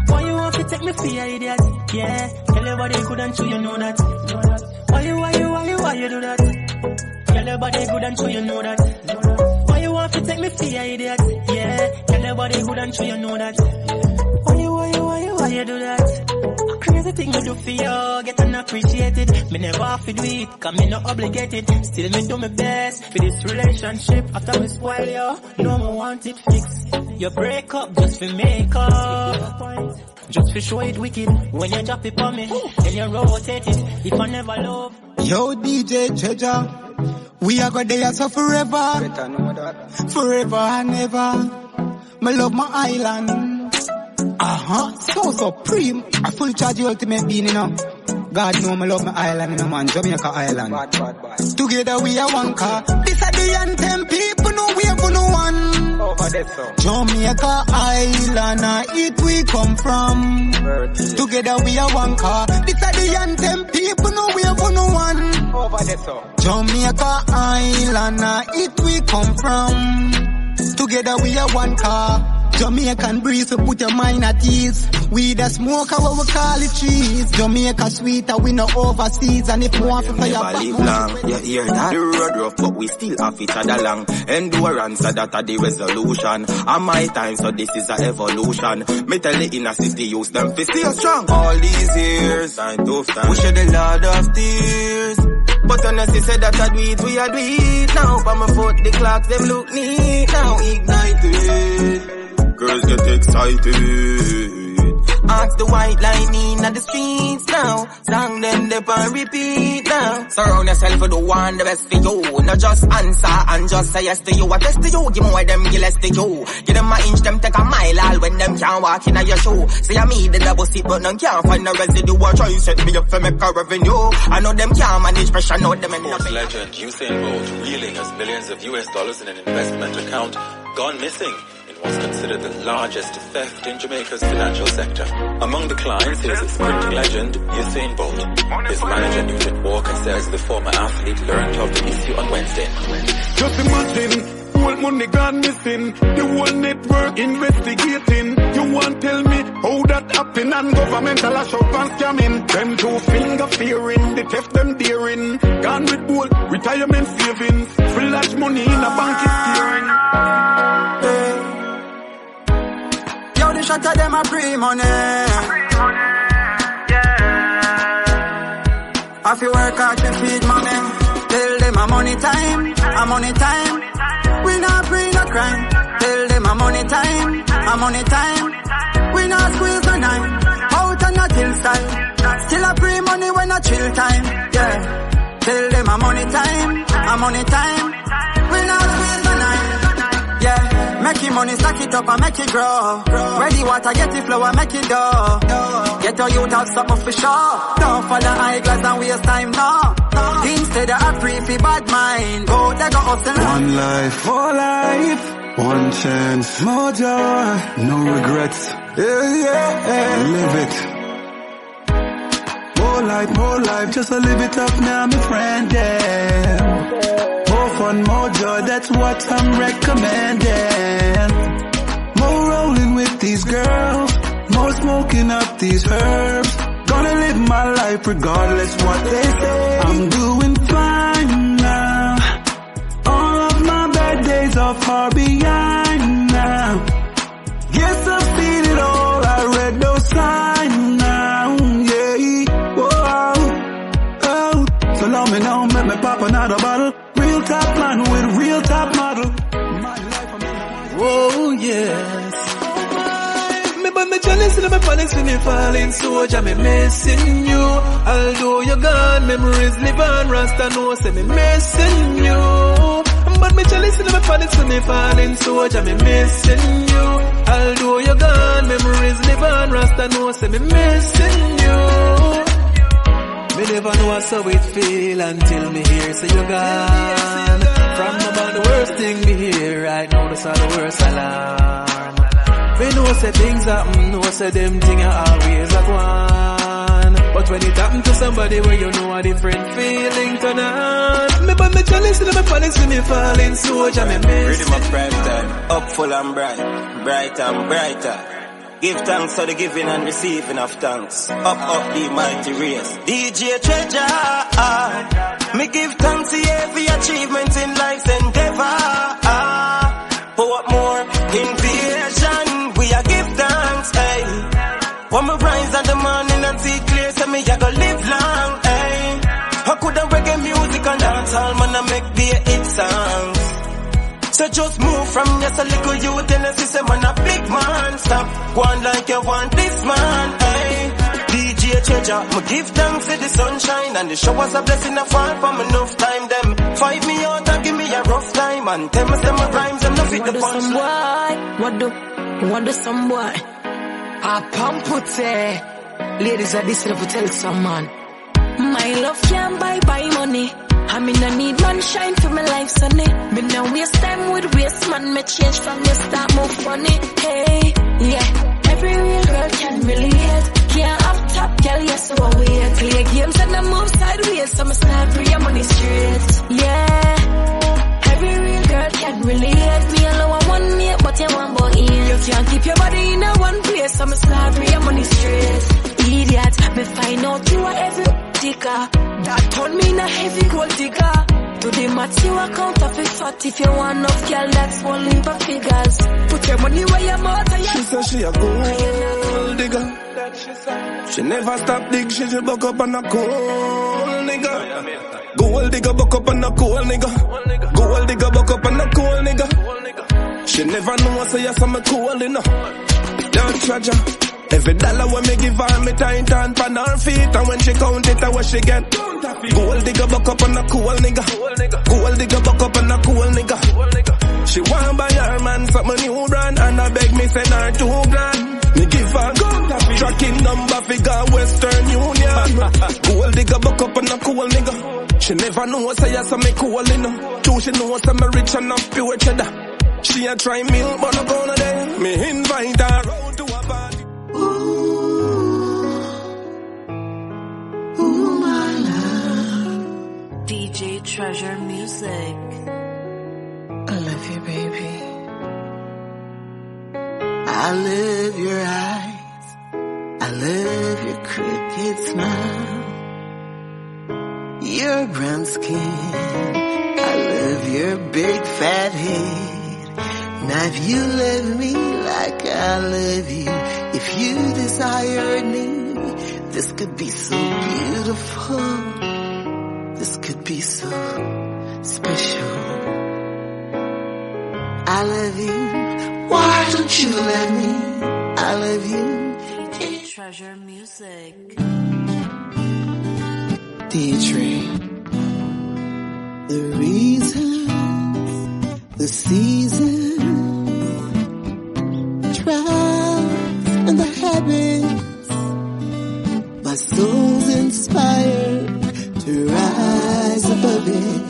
Why you want to take me for your idiot? Yeah, tell your body good and sure you know that. Why you do that? Tell your body good and sure you know that. Why you want to take me for your idiot? Yeah, tell your body good and sure you know that. Why you do that? Crazy thing you do for you, get unappreciated. Me never have to do it, cause me not obligated. Still me do my best for this relationship. After me spoil you, no more want it fixed. You break up just for make up. Just for show it wicked. When you drop it on me, then you rotate it. If I never love. Yo DJ Treasure, we are gonna there so forever. Forever and ever. Me love my island. So supreme. I fully charge the ultimate being, you know. God know me love my island, you know, man. Jamaica island. Bad. Together we are one car. This are the anthem. People know we are for no one. Over there, so. Jamaica island, it we come from. Together we are one car. This are the anthem. People know we are for no one. Over there, so. Jamaica island, it we come from. Together we are one car. Jamaican breeze, so put your mind at ease. We the smoker, what we call it trees. Jamaica sweeter, we no overseas. And if you want to play your back, live long, you hear that? The road rough, but we still have each other long. Endurance, so that are the resolution. And my time, so this is a evolution. Me tell the inner city, use them for stay strong. All these years, time tough time. We shed a lot of tears. But honestly said that I do it, we are do it. Now, by my foot, the clocks, them look neat. Now, ignited. Girls get excited. ask the white lightning at the streets now. Song them they on repeat now. Surround yourself with the one the best for you. Not just answer and just say yes to you. I test to you, give more them, give less to you. Give them a inch, them take a mile all when them can't walk in your shoe. Say I me the double seat but none can't find the residue. Try to set me up for make a revenue. I know them can't manage pressure, know them in Sports legend Usain Bolt reeling as millions of US dollars in an investment account gone missing in what's considered the largest theft in Jamaica's financial sector. Among the clients is sprinting legend Usain Bolt. His manager Newton Walker says the former athlete learned of the issue on Wednesday. Just imagine, whole money gone missing, the whole network investigating. You want tell me how that happen and governmental a shop and scamming. Them two finger fearing, the theft them daring. Gone with bold retirement savings, flash money in a bank is steering. Yo, the shot of them a free money. I feel work hard to feed mommy. Tell them a money time, a money time. We not free no crime. Tell them a money time, a money time. We not squeeze no nine. Out and not hillside. Still a free money when a chill time. Yeah. Tell them a money time, a money time. We not squeeze no nine. Yeah. Make your money, stack it up and make it grow. Ready water, get it flow and make it dough. Get your youth out, stop for sure. Don't follow eyeglass and waste time, no. Instead of a free for bad mind. Go, they go hustle. One life, more life. One chance, more joy, no regrets. Yeah. Live it. More life, just to live it up now, my friend, yeah. More fun, more joy, that's what I'm recommending. More rolling with these girls, more smoking up these herbs. Gonna live my life regardless what they say. I'm doing fine now. All of my bad days are far behind now. Yes, I've seen it all, I read those signs now. Yeah, whoa, oh. So long me now, make me pop another bottle. Real top man with real top model. Whoa, yes. Me but me jealous and me panics when you falling so Jah me missing you. Although you're gone, memories live on. Rasta know say me missing you. But me jealous and me panics when you falling so Jah me missing you. Although you're gone, memories live on. Rasta know say me missing you. Me never know how it feel until me hear say you're gone. From about the worst thing me hear right now, that's all the worst alarm. We know say things happen, know say them things are always a one. But when it happen to somebody where you know a different feeling turn on. Me but me jealous and me panics when me falling so Jah me miss. Ready my prime time, up full and bright, bright and brighter. Give thanks for the giving and receiving of thanks. Up the mighty race. DJ Treasure, me give thanks to every achievement in life's endeavor. For what more? Invasion, we are give thanks, hey. When me rise in the morning and see clear, say me I go live long, hey. I could have reggae music and dance all man I make the hit songs. So just move from just a little youth and a system and a big man. Stop going like you want this man, hey. DJ Treasure, me give thanks for the sunshine and the showers a blessing a fall from enough time. Them fight me out and give me a rough time and tell me some rhymes and no fit the punch. What do some boy? I pump it, ladies are this to tell some man. My love can't buy money. I mean I need man shine for my life, sonny. Me now waste time with waste man. Me change from the start move funny. Hey, yeah. Every real girl can relate. Can't have top girl, yes so I wait. Play games and I move sideways, so me start free your money straight. Yeah. Every real girl can relate. Me alone I want me, but you want boy in. You can't keep your body in a one place, so me start free your money straight. Idiot, me find out you are every digger. That turn me in a heavy gold digger. To the max you account of it fat. If you want enough girl, that's one leap of figures. Put your money where your mouth and She said she a gold digger. She never stop dig, she buck up on a cold nigga. Gold digger buck up on a cold nigga. Gold digger buck up on a cold nigga. She never know, say yes, I'm a cool enough. Don't treasure. Every dollar when me give her, me tight and pan her feet. And when she count it, what she get? Gold digger buck up on a cool nigga. Gold digger buck up on a cool nigga. She want buy her man something new brand, and I beg me send her $2,000. Me give her tracking number figure Western Union. Gold digger buck up on a cool nigga. She never know, say yes, I'm a cool enough. True, she knows I'm a rich and I'm pure cheddar. She a try milk, but I'm gonna day. Me invite her out to a party. Ooh, my love. DJ Treasure Music. I love you, baby. I love your eyes. I love your crooked smile. Your brown skin. I love your big fat head. Now if you love me like I love you, if you desired me, this could be so beautiful. This could be so special. I love you. Why don't you let me? I love you. DJ Treasure Music. Deirdre. The reasons, the seasons, trials and the habits. My soul's inspired to rise above it.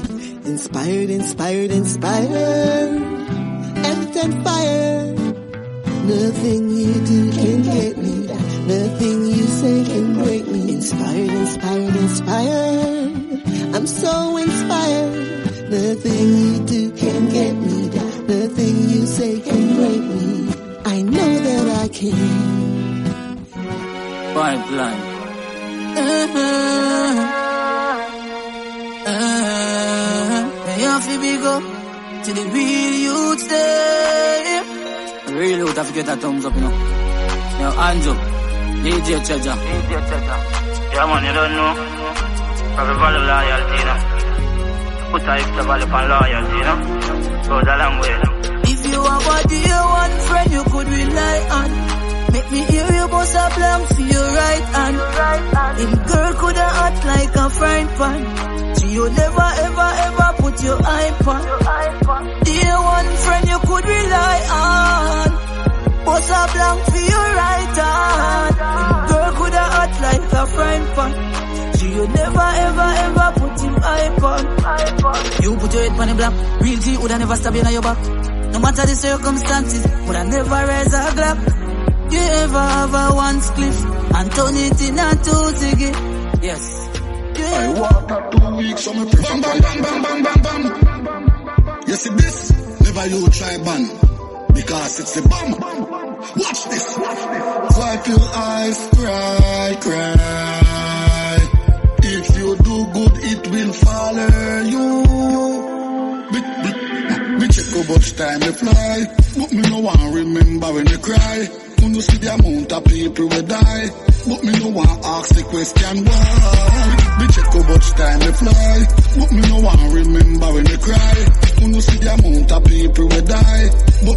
Inspired, inspired, inspired. Earth and fire. Nothing you do can get me. Nothing you say can break me. Inspired, inspired, inspired. I'm so inspired. Nothing you do can get me. Nothing you say can break me. I know that I can. Pipeline. You have to be go to the real youth there. Real youth have to get a thumbs up, you know. Yo, hands up. DJ Treasure. Yeah, man, you don't know. Probably value loyalty, you know. Put a extra value on loyalty, you know. Goes a long way, you know. If you have a dear one friend you could rely on, make me hear you bust a blank for your right hand. Him girl coulda act like a frying pan. So you never ever ever put your eye on. Dear one friend you could rely on, bust a blank for your right hand. Him girl coulda act like a frying pan. So you never ever ever put him eye on. You put your head on the block. Real G woulda never stab you in your back. No matter the circumstances, would I never raise a glove. You ever have a one spliff and turn it in a two ciggy? Yes. I walked out 2 weeks on my bam, bam, bam, bam, bam, bam, bam. You see this? Never you try ban, because it's the bomb. Watch this. Wipe your eyes, cry, cry. If you do good, it will follow you. Me check how much time you fly, but me no want remember when you cry. When you see the amount of people will die, but me no want ask the question why. Me check how much time you fly, but me no want remember when you cry. When you see the amount of people will die, but